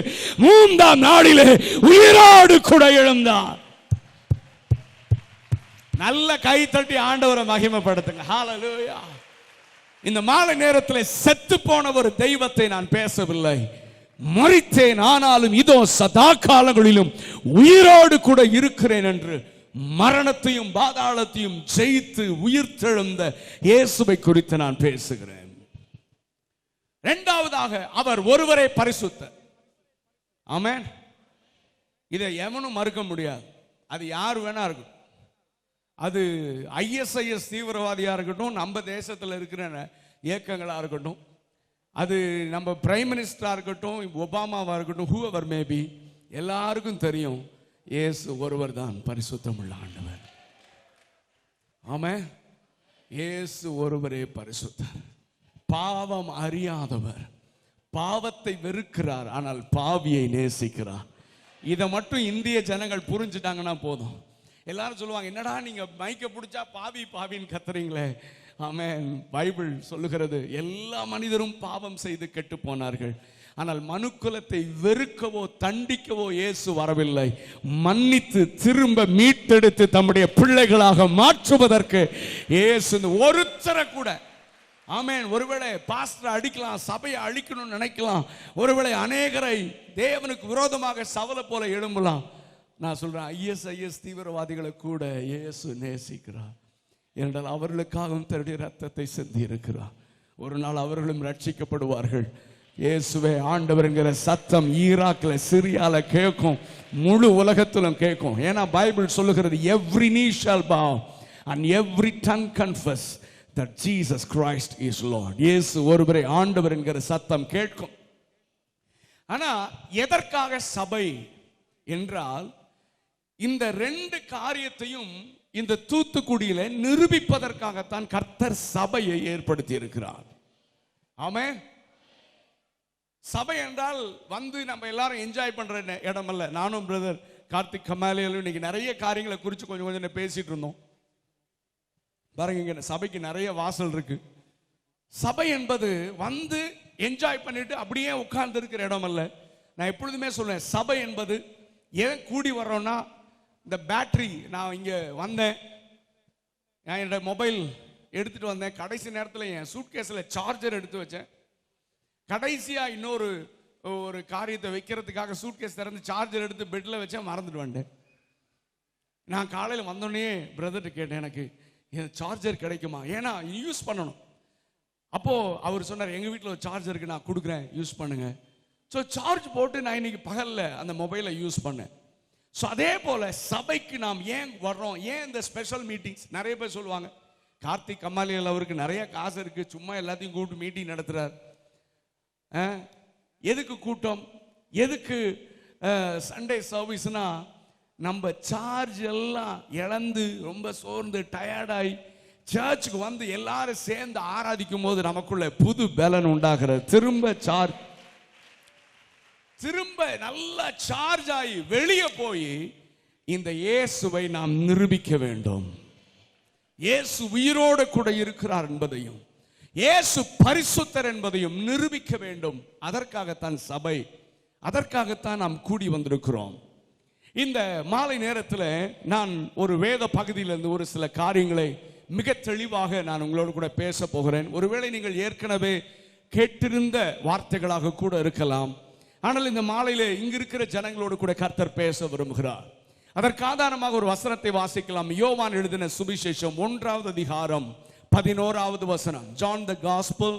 3ஆம் நாளிலே உயிரோடு கூட எழுந்தார். நல்ல கை தட்டி ஆண்டவரை மகிமைப்படுத்துங்க. ஹல்லேலூயா. இந்த மாலை நேரத்தில் செத்து போன ஒரு தெய்வத்தை நான் பேசவில்லை. மரித்தேன், ஆனாலும் இதோ சதா காலங்களிலும் உயிரோடு கூட இருக்கிறேன் என்று மரணத்தையும் பாதாளத்தையும் ஜெயித்து உயிர்த்தெழுந்த இயேசுவை குறித்து நான் பேசுகிறேன். இரண்டாவதாக, அவர் ஒருவரே பரிசுத்தர். ஆமென். இதை எவனும் மறுக்க முடியாது. அது யார் வேணா இருக்கும். அது ஐஎஸ்ஐஎஸ் தீவிரவாதியா இருக்கட்டும், நம்ம தேசத்தில் இருக்கிற இயக்கங்களா இருக்கட்டும், அது நம்ம பிரைம் மினிஸ்டரா இருக்கட்டும், ஒபாமாவா இருக்கட்டும், ஹூஎவர் மேபி, எல்லாருக்கும் தெரியும் இயேசு ஒருவர் தான் பரிசுத்தமுள்ள ஆண்டவர். ஆமென். இயேசு ஒருவரே பரிசுத்தர். பாவம் அறியாதவர், பாவத்தை வெறுக்கிறார், ஆனால் பாவியை நேசிக்கிறார். இதை மட்டும் இந்திய ஜனங்கள் புரிஞ்சுட்டாங்கன்னா போதும். எல்லாரும் சொல்லுவாங்க, என்னடா நீங்க மைக்க பிடிச்சா பாவி பாவின்னு கத்துறீங்களே. ஆமென். பைபிள் சொல்லுகிறது, எல்லா மனிதரும் பாவம் செய்து கெட்டு போனார்கள், ஆனால் மனுக்குலத்தை வெறுக்கவோ தண்டிக்கவோ இயேசு வரவில்லை. மன்னித்து திரும்ப மீட்டெடுத்து தம்முடைய பிள்ளைகளாக மாற்றுவதற்கு இயேசு ஒருத்தரை கூட, ஆமென், ஒருவேளை பாஸ்டரை அடிக்கலாம், சபையை அழிக்கணும்னு நினைக்கலாம், ஒருவேளை அநேகரை தேவனுக்கு விரோதமாக சவலை போல எழும்பலாம். நான் சொல்றேன், ஐஎஸ்ஐஎஸ் தீவிரவாதிகளை கூட இயேசு நேசிக்கிறார். என்றால் அவர்களுக்காகவும் தன்னுடைய ரத்தத்தை சிந்தி இருக்கிறார். ஒரு நாள் அவர்களும் ரட்சிக்கப்படுவார்கள். இயேசுவே ஆண்டவர் என்கிற சத்தம் ஈராக்ல, சிரியால கேட்கும், முழு உலகத்திலும் கேட்கும். ஏன்னா பைபிள் சொல்லுகிறது, every knee shall bow and every tongue confess that Jesus Christ is Lord. இயேசு ஒருவரே ஆண்டவர் என்கிற சத்தம் கேட்கும். ஆனா எதற்காக சபை என்றால், இந்த ரெண்டு காரியத்தையும் இந்த தூத்துக்குடியில நிரூபிப்பதற்காகத்தான் கர்த்தர் சபையை ஏற்படுத்தி இருக்கிறார். ஆமென். சபை என்றால் வந்து நம்ம எல்லாரும் என்ஜாய் பண்ற இடம் அல்ல. நானும் பிரதர் கார்த்திக் கமாலியலும் இன்னைக்கு நிறைய காரியங்களை குறித்து கொஞ்சம் கொஞ்சம் பேசிட்டு இருந்தோம். பாருங்க, இங்க சபைக்கு நிறைய வாசல் இருக்கு. சபை என்பது வந்து என்ஜாய் பண்ணிட்டு அப்படியே உட்கார்ந்து இருக்கிற இடம் அல்ல. நான் எப்பொழுதுமே சொல்றேன், சபை என்பது ஏன் கூடி வர்றோம்னா, இந்த பேட்டரி, நான் இங்க வந்தேன், நான் என்னோட மொபைல் எடுத்துட்டு வந்தேன், கடைசி நேரத்தில் என் சூட்கேஸ்ல சார்ஜர் எடுத்து வச்சேன். கடைசியா இன்னொரு ஒரு காரியத்தை வைக்கிறதுக்காக சூட்கேஸ் திறந்து சார்ஜர் எடுத்து பெட்ல வச்சேன், மறந்துட்டு வந்தேன். நான் காலையில் வந்தோடனே பிரதர்கிட்ட கேட்டேன், எனக்கு சார்ஜர் கிடைக்குமா, ஏன்னா யூஸ் பண்ணணும். அப்போ அவர் சொன்னார், எங்க வீட்டில் ஒரு சார்ஜர் இருக்கு, நான் கொடுக்குறேன், யூஸ் பண்ணுங்க. ஸோ சார்ஜ் போட்டு நான் இன்னைக்கு பகல்ல அந்த மொபைலை யூஸ் பண்ணேன். ஸோ அதே போல சபைக்கு நாம் ஏன் வர்றோம், ஏன் இந்த ஸ்பெஷல் மீட்டிங்ஸ்? நிறைய பேர் சொல்லுவாங்க, கார்த்திக் கமாலியல் அவருக்கு நிறைய காசு இருக்கு, சும்மா எல்லாத்தையும் கூப்பிட்டு மீட்டிங் நடத்துறார். எதுக்கு கூட்டம், எதுக்கு சண்டே சர்வீஸ்னா, நம்ம சார்ஜ் எல்லாம் இழந்து ரொம்ப சோர்ந்து டயர்டாகி சர்ச்சுக்கு வந்து எல்லாரும் சேர்ந்து ஆராதிக்கும் போது நமக்குள்ள புது பலன் உண்டாகிறது. திரும்ப நல்லா சார்ஜ் ஆகி வெளியே போய் இந்த இயேசுவை நாம் நிரூபிக்க வேண்டும். இயேசு உயிரோடு கூட இருக்கிறார் என்பதையும், இயேசு பரிசுத்தர் என்பதையும் நிரூபிக்க வேண்டும். அதற்காகத்தான் சபை, அதற்காகத்தான் நாம் கூடி வந்திருக்கிறோம். இந்த மாலை நேரத்தில் நான் ஒரு வேத பகுதியிலிருந்து ஒரு சில காரியங்களை மிக தெளிவாக நான் உங்களோடு கூட பேச போகிறேன். ஒருவேளை நீங்கள் ஏற்கனவே கேட்டிருந்த வார்த்தைகளாக கூட இருக்கலாம். ஆனால் இந்த மாலையிலே இங்கு இருக்கிற ஜனங்களோடு கூட கர்த்தர் பேச விரும்புகிறார். அதற்கு ஆதாரமாக ஒரு வசனத்தை வாசிக்கலாம். யோவான் எழுதின சுவிசேஷம் 1வது அதிகாரம் 11வது வசனம். John the Gospel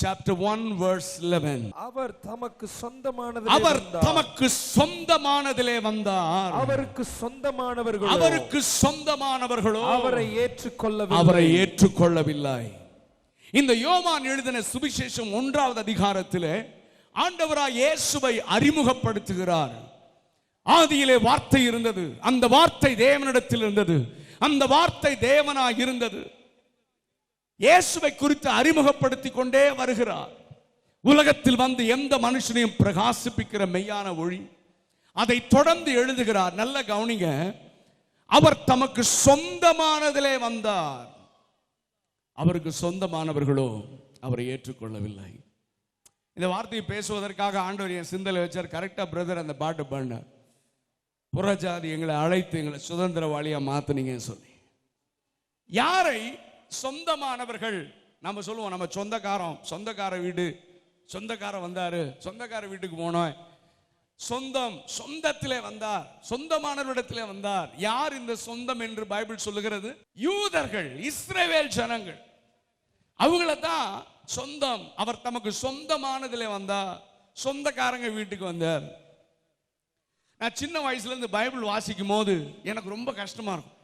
chapter 1 verse 11. அவர் தமக்கு சொந்தமானதிலே வந்தார். அவருக்கு சொந்தமானவர்களோ அவரை ஏற்றுக்கொள்ளவில்லை. இந்த யோவான் எழுதின சுவிசேஷம் 1வது அதிகாரத்திலே ஆண்டவராய் இயேசுவை அறிமுகப்படுத்துகிறார். ஆதியிலே வார்த்தை இருந்தது, அந்த வார்த்தை தேவனிடத்தில் இருந்தது, அந்த வார்த்தை தேவனாய் இருந்தது. இயேசுவை குறித்து அறிமுகப்படுத்தி கொண்டே வருகிறார். உலகத்தில் வந்து எந்த மனுஷனையும் பிரகாசிப்பிக்கிற மெய்யான ஒளி. அதை தொடர்ந்து எழுதுகிறார். நல்ல கவனிங்க, அவர் தமக்கு சொந்தமானதிலே வந்தார். அவருக்கு சொந்தமானவர்களோ அவரை ஏற்றுக்கொள்ளவில்லை. இந்த வார்த்தையை பேசுவதற்காக ஆண்டவர் என் சிந்தனை வச்சார். கரெக்டா பிரதர் அந்த பாட்டு பண்ண புறஜாதி எங்களை அழைத்து எங்களை சுதந்திரவாளியா மாத்தினீங்கன்னு சொல்லி. யாரை சொந்தமானவர்கள்? நம்ம சொல்லுவோம் நம்ம சொந்தக்கார வீடு, சொந்தக்கார வந்தாரு, சொந்தக்கார வீட்டுக்கு போனோம், சொந்தத்திலே வந்தார், சொந்தமானவரிடத்திலே வந்தார். யார் இந்த சொந்தம் என்று பைபிள் சொல்லுகிறது? யூதர்கள், இஸ்ரவேல் ஜனங்கள். அவங்கள தான் சொந்தம். அவர் தமக்கு சொந்தமானதிலே வந்தார், சொந்தக்காரங்க வீட்டுக்கு வந்தார். நான் சின்ன வயசுல இருந்து பைபிள் வாசிக்கும் போது எனக்கு ரொம்ப கஷ்டமா இருக்கும்.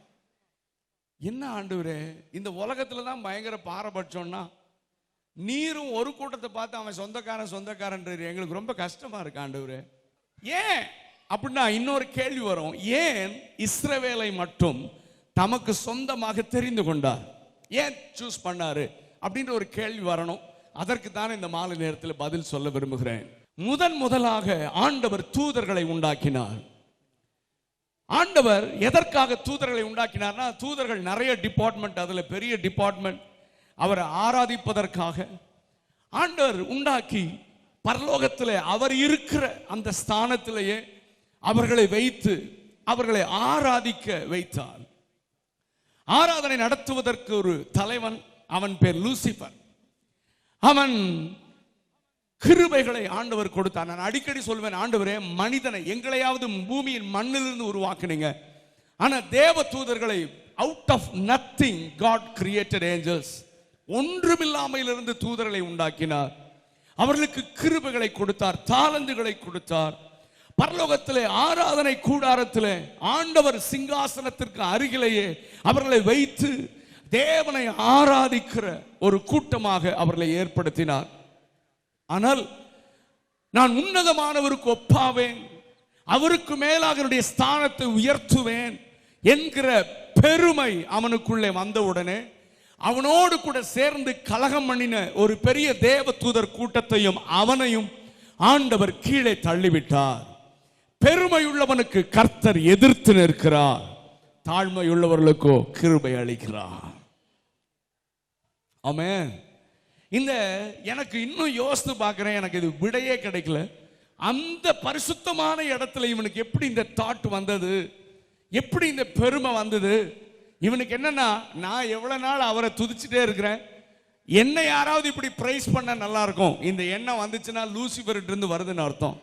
என்ன ஆண்டவரே, இந்த உலகத்துல தான் பயங்கர பாரபட்சம்னா நீரும் ஒரு கூட்டத்தை பார்த்து அவன் சொந்தக்காரன் எங்களுக்கு ரொம்ப கஷ்டமா இருக்கு ஆண்டவரே. ஏன் அப்படின்னா இன்னொரு கேள்வி வரும். ஏன் இஸ்ரவேலை மட்டும் தமக்கு சொந்தமாக தெரிந்து கொண்டார்? ஏன் சூஸ் பண்ணாரு அப்படின்ற ஒரு கேள்வி வரணும். அதற்கு தான் இந்த மாலை நேரத்தில் பதில் சொல்ல விரும்புகிறேன். முதலாக ஆண்டவர் தூதர்களை உண்டாக்கினார். ஆண்டவர் எதற்காக தூதர்களை உண்டாக்கினார்னா, தூதர்கள் நிறைய டிபார்ட்மெண்ட், அதுல பெரிய டிபார்ட்மெண்ட் அவரை ஆராதிப்பதற்காக ஆண்டவர் உண்டாக்கி பரலோகத்திலே அவர் இருக்கிற அந்த ஸ்தானத்திலேயே அவர்களை வைத்து அவர்களை ஆராதிக்க வைத்தார். ஆராதனை நடத்துவதற்கு ஒரு தலைவன், அவன் பேர் லூசிபர். அவன் கிருபைகளை ஆண்டவர் கொடுத்தார். நான் அடிக்கடி சொல்வேன், ஆண்டவரே மனிதனை எங்களையாவது பூமியின் மண்ணிலிருந்து உருவாக்குனீங்க, ஆனா தேவ தூதர்களை out of nothing God created angels, ஒன்றுமில்லாமையிலிருந்து தூதர்களை உண்டாக்கினார். அவர்களுக்கு கிருபைகளை கொடுத்தார், தாளந்துகளை கொடுத்தார். பரலோகத்திலே ஆராதனை கூடாரத்திலே ஆண்டவர் சிங்காசனத்திற்கு அருகிலேயே அவர்களை வைத்து தேவனை ஆராதிக்கிற ஒரு கூட்டமாக அவர்களை ஏற்படுத்தினார். ஆனால் நான் உன்னதமானவருக்கு ஒப்பாவேன், அவருக்கு மேலாக என்னுடைய ஸ்தானத்தை உயர்த்துவேன் என்கிற பெருமை அவனுக்குள்ளே வந்தவுடனே அவனோடு கூட சேர்ந்து கலகம் பண்ணின ஒரு பெரிய தேவ தூதர் கூட்டத்தையும் அவனையும் ஆண்டவர் கீழே தள்ளிவிட்டார். பெருமையுள்ளவனுக்கு கர்த்தர் எதிர்த்து நிற்கிறார், தாழ்மையுள்ளவர்களுக்கோ கிருபை அளிக்கிறார். ஆமென். இந்த எனக்கு இன்னும் யோசித்து பார்க்கிறேன், எனக்கு இது விடையே கிடைக்கல. அந்த பரிசுத்தமான இடத்துல இவனுக்கு எப்படி இந்த தாட் வந்தது, எப்படி இந்த பெருமை வந்தது? இவனுக்கு என்னன்னா, நான் எவ்வளவு நாள் அவரை துதிச்சுட்டே இருக்கிறேன், என்ன யாராவது இப்படி பிரைஸ் பண்ண நல்லா இருக்கும். இந்த எண்ணம் வந்துச்சுன்னா லூசிபர் இருந்து வருதுன்னு அர்த்தம்.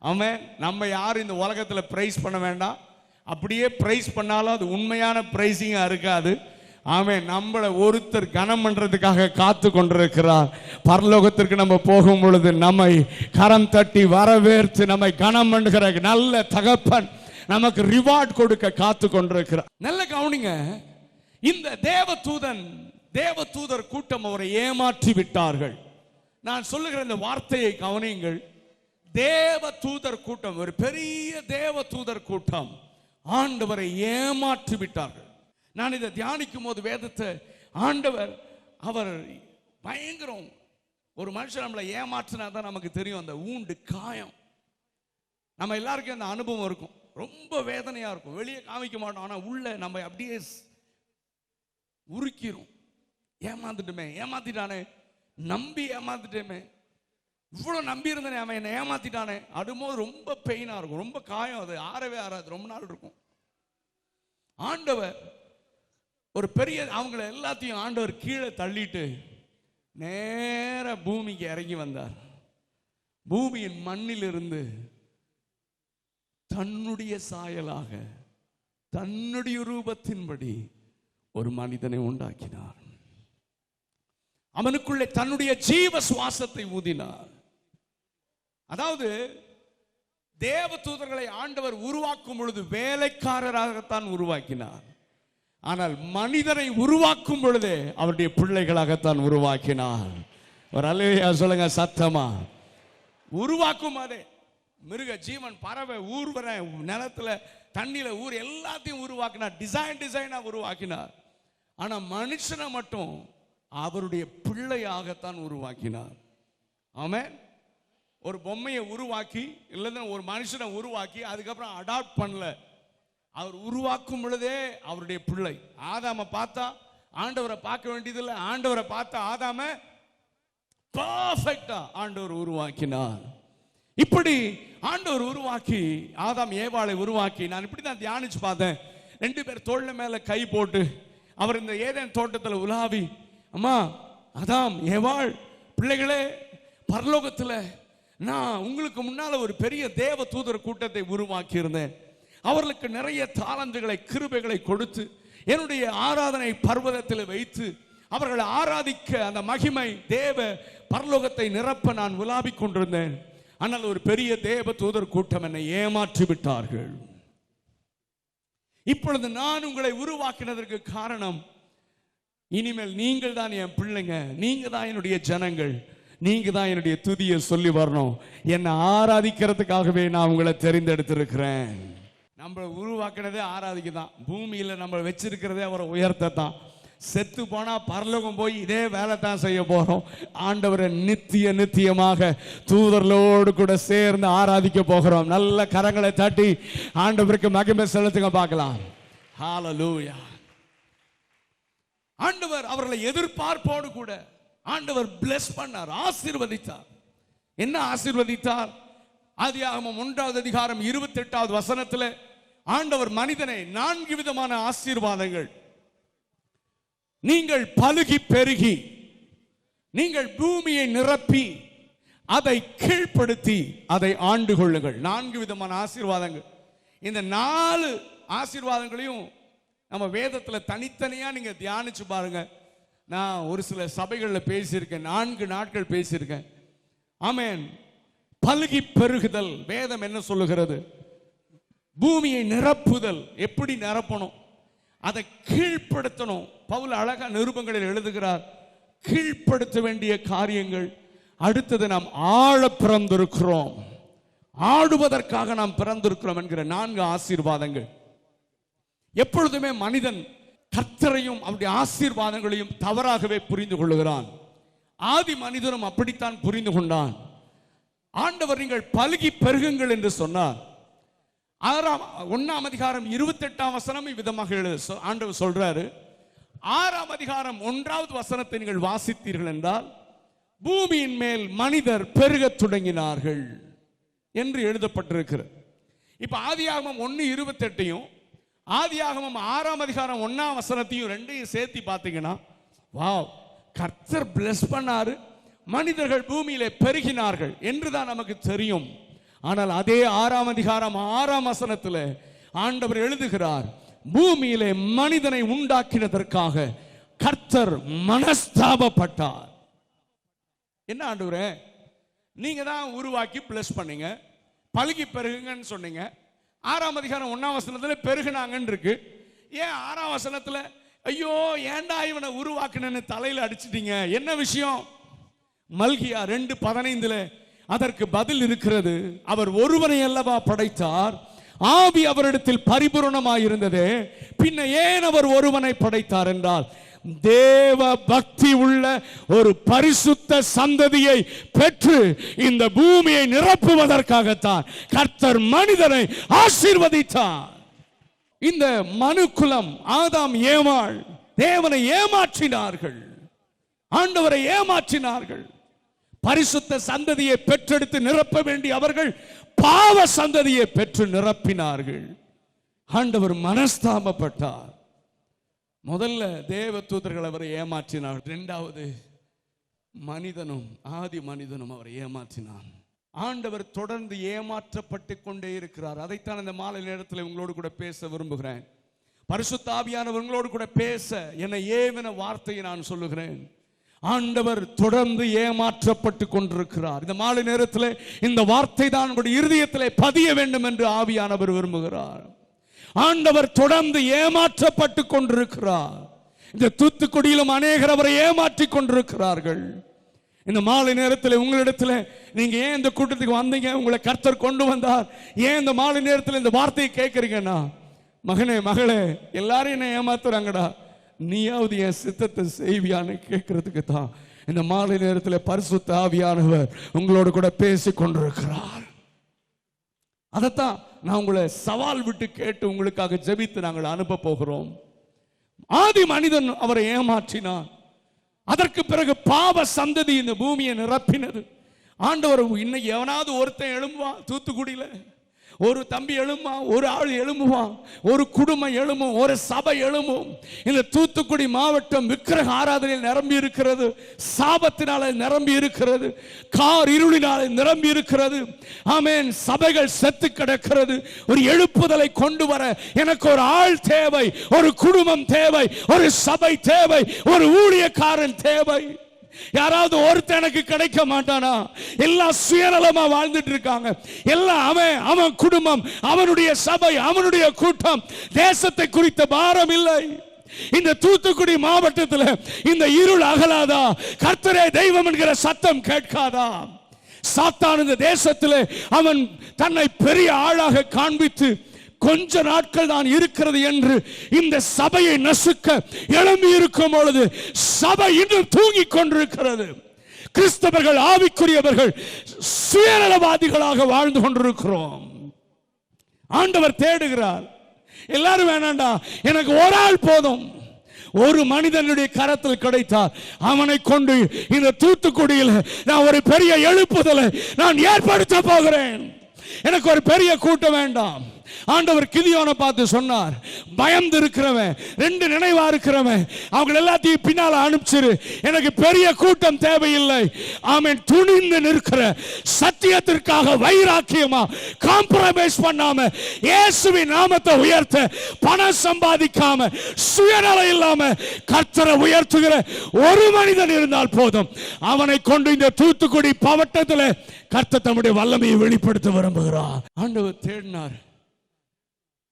ஆமென். நம்ம யாரும் இந்த உலகத்துல பிரைஸ் பண்ண வேண்டாம். அப்படியே பிரைஸ் பண்ணாலும் அது உண்மையான பிரைசிங்கா இருக்காது. ஆமென். நம்மளை ஒருத்தர் கனம் பண்றதுக்காக காத்து கொண்டிருக்கிறார். பரலோகத்திற்கு நம்ம போகும் பொழுது நம்மை கரம் தட்டி வரவேற்று நம்மை கனம் பண்ணுகிற நல்ல தகப்பன் நமக்கு ரிவார்ட் கொடுக்க காத்து கொண்டிருக்கிறார். நல்ல கவனிங்க, இந்த தேவதூதர் கூட்டம் அவரை ஏமாற்றி விட்டார்கள். நான் சொல்லுகிற இந்த வார்த்தையை கவனியுங்கள். தேவதூதர் கூட்டம், ஒரு பெரிய தேவதூதர் கூட்டம் ஆண்டவரை ஏமாற்றி விட்டார்கள். நான் இதை தியானிக்கும் போது வேதத்தை ஆண்டவர் அவர் பயங்கரம். ஒரு மனுஷன் நம்மளை ஏமாற்றினா தான் நமக்கு தெரியும் அந்த ஊண்டு காயம். நம்ம எல்லாருக்கும் அந்த அனுபவம் இருக்கும், ரொம்ப வேதனையா இருக்கும், வெளியே காமிக்க மாட்டோம், ஆனா உள்ள நம்ம அப்படியே உருக்கிறோம். ஏமாத்திட்டானே, நம்பி ஏமாத்திட்டேமே, இவ்வளவு நம்பி இருந்தனே, அவன் என்னை ஏமாத்திட்டானே, அடும்போது ரொம்ப பெயினா இருக்கும், ரொம்ப காயம், அது ஆறவே ஆறாது, ரொம்ப நாள் இருக்கும். ஆண்டவர் ஒரு பெரிய அவங்களை எல்லாத்தையும் ஆண்டவர் கீழே தள்ளிட்டு நேர பூமிக்கு இறங்கி வந்தார். பூமியின் மண்ணிலிருந்து தன்னுடைய சாயலாக தன்னுடைய ரூபத்தின்படி ஒரு மனிதனை உண்டாக்கினார். அவனுக்குள்ளே தன்னுடைய ஜீவ சுவாசத்தை ஊதினார். அதாவது தேவ தூதர்களை ஆண்டவர் உருவாக்கும் பொழுது வேலைக்காரராகத்தான் உருவாக்கினார். ஆனால் மனிதனை உருவாக்கும் பொழுதே அவருடைய பிள்ளைகளாகத்தான் உருவாக்கினார். ஒரு அல்லேலூயா சொல்லுங்க சத்தமா. உருவாக்கும் அதே மிருக ஜீவன் பறவை ஊர்வர நிலத்துல தண்ணியில ஊர் எல்லாத்தையும் உருவாக்கினார், டிசைனா உருவாக்கினார். ஆனா மனுஷனை மட்டும் அவருடைய பிள்ளையாகத்தான் உருவாக்கினார். ஆமென். ஒரு பொம்மையை உருவாக்கி இல்லைன்னா ஒரு மனுஷனை உருவாக்கி அதுக்கப்புறம் அடாப்ட் பண்ணல, அவர் உருவாக்கும் பொழுதே அவருடைய பிள்ளை. ஆதாம பார்த்தா ஆண்டவரை பார்க்க வேண்டியதில்லை, ஆண்டவரை பார்த்தா ஆதாம பர்ஃபெக்டா ஆண்டவர் உருவாக்கினார். இப்படி ஆண்டவர் உருவாக்கி ஆதாம் ஏவாளை உருவாக்கி, நான் இப்படி தான் தியானிச்சு பார்த்தேன். 2 பேர் தோள்ல மேல கை போட்டு அவர் இந்த ஏதேன் தோட்டத்தில் உலாவி, அம்மா ஆதாம் ஏவாள் பிள்ளைகளே, பரலோகத்தில் நான் உங்களுக்கு முன்னால ஒரு பெரிய தேவ தூதர் கூட்டத்தை உருவாக்கி இருந்தேன். அவர்களுக்கு நிறைய தாளந்துகளை கிருபைகளை கொடுத்து என்னுடைய ஆராதனை பர்வதத்தில் வைத்து அவர்களை ஆராதிக்க அந்த மகிமை தேவ பரலோகத்தை நிரப்ப நான் உலாவிக் கொண்டிருந்தேன். ஆனால் ஒரு பெரிய தேவ தூதர் கூட்டம் என்னை ஏமாற்றி விட்டார்கள். இப்பொழுது நான் உங்களை உருவாக்கினதற்கு காரணம், இனிமேல் நீங்கள் தான் என் பிள்ளைங்க, நீங்க தான் என்னுடைய ஜனங்கள், நீங்க தான் என்னுடைய துதியை சொல்லி வரணும். என்னை ஆராதிக்கிறதுக்காகவே நான் உங்களை தெரிந்தெடுத்திருக்கிறேன். நம்மளை உருவாக்கினதே ஆராதிக்க தான். பூமியில் நம்ம வச்சிருக்கிறதே அவரை உயர்த்த தான். செத்து போனா பரலோகம் போய் இதே வேலை தான் செய்ய போறோம். ஆண்டவரை நித்தியமாக தூதர்களோடு கூட சேர்ந்து ஆராதிக்க போகிறோம். நல்ல கரங்களை தட்டி ஆண்டவருக்கு மகிமை செலுத்துங்க பார்க்கலாம். ஹalleluya. ஆண்டவர் அவர்களை எதிர்பார்ப்போடு கூட ஆண்டவர் bless பண்ணார், ஆசீர்வதித்தார். என்ன ஆசீர்வதித்தார்? ஆதியாகமம் 1வது அதிகாரம் 28வது வசனத்தில் ஆண்டவர் மனிதனை 4 விதமான ஆசீர்வாதங்கள், நீங்கள் பலுகி பெருகி நீங்கள் பூமியை நிரப்பி அதை கீழ்ப்படுத்தி அதை ஆண்டு கொள்ளுங்கள். 4 விதமான ஆசீர்வாதங்கள். இந்த 4 ஆசீர்வாதங்களையும் நம்ம வேதத்தில் தனித்தனியா நீங்க தியானிச்சு பாருங்க. நான் ஒரு சில சபைகளில் பேசியிருக்கேன், 4 நாட்கள் பேசியிருக்கேன். ஆமென். பலுகி பெருகுதல் வேதம் என்ன சொல்லுகிறது? பூமியை நிரப்புதல். எப்படி நிரப்பணும்? அதை கீழ்ப்படுத்தணும். பவுல் அழகா நிருபங்களில் எழுதுகிறார், கீழ்ப்படுத்த வேண்டிய காரியங்கள். அடுத்தது, நாம் ஆள பிறந்திருக்கிறோம், ஆடுவதற்காக நாம் பிறந்திருக்கிறோம் என்கிற 4 ஆசீர்வாதங்கள். எப்பொழுதுமே மனிதன் கர்த்தரையும் அவருடைய ஆசீர்வாதங்களையும் தவறாகவே புரிந்து கொள்ளுகிறான். ஆதி மனிதனும் அப்படித்தான் புரிந்து கொண்டான். ஆண்டவர் நீங்கள் பலுகி பெருகுங்கள் என்று சொன்னார். 1ஆம் அதிகாரம் 28ஆம் வசனம் விதமாக ஆண்டவர் சொல்றாரு. 6ஆம் அதிகாரம் 1வது வசனத்தை நீங்கள் வாசித்தீர்கள் என்றால், பூமியின் மேல் மனிதர் பெருகத் தொடங்கினார்கள் என்று எழுதப்பட்டிருக்கிறது. இப்ப ஆதியாகமம் 1:28 ஆதியாகமம் 6ஆம் அதிகாரம் 1ஆம் வசனத்தையும் 2ஐயும் சேர்த்து பார்த்தீங்கன்னா, வாவ், கர்த்தர் பிளஸ் பண்ணாரு, மனிதர்கள் பூமியிலே பெருகினார்கள் என்றுதான் நமக்கு தெரியும். ஆனால் அதே 6ஆம் அதிகாரம் 6ஆம் வசனத்தில் ஆண்டவர் எழுதுகிறார், பூமியிலே மனிதனை உண்டாக்கினதற்காக கர்த்தர் மனஸ்தாபப்பட்டார். என்ன ஆண்டவரே, நீங்க தான் உருவாக்கி பிளஸ் பண்ணீங்க, பலுகி பெருகுங்கன்னு சொன்னீங்க. 6ஆம் அதிகாரம் 1ஆம் வசனத்தில் பெருகுனாங்கன்னு இருக்கு. ஏன் 6ஆம் வசனத்தில் ஐயோ ஏண்டா இவனை உருவாக்குனன்னு தலையில அடிச்சிட்டீங்க? என்ன விஷயம்? மல்கியா 2:15 அதற்கு பதில் இருக்கிறது. அவர் ஒருவனை அல்லவா படைத்தார், ஆவி அவரிடத்தில் பரிபூரணமாயிருந்தது, பின்ன ஏன் அவர் ஒருவனை படைத்தார் என்றால், தேவ பக்தி உள்ள ஒரு பரிசுத்த சந்ததியை பெற்று இந்த பூமியை நிரப்புவதற்காகத்தான் கர்த்தர் மனிதனை ஆசீர்வதித்தார். இந்த மனுக்குலம் ஆதாம் ஏவாள் தேவனை ஏமாற்றினார்கள், ஆண்டவரை ஏமாற்றினார்கள். பரிசுத்த சந்ததியை பெற்றெடுத்து நிரப்ப வேண்டிய அவர்கள் பாவ சந்ததியை பெற்று நிரப்பினார்கள். ஆண்டவர் மனஸ்தாபப்பட்டார். முதல்ல தேவ தூதர்கள் அவரை ஏமாற்றினார். 2வது மனிதனும் ஆதி மனிதனும் அவரை ஏமாற்றினான். ஆண்டவர் தொடர்ந்து ஏமாற்றப்பட்டு கொண்டே இருக்கிறார். அதைத்தான் இந்த மாலை நேரத்தில் உங்களோடு கூட பேச விரும்புகிறேன். பரிசுத்த ஆவியானவர் உங்களோடு கூட பேச என்னை ஏவின வார்த்தையை நான் சொல்லுகிறேன். ஆண்டவர் தொடர்ந்து ஏமாற்றப்பட்டு கொண்டிருக்கிறார். இந்த மாலை நேரத்தில் இந்த வார்த்தை தான் உங்களுடைய இருதயத்திலே பதிய வேண்டும் என்று ஆவியானவர் விரும்புகிறார். ஆண்டவர் தொடர்ந்து ஏமாற்றப்பட்டு கொண்டிருக்கிறார். இந்த தூத்துக்குடியிலும் அநேகர் அவரை ஏமாற்றி கொண்டிருக்கிறார்கள். இந்த மாலை நேரத்தில் உங்களிடத்தில் நீங்க ஏன் இந்த கூட்டத்துக்கு வந்தீங்க, உங்களை கர்த்தர் கொண்டு வந்தார், ஏன் இந்த மாலை நேரத்தில் இந்த வார்த்தையை கேட்கறீங்கன்னா, மகனே மகளே எல்லாரும் என்ன ஏமாத்துறாங்கடா, நீயாவது என் சித்தத்தை செய்வியான்னு கேட்கறதுக்கு தான் இந்த மாலை நேரத்தில் பரிசுத்த ஆவியானவர் உங்களோடு கூட பேசி கொண்டிருக்கிறார். அதைத்தான் நான் உங்களை சவால் விட்டு கேட்டு உங்களுக்காக ஜெபித்து நாங்கள் அனுப்ப போகிறோம். ஆதி மனிதன் அவரை ஏமாற்றினான். அதற்கு பிறகு பாவ சந்ததி இந்த பூமியை நிரப்பினது. ஆண்டவர் இன்னைக்கு எவனாவது ஒருத்தன் எழும்புவான், தூத்துக்குடியில ஒரு தம்பி எழும்புவான், ஒரு ஆள் எழும்புவான், ஒரு குடும்பம் எழும்பும், ஒரு சபை எழும்பும். இந்த தூத்துக்குடி மாவட்டம் விக்கிரக ஆராதனையில் நிரம்பி இருக்கிறது, சாபத்தினால நிரம்பி இருக்கிறது, கார் இருளினால நிரம்பி இருக்கிறது. ஆமென். சபைகள் செத்து கிடக்கிறது. ஒரு எழுப்புதலை கொண்டு வர எனக்கு ஒரு ஆள் தேவை, ஒரு குடும்பம் தேவை, ஒரு சபை தேவை, ஒரு ஊழியக்காரன் தேவை. யாராவது ஒருத்தன் எனக்கு கிடைக்க மாட்டானா? எல்லாம் சுயநலமா வாழ்ந்துட்டு இருக்காங்க. எல்லாம் அவன் குடும்பம், அவனுடைய சபை, அவனுடைய கூட்டம். தேசத்தை குறித்த பாரம் இல்லை. இந்த தூத்துக்குடி மாவட்டத்தில் இந்த இருள் அகலாதா? கர்த்தரே தெய்வம் என்கிற சத்தம் கேட்காதா? சாத்தான் இந்த தேசத்தில் அவன் தன்னை பெரிய ஆளாக காண்பித்து கொஞ்ச நாட்கள் தான் இருக்கிறது என்று இந்த சபையை நசுக்க எழும்பி இருக்கும் பொழுது சபை இன்னும் தூங்கிக் கொண்டிருக்கிறது. கிறிஸ்தவர்கள், ஆவிக்குரியவர்கள் சுயநலவாதிகளாக வாழ்ந்து கொண்டிருக்கிறோம். ஆண்டவர் தேடுகிறார். எல்லாரும் வேணாண்டா, எனக்கு ஒரு ஆள் போதும். ஒரு மனிதனுடைய கரத்தில் கிடைத்தார், அவனை கொண்டு இந்த தூத்துக்குடியில் நான் ஒரு பெரிய எழுப்புதலை நான் ஏற்படுத்த போகிறேன். எனக்கு ஒரு பெரிய கூட்டம் வேண்டாம். ஆண்டவர் கிதியோனை பார்த்து சொன்னார், பயந்து இருக்கிறவன், ரெண்டு நினைவா இருக்கிறவன், அவங்க எல்லாத்தையும் பின்னால அனுப்பிச்சிரு. எனக்கு பெரிய கூட்டம் தேவையில்லை. ஆமென். துணிந்து நிற்கிற, சத்தியத்திற்காக வைராக்கியமா காம்ப்ரமைஸ் பண்ணாம இயேசுவின் நாமத்தை உயர்த்த பணம் சம்பாதிக்காம சுயநலம் இல்லாம கர்த்தரை உயர்த்துகிற ஒரு மனிதன் இருந்தால் போதும். அவனை கொண்டு இந்த தூத்துக்குடி மாவட்டத்தில் கர்த்தர் தம்முடைய வல்லமையை வெளிப்படுத்த விரும்புகிறார். ஆண்டவர் தேடினார்,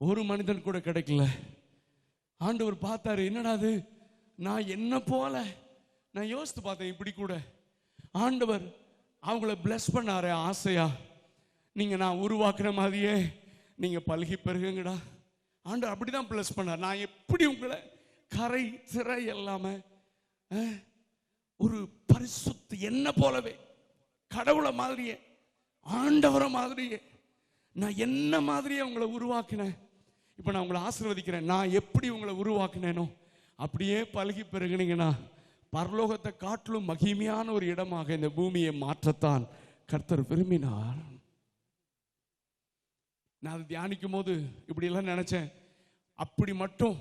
ஒரு மனிதன் கூட கிடைக்கல. ஆண்டவர் பார்த்தாரு, என்னடா அது, நான் என்ன போல. நான் யோசித்து பார்த்தேன், இப்படி கூட ஆண்டவர் அவங்கள பிளஸ் பண்ணாரு ஆசையா. நீங்க நான் உருவாக்குற மாதிரியே நீங்க பல்கி பெருகுங்கடா. ஆண்டவர் அப்படிதான் பிளஸ் பண்ணார். நான் எப்படி உங்களை கரை திரை எல்லாம ஒரு பரிசுத்த என்ன போலவே, கடவுளை மாதிரியே, ஆண்டவரை மாதிரியே, நான் என்ன மாதிரியே உங்களை உருவாக்கினேன். இப்போ நான் உங்களை ஆசீர்வதிக்கிறேன். நான் எப்படி உங்களை உருவாக்கினேனோ அப்படியே பல்கி பெருகினீங்கன்னா பரலோகத்தை காட்டிலும் மகிமையான ஒரு இடமாக இந்த பூமியை மாற்றத்தான் கர்த்தர் விரும்பினார். நான் அதை தியானிக்கும் போது இப்படி எல்லாம் நினைச்சேன். அப்படி மட்டும்,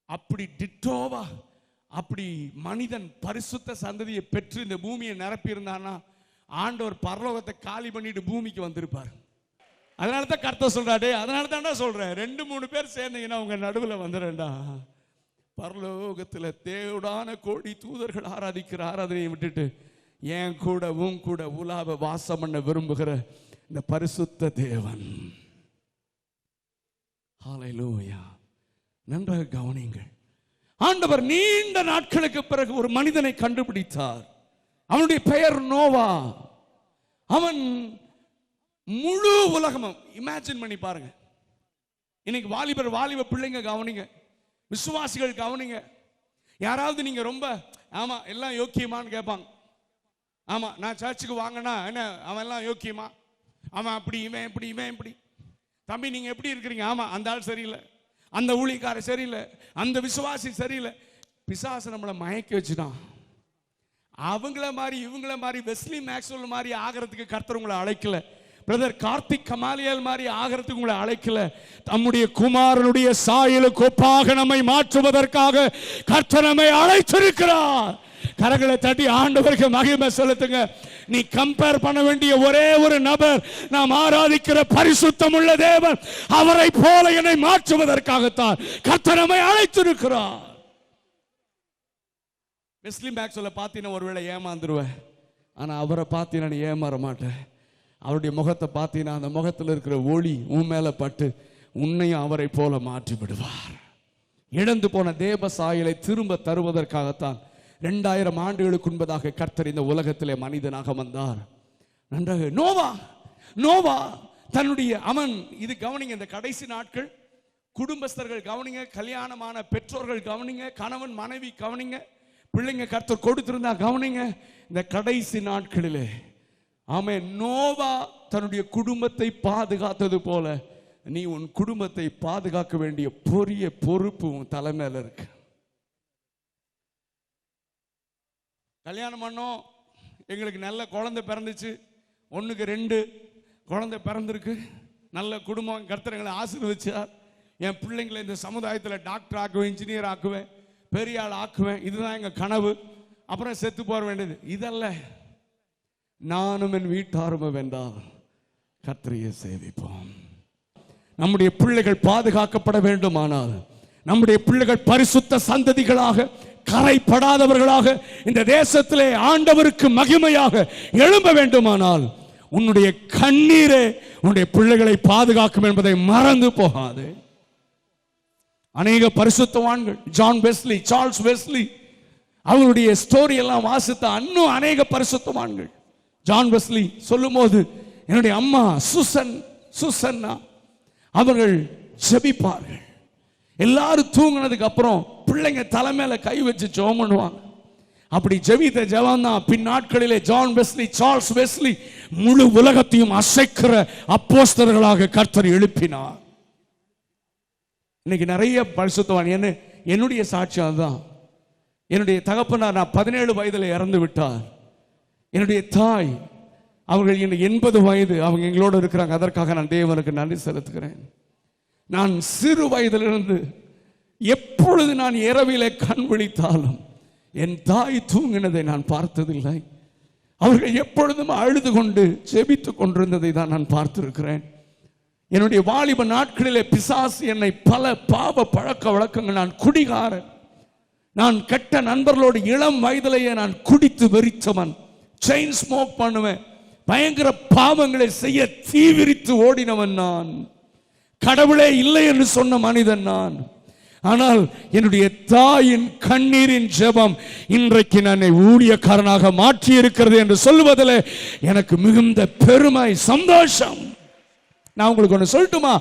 அப்படி டிட்டோவா, அப்படி மனிதன் பரிசுத்த சந்ததியை பெற்று இந்த பூமியை நிரப்பி இருந்தான்னா ஆண்டவர் பரலோகத்தை காலி பண்ணிட்டு பூமிக்கு வந்திருப்பார். அதனால தான் கர்த்தர் சொல்றாடே, அதனால தான்டா சொல்றேன், 2-3 பேர் சேர்ந்தீங்கன்னா உங்க நடுவில் வந்துடுறேன்டா. பரலோகத்தில் தேவடான கோடி தூதர்கள் ஆராதிக்கிற ஆராதனையை விட்டுட்டு என் கூட உன் கூட உலாவ வாசம் பண்ண விரும்புகிற இந்த பரிசுத்த தேவன். ஹல்லேலூயா. நன்றாக கவனியுங்கள். ஆண்டவர் நீண்ட நாட்களுக்கு பிறகு ஒரு மனிதனை கண்டுபிடித்தார். அவனுடைய பெயர் நோவா. அவன் முழு உலகமும் இமேஜின் பண்ணி பாருங்க. இன்னைக்கு வாலிப பிள்ளைங்க கவனிங்க, விசுவாசிகள் கவனிங்க. யாராவது நீங்க ரொம்ப ஆமா எல்லாம் யோக்கியமான்னு கேட்பாங்க. ஆமா, நான் சர்ச்சுக்கு வாங்கினா என்ன அவன் எல்லாம் யோக்கியமா, அவன் அப்படி, இவன் இப்படி, இவன் இப்படி. தம்பி நீங்க எப்படி இருக்கிறீங்க? ஆமா, அந்த ஆள் சரியில்லை, அந்த ஊழியக்காரர் சரியில்லை, அந்த விசுவாசி சரியில்லை. பிசாசு நம்மளை மயக்கி வச்சுட்டான். அவங்கள மாதிரி இவங்கள மாதிரி வெஸ்லி மேக்ஸ்வெல் மாதிரி ஆகிறதுக்கு கர்த்தர் உங்களை அழைக்கல. பிரதர் கார்த்திக் கமாலியல் மாதிரி ஆகிறதுக்கு உங்களை அழைக்கல. தம்முடைய குமாரனுடைய சாயலுக்கு ஒப்பாக நம்மை மாற்றுவதற்காக கர்த்தர் நம்மை அழைத்திருக்கிறார். கரங்களை தட்டி ஆண்டவருக்கு மகிமை செலுத்துங்க. நீ கம்பேர் பண்ண வேண்டிய ஒரே ஒரு நபர், நாம் ஆராதிக்கிற பரிசுத்தம் உள்ள தேவன். அவரை போல என்னை மாற்றுவதற்காகத்தான் கர்த்தர் நம்மை அழைத்திருக்கிறார். வெஸ்லி மேக்ஸ்வெல்ல பார்த்தீங்கன்னா ஒருவேளை ஏமாந்துருவேன், ஆனா அவரை பார்த்தீங்கன்னா நீ ஏமாற மாட்டேன். அவருடைய முகத்தை பார்த்தீங்கன்னா அந்த முகத்தில் இருக்கிற ஒளி உன் மேல பட்டு உன்னையும் அவரை போல மாற்றி விடுவார். இழந்து போன தேவ சாயலை திரும்ப தருவதற்காகத்தான் 2000 ஆண்டுகளுக்கு முன்பதாக கர்த்தர் இந்த உலகத்திலே மனிதனாக வந்தார். நன்றாக நோவா தன்னுடைய அவன் இது கவனிங்க, இந்த கடைசி நாட்கள் குடும்பஸ்தர்கள் கவனிங்க, கல்யாணமான பெற்றோர்கள் கவனிங்க, கணவன் மனைவி கவனிங்க, பிள்ளைங்க கர்த்தர் கொடுத்திருந்தா கவனிங்க. இந்த கடைசி நாட்களிலே ஆமென், நோவா தன்னுடைய குடும்பத்தை பாதுகாத்தது போல நீ உன் குடும்பத்தை பாதுகாக்க வேண்டிய பெரிய பொறுப்பு உன் தலைமையில இருக்கு. கல்யாணம் பண்ணோம், எங்களுக்கு நல்ல குழந்தை பிறந்துச்சு, 1க்கு 2 குழந்தை பிறந்திருக்கு, நல்ல குடும்பம், கர்த்தர் எங்களை ஆசீர்வதிச்சார். என் பிள்ளைங்களை இந்த சமுதாயத்தில் டாக்டர் ஆக்குவேன், இன்ஜினியர் ஆக்குவேன், பெரிய ஆள் ஆக்குவேன், இதுதான் எங்கள் கனவு. அப்புறம் செத்து போக வேண்டியது இதல்ல. நானும் என் வீட்டாரும் வென்றால் கர்த்தரையே சேவிப்போம். நம்முடைய பிள்ளைகள் பாதுகாக்கப்பட வேண்டுமானால், நம்முடைய பிள்ளைகள் பரிசுத்த சந்ததிகளாக, கரைப்படாதவர்களாக இந்த தேசத்திலே ஆண்டவருக்கு மகிமையாக எழும்ப வேண்டுமானால், உன்னுடைய கண்ணீரே உன்னுடைய பிள்ளைகளை பாதுகாக்கும் என்பதை மறந்து போகாது. அநேக பரிசுத்தவான்கள், ஜான் வெஸ்லி, சார்ல்ஸ் வெஸ்லி, அவங்களுடைய ஸ்டோரி எல்லாம் வாசித்த இன்னும் அநேக பரிசுத்தவான்கள். ஜான் வெஸ்லி சொல்லும் போது, என்னுடைய அம்மா சுசன்னா அவர்கள் ஜெபிப்பார்கள். எல்லாரும் தூங்கினதுக்கு அப்புறம் பிள்ளைங்க தலைமையில கை வச்சு ஜெபம் பண்ணுவாங்க. அப்படி ஜெபித்த ஜெபம் தான் பின் நாட்களிலே ஜான் வெஸ்லி, சார்ல்ஸ் வெஸ்லி முழு உலகத்தையும் அசைக்கிற அப்போஸ்தலர்களாக கர்த்தர் எழுப்பினார். இன்னைக்கு நிறைய பரிசுத்தவான். என்னுடைய சாட்சியம் அதுதான். என்னுடைய தகப்பனார் நான் 17 வயதில் இறந்து விட்டார். என்னுடைய தாய் அவர்கள் 80 வயது அவங்க எங்களோடு இருக்கிறாங்க. அதற்காக நான் தேவனுக்கு நன்றி செலுத்துகிறேன். நான் சிறு வயதிலிருந்து எப்பொழுது நான் இரவிலே கண் விழித்தாலும் என் தாய் தூங்கினதை நான் பார்த்ததில்லை. அவர்கள் எப்பொழுதும் அழுது கொண்டு ஜெபித்துக் கொண்டிருந்ததை தான் நான் பார்த்திருக்கிறேன். என்னுடைய வாலிப நாட்களிலே பிசாசு என்னை பல பாவ பழக்க வழக்கங்கள், நான் குடிகாரன், நான் கெட்ட நண்பர்களோடு இளம் வயதிலேயே நான் குடித்து வெறித்தவன், செயின் ஸ்மோக் பண்ணுவேன், பயங்கர பாவங்களை செய்ய தீவிரித்து ஓடினவன் நான். கடவுளே இல்லை என்று சொன்ன மனிதன் நான். ஆனால் என்னுடைய தாயின் கண்ணீரின் ஜெபம் இன்றைக்கு என்னை ஊழியக்காரனாக மாற்றி இருக்கிறது என்று சொல்வதில் எனக்கு மிகுந்த பெருமை, சந்தோஷம். நான் உங்களுக்கு ஒன்று சொல்லட்டுமா?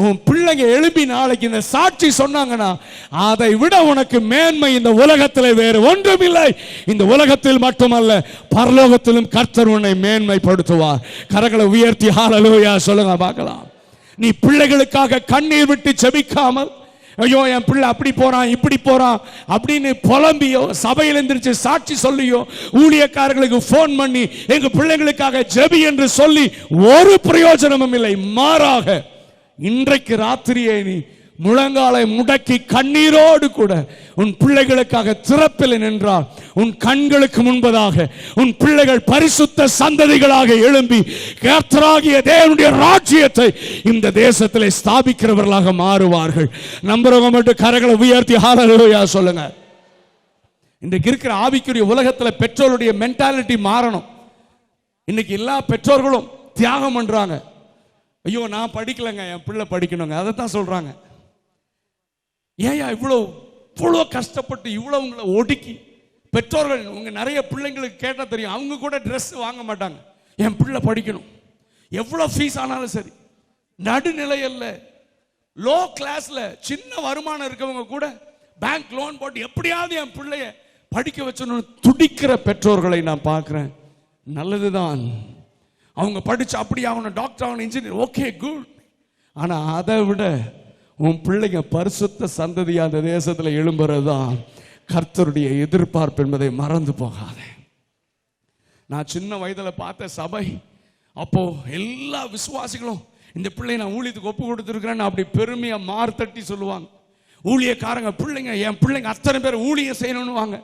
உன் பிள்ளைங்க எழுப்பி நாளைக்கு இந்த சாட்சி சொன்னாங்கன்னா அதை விட உனக்கு மேன்மை இந்த உலகத்தில் வேறு ஒன்றுமில்லை. இந்த உலகத்தில் மட்டுமல்ல, பரலோகத்திலும் கர்த்தர் உன்னை மேன்மைப்படுத்துவார். கரங்களை உயர்த்தி ஹல்லேலூயா சொல்லுங்க பார்க்கலாம். நீ பிள்ளைகளுக்காக கண்ணீர் விட்டு ஜெபிக்காமல், ஐயோ என் பிள்ளை அப்படி போறான் இப்படி போறான் அப்படின்னு புலம்பியோ, சபையில் எந்திரிச்சு சாட்சி சொல்லியோ, ஊழியக்காரர்களுக்கு போன் பண்ணி எங்க பிள்ளைகளுக்காக ஜெபி என்று சொல்லி ஒரு பிரயோஜனமும் இல்லை. மாறாக இன்றைக்கு ராத்திரியே நீ முழங்காலை முடக்கி கண்ணீரோடு கூட உன் பிள்ளைகளுக்காக திறப்பில் நின்றால், உன் கண்களுக்கு முன்பதாக உன் பிள்ளைகள் பரிசுத்த சந்ததிகளாக எழும்பி கர்த்தராகிய தேவனுடைய ராஜ்யத்தை இந்த தேசத்திலே ஸ்தாபிக்கிறவர்களாக மாறுவார்கள். நம்புறவங்க மட்டும் கரங்களை உயர்த்தி ஹல்லேலூயா சொல்லுங்க. இன்றைக்கு இருக்கிற ஆவிக்குரிய உலகத்தில் பெற்றோருடைய மென்டாலிட்டி மாறணும். இன்னைக்கு எல்லா பெற்றோர்களும் தியாகம் பண்றாங்க. ஐயோ நான் படிக்கலங்க, என் பிள்ளை படிக்கணுங்க, அதை தான் சொல்றாங்க. ஏன் இவ்வளோ கஷ்டப்பட்டு இவ்வளவு உங்களை ஒடுக்கி பெற்றோர்கள், உங்க நிறைய பிள்ளைங்களுக்கு கேட்டால் தெரியும், அவங்க கூட ட்ரெஸ் வாங்க மாட்டாங்க. என் பிள்ளை படிக்கணும், எவ்வளோ ஃபீஸ் ஆனாலும் சரி. நடுநிலையில் லோ கிளாஸ்ல சின்ன வருமானம் இருக்கவங்க கூட பேங்க் லோன் போட்டு எப்படியாவது என் பிள்ளைய படிக்க வச்சணும்னு துடிக்கிற பெற்றோர்களை நான் பார்க்கிறேன். நல்லதுதான், அவங்க படிச்சு அப்படி ஆகணும், டாக்டர் ஆகணும், இன்ஜினியர், ஓகே குட். ஆனா அதை விட உன் பிள்ளைங்க பரிசுத்த சந்ததியா அந்த தேசத்தில் எழும்புறது தான் கர்த்தருடைய எதிர்பார்ப்பு என்பதை மறந்து போகாதே. நான் சின்ன வயதில் பார்த்த சபை, அப்போ எல்லா விசுவாசிகளும் இந்த பிள்ளை நான் ஊழியத்துக்கு ஒப்பு கொடுத்துருக்கிறேன்னு அப்படி பெருமையா மார்த்தட்டி சொல்லுவாங்க. ஊழியக்காரங்க பிள்ளைங்க, என் பிள்ளைங்க அத்தனை பேர் ஊழியம் செய்யணும்னு வாங்க.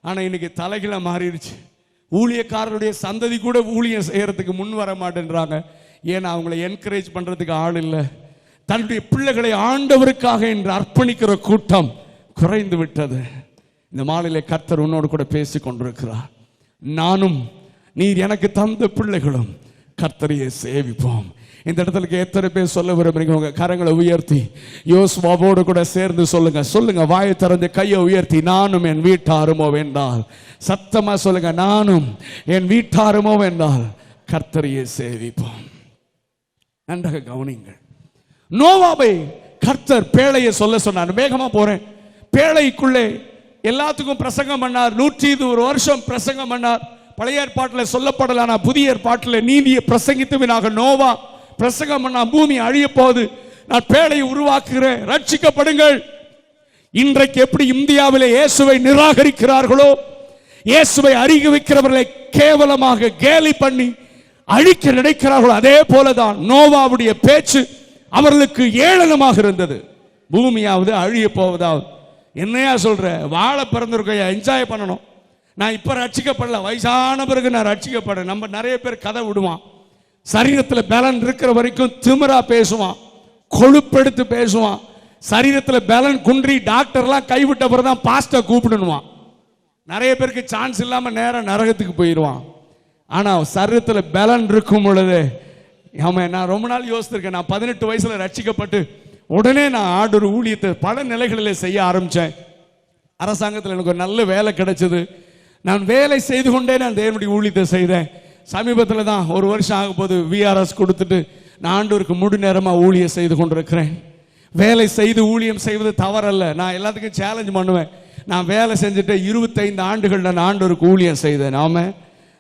ஆனா இன்னைக்கு தலைகீழ மாறிடுச்சு. ஊழியக்காரருடைய சந்ததி கூட ஊழியம் செய்யறதுக்கு முன் வர மாட்டேன்றாங்க. ஏன்னா அவங்களை என்கரேஜ் பண்றதுக்கு ஆள் இல்லை. தன்னுடைய பிள்ளைகளை ஆண்டவருக்காக என்று அர்ப்பணிக்கிற கூட்டம் குறைந்து விட்டது. இந்த மாலையிலே கர்த்தர் உன்னோடு கூட பேசிக் கொண்டிருக்கிறார். நானும் நீர் எனக்கு தந்த பிள்ளைகளும் கர்த்தரையே சேவிப்போம். இந்த இடத்துல எத்தனை பேர் சொல்ல விரும்புறீங்க? உங்க கரங்களை உயர்த்தி யோசுவாவோடு கூட சேர்ந்து சொல்லுங்க. வாயை திறந்து கையை உயர்த்தி, நானும் என் வீட்டாருமோ வேண்டால், சத்தமா சொல்லுங்க, நானும் என் வீட்டாருமோ வேண்டால் கர்த்தரையே சேவிப்போம். நன்றாக கவனிங்கள். நோவாவை கர்த்தர் பேழையை சொல்ல சொன்னார். வேகமா போறேன். பேழைக்குள்ளே எல்லாத்துக்கும் பிரசங்கம் பண்ணார். 120 வருஷம் பிரசங்கம் பண்ணார். பழைய ஏற்பாட்டில் சொல்லப்படலான புதிய ஏற்பாட்டில் நீதியை பிரசங்கித்தவனாக நோவா பிரசங்கம் பண்ணா. பூமி அழிய போகுது, நான் பேழையை உருவாக்குகிறேன், ரட்சிக்கப்படுங்கள். இன்றைக்கு எப்படி இந்தியாவிலே இயேசுவை நிராகரிக்கிறார்களோ, இயேசுவை அறிய வைக்கிறவர்களை கேவலமாக கேலி பண்ணி அழிக்க நினைக்கிறார்களோ, அதே போலதான் நோவாவுடைய பேச்சு அவர்களுக்கு ஏளனமாக இருந்தது. பூமியாவது அழிய போவதாவது. என்னையா சொல்ற, வாழ பிறந்திருக்கையா, என்ஜாய் பண்ணணும். நான் இப்ப ரட்சிக்கப்படல, வயசான பிறகு நான் ரட்சிக்கப்பட. நம்ம நிறைய பேர் கதை விடுவான். சரீரத்தில் பலன் இருக்கிற வரைக்கும் திமிரா பேசுவான், கொழுப்பெடுத்து பேசுவான். சரீரத்தில் பலன் குன்றி டாக்டர்லாம் கைவிட்ட பிறகு தான் பாஸ்டர் கூப்பிடணுவான். நிறைய பேருக்கு சான்ஸ் இல்லாம நேரம் நரகத்துக்கு போயிடுவான். ஆனா சரீரத்தில் பலன் இருக்கும் பொழுது, நான் ரொம்ப நாள் யோசித்திருக்கேன். நான் 18 வயசுல ரட்சிக்கப்பட்டு உடனே நான் ஆண்டவர் ஊழியத்தை பல நிலைகளில் செய்ய ஆரம்பிச்சேன். அரசாங்கத்தில் எனக்கு ஒரு நல்ல வேலை கிடைச்சது. நான் வேலை செய்து கொண்டே நான் தேவனுடைய ஊழியத்தை செய்தேன். சமீபத்தில் தான் 1 வருஷம் ஆக போது விஆர்எஸ் கொடுத்துட்டு நான் ஆண்டவருக்கு முழு நேரமாக ஊழியம் செய்து கொண்டிருக்கிறேன். வேலை செய்து ஊழியம் செய்வது தவறல்ல, நான் எல்லாத்துக்கும் சேலஞ்ச் பண்ணுவேன். நான் வேலை செஞ்சுட்டு 25 ஆண்டுகள் நான் ஆண்டவருக்கு ஊழியம் செய்தேன்.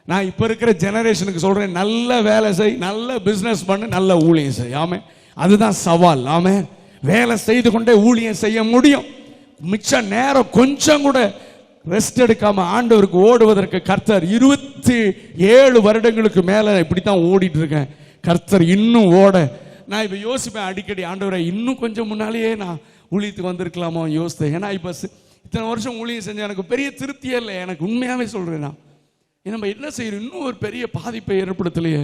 நான் இப்போ இருக்கிற ஜெனரேஷனுக்கு சொல்கிறேன், நல்ல வேலை செய், நல்ல பிஸ்னஸ் பண்ணு, நல்ல ஊழியம் செய். அதுதான் சவால். வேலை செய்து கொண்டே ஊழியம் செய்ய முடியும். மிச்ச நேரம் கொஞ்சம் கூட ரெஸ்ட் எடுக்காம ஆண்டவருக்கு ஓடுவதற்கு கர்த்தர் 27 வருடங்களுக்கு மேல இப்படித்தான் ஓடிட்டு இருக்கேன். கர்த்தர் இன்னும் ஓட நான் இப்ப யோசிப்பேன் அடிக்கடி, ஆண்டவரை இன்னும் கொஞ்சம் முன்னாலேயே நான் ஊழியத்துக்கு வந்திருக்கலாமோ யோசித்தேன். ஏன்னா இப்ப இத்தனை வருஷம் ஊழியம் செஞ்ச எனக்கு பெரிய திருப்தியே இல்லை. எனக்கு உண்மையாவே சொல்றேன், நான் நம்ம என்ன செய்யறோம், இன்னும் ஒரு பெரிய பாதிப்பை ஏற்படுத்தலையே,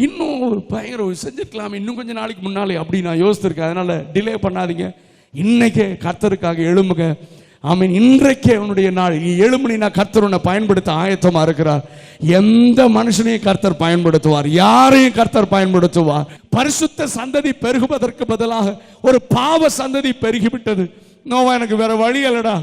இன்னும் ஒரு பயங்கர செஞ்சிருக்கலாமே இன்னும் கொஞ்சம் நாளைக்கு முன்னாலே அப்படி நான் யோசித்திருக்கேன். அதனால டிலே பண்ணாதீங்க, இன்னைக்கே கர்த்தருக்காக எழும்புங்க. இன்றைக்கே உன்னுடைய நாள். எழும்புனா கர்த்தர் உன்னை பயன்படுத்த ஆயத்தமா இருக்கிறார். எந்த மனுஷனையும் கர்த்தர் பயன்படுத்துவார், யாரையும் கர்த்தர் பயன்படுத்துவார். பரிசுத்த சந்ததி பெருகுவதற்கு பதிலாக ஒரு பாவ சந்ததி பெருகிவிட்டது. நோவா, எனக்கு வேற வழி இல்லடா,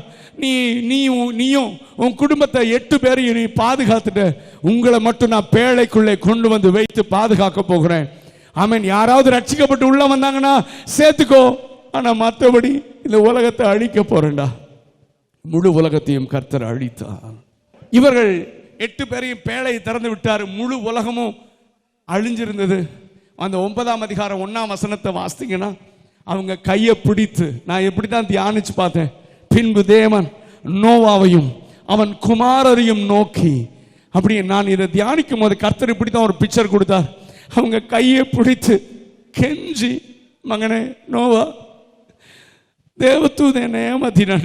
நீயும் உன் குடும்பத்தை 8 பேரையும் நீ பாதுகாத்துட்டு உங்களை மட்டும் நான் பேழைக்குள்ளே கொண்டு வந்து வைத்து பாதுகாக்க போகிறேன். யாராவது ரட்சிக்கப்பட்டு உள்ள வந்தாங்கன்னா சேர்த்துக்கோ, ஆனா மற்றபடி இந்த உலகத்தை அழிக்க போறேன்டா. முழு உலகத்தையும் கர்த்தர் அழித்தார். இவர்கள் 8 பேரையும் பேழையை திறந்து விட்டார். முழு உலகமும் அழிஞ்சிருந்தது. அந்த 9ஆம் அதிகாரம் 1ஆம் வசனத்தை வாசித்தீங்கன்னா, அவங்க கையை பிடித்து, நான் எப்படித்தான் தியானிச்சு பார்த்தேன். பின்பு தேவன் நோவாவையும் அவன் குமாரரையும் நோக்கி, அப்படி நான் இதை தியானிக்கும் போது கர்த்தர் இப்படித்தான் ஒரு பிக்சர் கொடுத்தார். அவங்க கையை பிடித்து கெஞ்சி, மகனே நோவா, தேவதூதன் என்னை ஏமாத்தினா,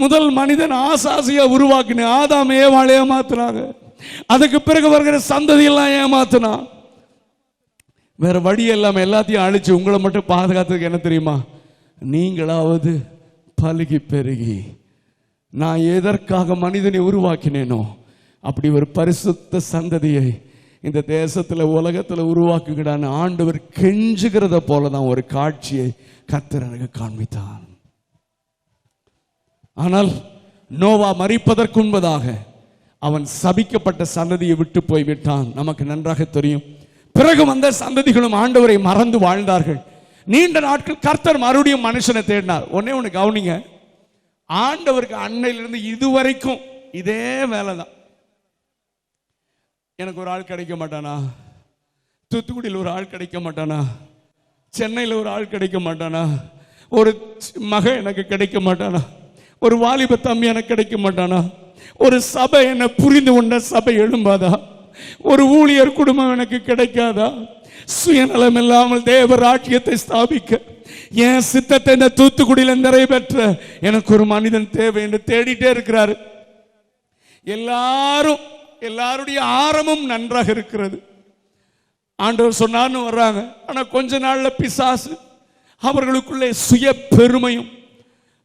முதல் மனிதன் ஆசாசியா உருவாக்கின ஆதாம் ஏவாள் ஏமாத்தினாங்க, அதுக்கு பிறகு வருகிற சந்ததி எல்லாம் ஏமாத்தினா. வேற வழி இல்லாம எல்லாத்தையும் அழிச்சு உங்களை மட்டும் பாதுகாத்துக்கு என்ன தெரியுமா, நீங்களாவது பலுகி பெருகி நான் எதற்காக மனிதனை உருவாக்கினேனோ அப்படி ஒரு பரிசுத்த சந்ததியை இந்த தேசத்துல உலகத்துல உருவாக்குகிறான்னு ஆண்டவர் கெஞ்சுகிறத போலதான் ஒரு காட்சியை கர்த்தர் எனக்கு காண்பித்தார். ஆனால் நோவா மரிப்பதற்கு முன்பதாக அவன் சபிக்கப்பட்ட சந்ததியை விட்டு போய்விட்டான். நமக்கு நன்றாக தெரியும். பிறகு வந்த சந்ததிகளும் ஆண்டவரை மறந்து வாழ்ந்தார்கள். நீண்ட நாட்கள் கர்த்தர் மறுபடியும் மனுஷனை தேடினார். ஒண்ணு கவனிங்க, ஆண்டவருக்கு அன்னையிலிருந்து இதுவரைக்கும் இதே வேலைதான். எனக்கு ஒரு ஆள் கிடைக்க மாட்டானா, தூத்துக்குடியில் ஒரு ஆள் கிடைக்க மாட்டானா, சென்னையில் ஒரு ஆள் கிடைக்க மாட்டானா, ஒரு மகன் எனக்கு கிடைக்க மாட்டானா, ஒரு வாலிப தம்பி எனக்கு கிடைக்க மாட்டானா, ஒரு சபை என்னை புரிந்து கொண்ட சபை எழும்பாதா, ஒரு ஊழியர் குடும்பம் எனக்கு கிடைக்காதா, சுயநலம் இல்லாமல் தேவ ராஜ்யத்தை ஸ்தாபிக்க என் சித்தத்தை இந்த தூத்துக்குடியில் நிறைவேற்ற எனக்கு ஒரு மனிதன் தேவை என்று தேடிட்டே இருக்கிறாரு. எல்லாருடைய ஆரம்பம் நன்றாக இருக்கிறது. ஆண்டவர் சொன்னார்னு வர்றாங்க. ஆனா கொஞ்ச நாள்ல பிசாசு அவர்களுக்குள்ளே சுய பெருமையும்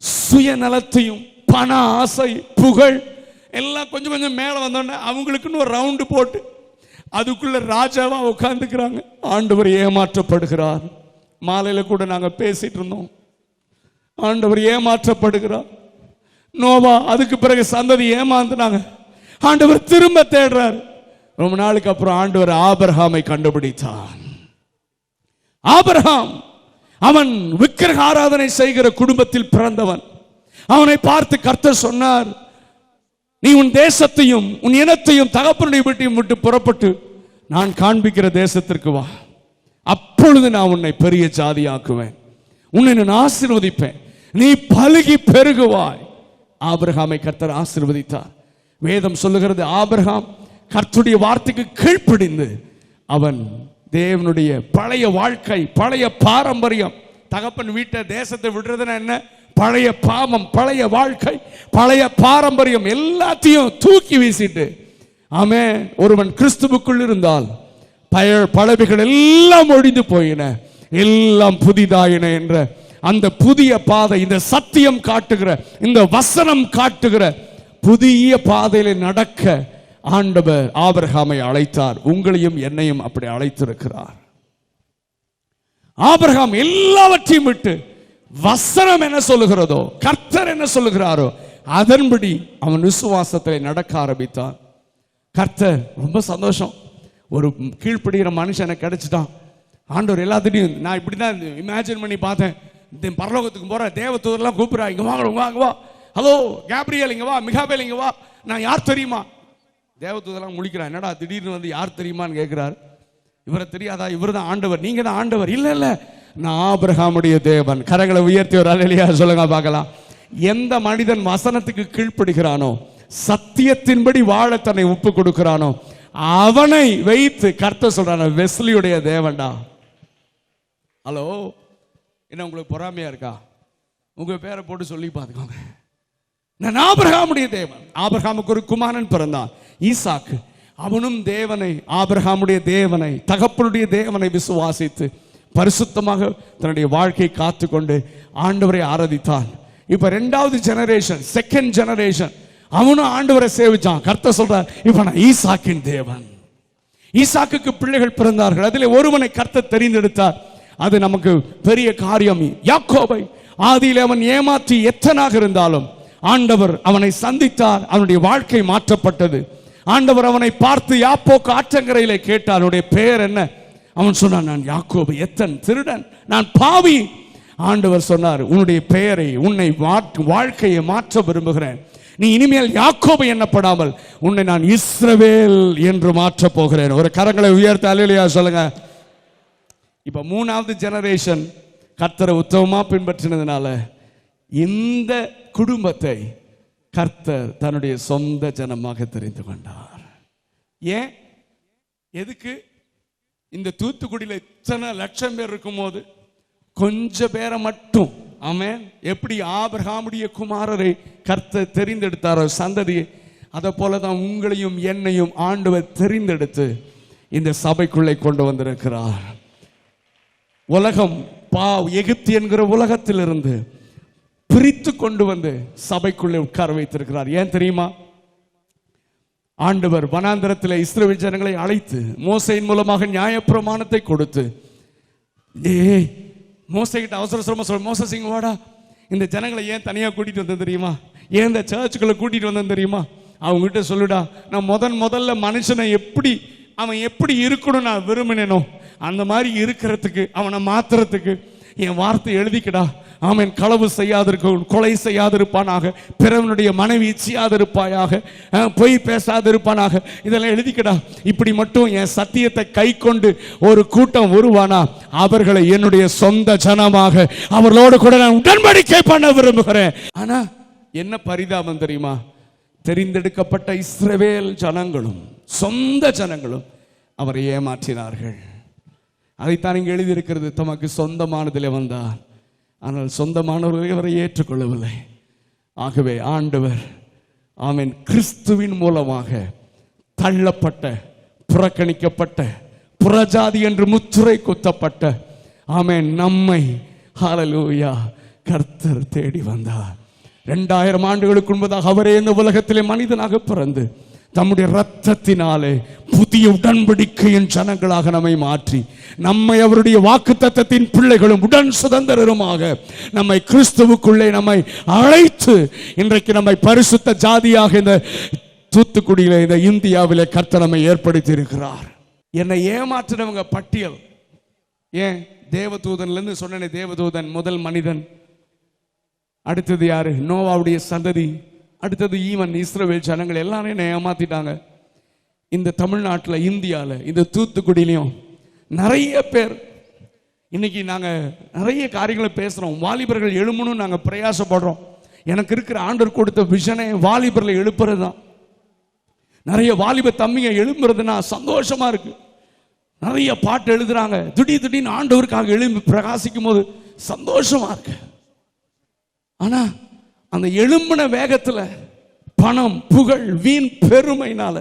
சுயநலத்தையும் பண ஆசை புகழ் எல்லாம் கொஞ்சம் கொஞ்சம் மேல வந்தோடனே அவங்களுக்குன்னு ஒரு ரவுண்டு போட்டு அதுக்குள்ள ராஜாவா உட்கார்ந்துக்கிறாங்க. ஆண்டவர் ஏமாற்றப்படுகிறார். மாலையில கூட நாங்க பேசிட்டு இருந்தோம், ஆண்டவர் ஏமாற்றப்படுகிறார். நோவா அதுக்கு பிறகு சந்ததி ஏமாந்துனாங்க. ஆண்டவர் திரும்ப தேடுறார். ரொம்ப நாளுக்கு அப்புறம் ஆண்டவர் ஆபிரகாமை கண்டுபிடித்தார். ஆபிரகாம் அவன் விக்கிரக ஆராதனை செய்கிற குடும்பத்தில் பிறந்தவன். அவனை பார்த்து கர்த்தர் சொன்னார், நீ உன் தேசத்தையும் உன் இனத்தையும் தகப்பனுடைய வீட்டையும் விட்டு புறப்பட்டு நான் காண்பிக்கிற தேசத்திற்கு வா. அப்ப அப்பொழுது நான் உன்னை பெரிய ஜாதியாக்குவேன், உன்னை நான் ஆசீர்வதிப்பேன், நீ பலுகி பெருகுவாய். ஆபிரகாமை கர்த்தர் ஆசீர்வதித்தார். வேதம் சொல்லுகிறது, ஆபிரகாம் கர்த்தருடைய வார்த்தைக்கு கீழ்ப்படிந்து அவன் தேவனுடைய பழைய வாழ்க்கை, பழைய பாரம்பரியம், தகப்பன் வீட்டை தேசத்தை விடுறதுன்னா என்ன, பழைய பாவம், பழைய வாழ்க்கை, பழைய பாரம்பரியம் எல்லாத்தையும் தூக்கி வீசிட்டு, ஆமென், ஒருவன் கிறிஸ்துவுக்குள் இருந்தால் பழமைகள் எல்லாம் ஒழிந்து போயின, எல்லாம் புதிதாயின என்ற அந்த புதிய பாதை, இந்த சத்தியம் காட்டுகிற, இந்த வசனம் காட்டுகிற புதிய பாதையில நடக்க ஆண்டவர் ஆபிரகாமை அழைத்தார். உங்களையும் என்னையும் அப்படி அழைத்திருக்கிறார். ஆபிரகாம் எல்லாவற்றையும் விட்டு வசனம் என்ன சொல்லுகிறதோ, கர்த்தர் என்ன சொல்லுகிறாரோ அதன்படி அவன் விசுவாசத்தில் நடக்க ஆரம்பித்தான். கர்த்தர் ரொம்ப சந்தோஷம், ஒரு கீழ்ப்படுகிற மனுஷனை கிடைச்சிட்டான். ஆண்டவர் எல்லாத்தையும் நான் இப்படிதான் இமேஜின் பண்ணி பார்த்தேன். பரலோகத்துக்கு போற தேவதூதர்லாம் கூப்பிடுறா, இங்க வாங்க வாங்க வா, ஹலோ கேப்ரியல் இங்க வா, மிகாவேல் இங்க வா, நான் யார் தெரியுமா? தேவதூதெல்லாம் முழிக்கிறான், என்னடா திடீர்னு வந்து யார் தெரியுமான்னு கேட்கிறார். இவரை தெரியாதா? இவர் தான் ஆண்டவர், நீங்க தான் ஆண்டவர். இல்ல இல்ல, நான் ஆபிரகாமுடைய தேவன். கரங்களை உயர்த்தி ஒரு அல்லேலூயா சொல்லுங்க பார்க்கலாம். எந்த மனிதன் வசனத்துக்கு கீழ்ப்படுகிறானோ, சத்தியத்தின்படி வாழ தன்னை ஒப்பு கொடுக்கிறானோ, அவனை வைத்து கர்த்தர் சொல்றான வெஸ்லியுடைய தேவன்டா. ஹலோ, என்ன உங்களுக்கு பொறாமையா இருக்கா? உங்க பேரை போட்டு சொல்லி பார்த்துக்கோங்க. நான் ஆபிரகாமுடைய தேவன். ஆபிரகாமுக்கு ஒரு குமாரன் பிறந்தான், ஈசாக்கு. அவனும் தேவனை, ஆபிரகாமுடைய தேவனை, தகப்பனுடைய தேவனை விசுவாசித்து பரிசுத்தமாக தன்னுடைய வாழ்க்கையை காத்துக்கொண்டு ஆண்டவரை ஆராதித்தான். இப்ப இரண்டாவது ஜெனரேஷன், செகண்ட் ஜெனரேஷன், அவனும் ஆண்டவரை சேவிச்சான். கர்த்தர் சொல்றார், இப்ப நான் ஈசாக்கின் தேவன். ஈசாக்குக்கு பிள்ளைகள் பிறந்தார்கள், அதில் ஒருவனை கர்த்தர் தெரிந்தெடுத்தார். அது நமக்கு பெரிய காரியம். யாக்கோபை ஆதியில் அவன் ஏமாற்றி எத்தனாக இருந்தாலும் ஆண்டவர் அவனை சந்தித்தார், அவனுடைய வாழ்க்கை மாற்றப்பட்டது. ஆண்டவர் அவனை பார்த்து யாப்போக்கு ஆற்றங்கரையிலே கேட்டார், அவனுடைய பெயர் என்ன? அவன் சொன்னான், நான் யாக்கோபு, எத்தன், திருடன், நான் பாவி. ஆண்டவர் சொன்னார், உன்னுடைய பெயரை, உன்னை வாழ்க்கையை மாற்ற விரும்புகிறேன். நீ இனிமேல் யாக்கோபு எண்ணப்படாமல் உன்னை நான் இஸ்ரவேல் என்று மாற்ற போகிறேன். ஒரு கரங்களை உயர்த்த அல்லேலூயா சொல்லுங்க. இப்ப மூணாவது ஜெனரேஷன் கர்த்தரை உத்தமமா பின்பற்றினதுனால இந்த குடும்பத்தை கர்த்தர் தன்னுடைய சொந்த ஜனமாக தெரிந்து கொண்டார். ஏன்? எதுக்கு? இந்த தூத்துக்குடியில் இத்தனை லட்சம் பேர் இருக்கும் போது கொஞ்ச பேரை மட்டும், ஆமென், எப்படி ஆபிரகாமுடைய குமாரரை கர்த்தர் தெரிந்தெடுத்தாரோ சந்ததியை, அதை போலதான் உங்களையும் என்னையும் ஆண்டவர் தெரிந்தெடுத்து இந்த சபைக்குள்ளே கொண்டு வந்திருக்கிறார். உலகம் எகிப்து என்கிற உலகத்திலிருந்து பிரித்து கொண்டு வந்து சபைக்குள்ளே உட்கார வைத்திருக்கிறார். ஏன் தெரியுமா? ஆண்டவர் வனாந்தரத்தில் இஸ்ரவேல் ஜனங்களை அழைத்து மோசையின் மூலமாக நியாயப்பிரமாணத்தை கொடுத்து, மோசைகிட்ட அவசரமா சொல்ல, மோசஸ் இங்க வாடா, இந்த ஜனங்களை ஏன் தனியா கூட்டிட்டு வந்தேன் தெரியுமா? ஏன் இந்த சர்ச்சுக்குள்ள கூட்டிட்டு வந்தேன் தெரியுமா? அவங்க கிட்ட சொல்லுடா, நான் முதல்ல மனுஷனை அவன் எப்படி இருக்கணும் நான் விரும்பினேனோ அந்த மாதிரி இருக்கிறதுக்கு, அவனை மாத்துறதுக்கு என் வார்த்தை எழுதிக்கடா. ஆமென். களவு செய்யாதிருக்க, கொலை செய்யாதிருப்பானாக, பிறவனுடைய மனைவி இச்சியாதிருப்பாயாக, பொய் பேசாதிருப்பானாக, இதெல்லாம் எழுதிக்கடா. இப்படி மட்டும் என் சத்தியத்தை கை கொண்டு ஒரு கூட்டம் வருவானா, அவர்களை என்னுடைய சொந்த ஜனமாக அவர்களோடு கூட நான் உடன்படிக்கை பண்ண விரும்புகிறேன். ஆனா என்ன பரிதாபம் தெரியுமா? தெரிந்தெடுக்கப்பட்ட இஸ்ரவேல் ஜனங்களும் சொந்த ஜனங்களும் அவரை ஏமாற்றினார்கள். அதைத்தான் இங்கு எழுதியிருக்கிறது, தமக்கு சொந்தமானதிலே வந்தார், ஆனால் சொந்தமானவர்களை அவரை ஏற்றுக்கொள்ளவில்லை. ஆகவே ஆண்டவர், ஆமென், கிறிஸ்துவின் மூலமாக தள்ளப்பட்ட, புறக்கணிக்கப்பட்ட, புறஜாதி என்று முத்திரை குத்தப்பட்ட, ஆமென், நம்மை ஹல்லேலூயா கர்த்தர் தேடி வந்தார். 2000 ஆண்டுகளுக்கு முன்பதாக அவரே இந்த உலகத்திலே மனிதனாக பிறந்து தம்முடைய இரத்தத்தினாலே புதிய உடன்படிக்கையின் ஜனங்களாக நம்மை மாற்றி, நம்மை அவருடைய வாக்குத்தத்தத்தின் பிள்ளைகளும் உடன் சுதந்திரருமாக நம்மை கிறிஸ்துவுக்குள்ளே நம்மை அழைத்து இன்றைக்கு நம்மை பரிசுத்த ஜாதியாக இந்த தூத்துக்குடியிலே, இந்த இந்தியாவிலே கர்த்தர் நம்மை ஏற்படுத்தி இருக்கிறார். என்னை ஏமாற்றினவங்க பட்டியல். ஏன்? தேவதூதன்ல இருந்து சொன்னேனே, தேவதூதன் முதல் மனிதன், அடுத்தது யாரு? நோவாவுடைய சந்ததி, அடுத்தது ஈவன் இஸ்ரவேல் ஜனங்கள் எல்லாரையும் ஏமாத்திட்டாங்க. இந்த தமிழ்நாட்டில், இந்தியாவில், இந்த தூத்துக்குடியிலையும் நிறைய பேர் இன்னைக்கு நாங்கள் நிறைய காரியங்களை பேசுகிறோம். வாலிபர்கள் எழுமணும்னு நாங்கள் பிரயாசப்படுறோம். எனக்கு இருக்கிற ஆண்டவர் கொடுத்த விஷனை வாலிபர்களை எழுப்புறது தான். நிறைய வாலிப தம்பிங்க எழும்புறதுன்னா சந்தோஷமா இருக்கு. நிறைய பாட்டு எழுதுறாங்க. திடீர்னு ஆண்டவருக்காக எழும்பி பிரகாசிக்கும் போது சந்தோஷமா இருக்கு. ஆனா அந்த எழும்பின வேகத்துல பணம், புகழ், வீண் பெருமைனால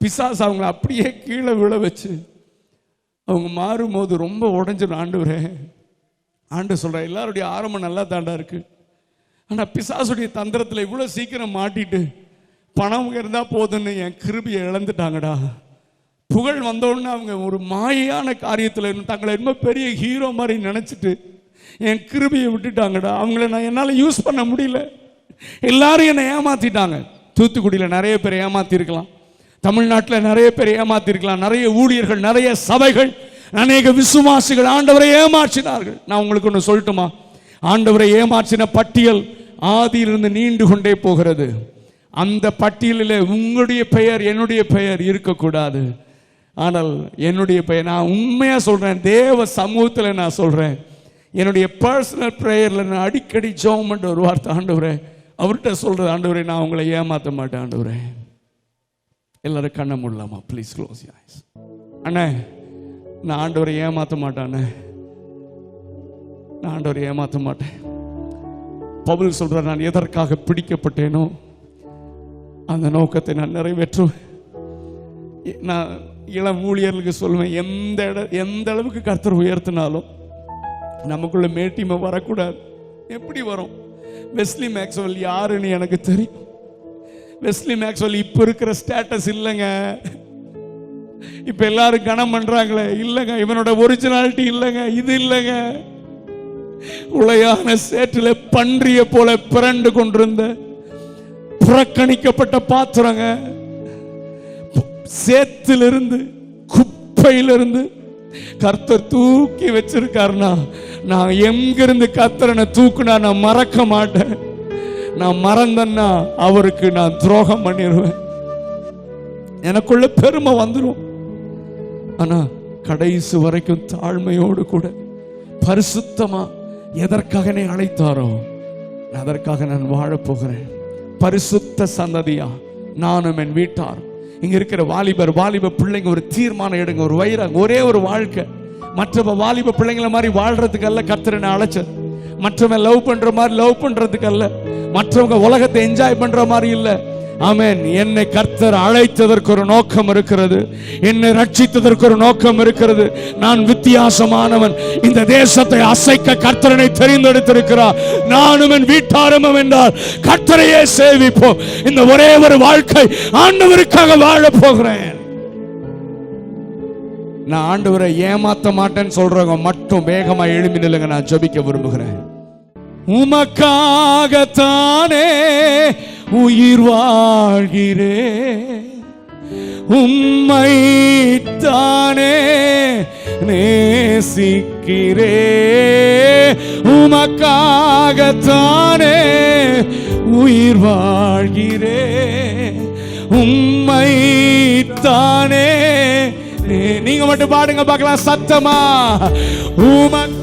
பிசாசு அவங்கள அப்படியே கீழே விழ வச்சு அவங்க மாறும்போது ரொம்ப உடைஞ்சிடும். ஆண்டவரே, ஆண்டு சொல்ற எல்லாருடைய ஆரம்பம் நல்லா தாண்டா இருக்கு. ஆனா பிசாசுடைய தந்திரத்துல இவ்வளவு சீக்கிரம் மாட்டிட்டு பணம் இருந்தா போதுன்னு என் கிருபியை இழந்துட்டாங்கடா. புகழ் வந்தோடனே அவங்க ஒரு மாயான காரியத்துல தங்களை ரொம்ப பெரிய ஹீரோ மாதிரி நினைச்சிட்டு என் கிருபியை விட்டுட்டாங்கடா. அவங்கள நான் என்னால் யூஸ் பண்ண முடியல. எல்லாரும் என்னை ஏமாத்திட்டாங்க. தூத்துக்குடியில் நிறைய பேர் ஏமாத்திருக்கலாம், தமிழ்நாட்டில் நிறைய பேர் ஏமாத்திருக்கலாம், நிறைய ஊழியர்கள், நிறைய சபைகள், அநேக விசுவாசிகள் ஆண்டவரை ஏமாற்றினார்கள். நான் உங்களுக்கு ஒன்று சொல்லட்டுமா? ஆண்டவரை ஏமாற்றின பட்டியல் ஆதியிலிருந்து நீண்டு கொண்டே போகிறது. அந்த பட்டியலில் உங்களுடைய பெயர், என்னுடைய பெயர் இருக்கக்கூடாது. ஆனால் என்னுடைய பெயர், நான் உண்மையா சொல்றேன், தேவ சமூகத்தில் நான் சொல்றேன், என்னுடைய பர்சனல் பிரேயர்ல நான் அடிக்கடி ஜெபம் பண்ற ஒரு வார்த்தை, ஆண்டவரே, அவர்கிட்ட சொல்றது, ஆண்டவரே நான் உங்களை ஏமாற்ற மாட்டேன். ஆண்டவரே, எல்லாரும் கண்ண மூடலாமா? Please close your eyes. அண்ணே, நான் ஆண்டவரை ஏமாற்ற மாட்டேன். நான் ஆண்டவரை ஏமாற்ற மாட்டேன். பவுல் சொல்ற, நான் எதற்காக பிடிக்கப்பட்டேனோ அந்த நோக்கத்தை நான் நிறைவேற்றுவேன். நான் இளம் ஊழியர்களுக்கு சொல்லுவேன், எந்த அளவுக்கு கர்த்தர் உயர்த்தினாலும் நமக்குள்ள மேட்டிமை வரக்கூடாது. எப்படி வரும்? வெஸ்லி மேக்ஸ்வெல் யாருன்னு எனக்கு தெரியும். வெஸ்லி மேக்ஸ்வெல் இப்ப இருக்கிற ஸ்டேட்டஸ் இல்லைங்க. இப்ப எல்லாரும் கனம் பண்றாங்களே, இல்லைங்க. இவனோட ஒரிஜினாலிட்டி இல்லைங்க, இது இல்லைங்க. உளையான சேற்றில பன்றிய போல பிறண்டு கொண்டிருந்த புறக்கணிக்கப்பட்ட பாத்திரங்க. சேத்திலிருந்து, குப்பையிலிருந்து கர்த்தர் தூக்கி வச்சிருக்காருனா, நான் எங்கிருந்து கர்த்தரனை தூக்குனா நான் மறக்க மாட்டேன். நான் மறந்தேன்னா அவருக்கு நான் துரோகம் பண்ணிடுவேன். எனக்குள்ள பெருமை வந்துடும். ஆனா கடைசி வரைக்கும் தாழ்மையோடு கூட பரிசுத்தமா எதற்காக என்னை அழைத்தாரோ அதற்காக நான் வாழப் போகிறேன். பரிசுத்த சந்ததியா நானும் என் வீட்டார். இங்க இருக்கிற வாலிப பிள்ளைங்க ஒரு தீர்மானம் எடுங்க, ஒரு வைராங்க, ஒரே ஒரு வாழ்க்கை. மற்ற வாலிப பிள்ளைங்கள மாதிரி வாழ்றதுக்கு அல்ல கர்த்தர் என்னை அழைச்சது. மற்றவங்க லவ் பண்ற மாதிரி லவ் பண்றதுக்கு அல்ல, மற்றவங்க உலகத்தை என்ஜாய் பண்ற மாதிரி இல்ல. ஆமென். என்னை கர்த்தர் அழைத்ததற்கு ஒரு நோக்கம் இருக்கிறது. என்னை ரட்சித்ததற்கு ஒரு நோக்கம் இருக்கிறது. நான் வித்தியாசமானவன். இந்த தேசத்தை அசைக்க கர்த்தரனை தெரிந்தெடுத்திருக்கிறார். நானும் என் வீட்டாரும் என்றால் கர்த்தரையே சேவிப்போம். இந்த ஒரே ஒரு வாழ்க்கை ஆண்டவருக்காக வாழ போகிறேன். நான் ஆண்டவரை ஏமாத்த மாட்டேன்னு சொல்றவங்க மட்டும் வேகமா எழுப்பி நில்லுங்க. நான் ஜெபிக்க விரும்புகிறேன். உமக்காகத்தானே உயிர் வாழ்கிறே, உம்மை தானே நேசிக்கிறே. உமக்காகத்தானே உயிர் வாழ்கிறே, உம்மை தானே. நீங்க மட்டும் பாடுங்க பார்க்கலாம் சத்தமா. உமக்கு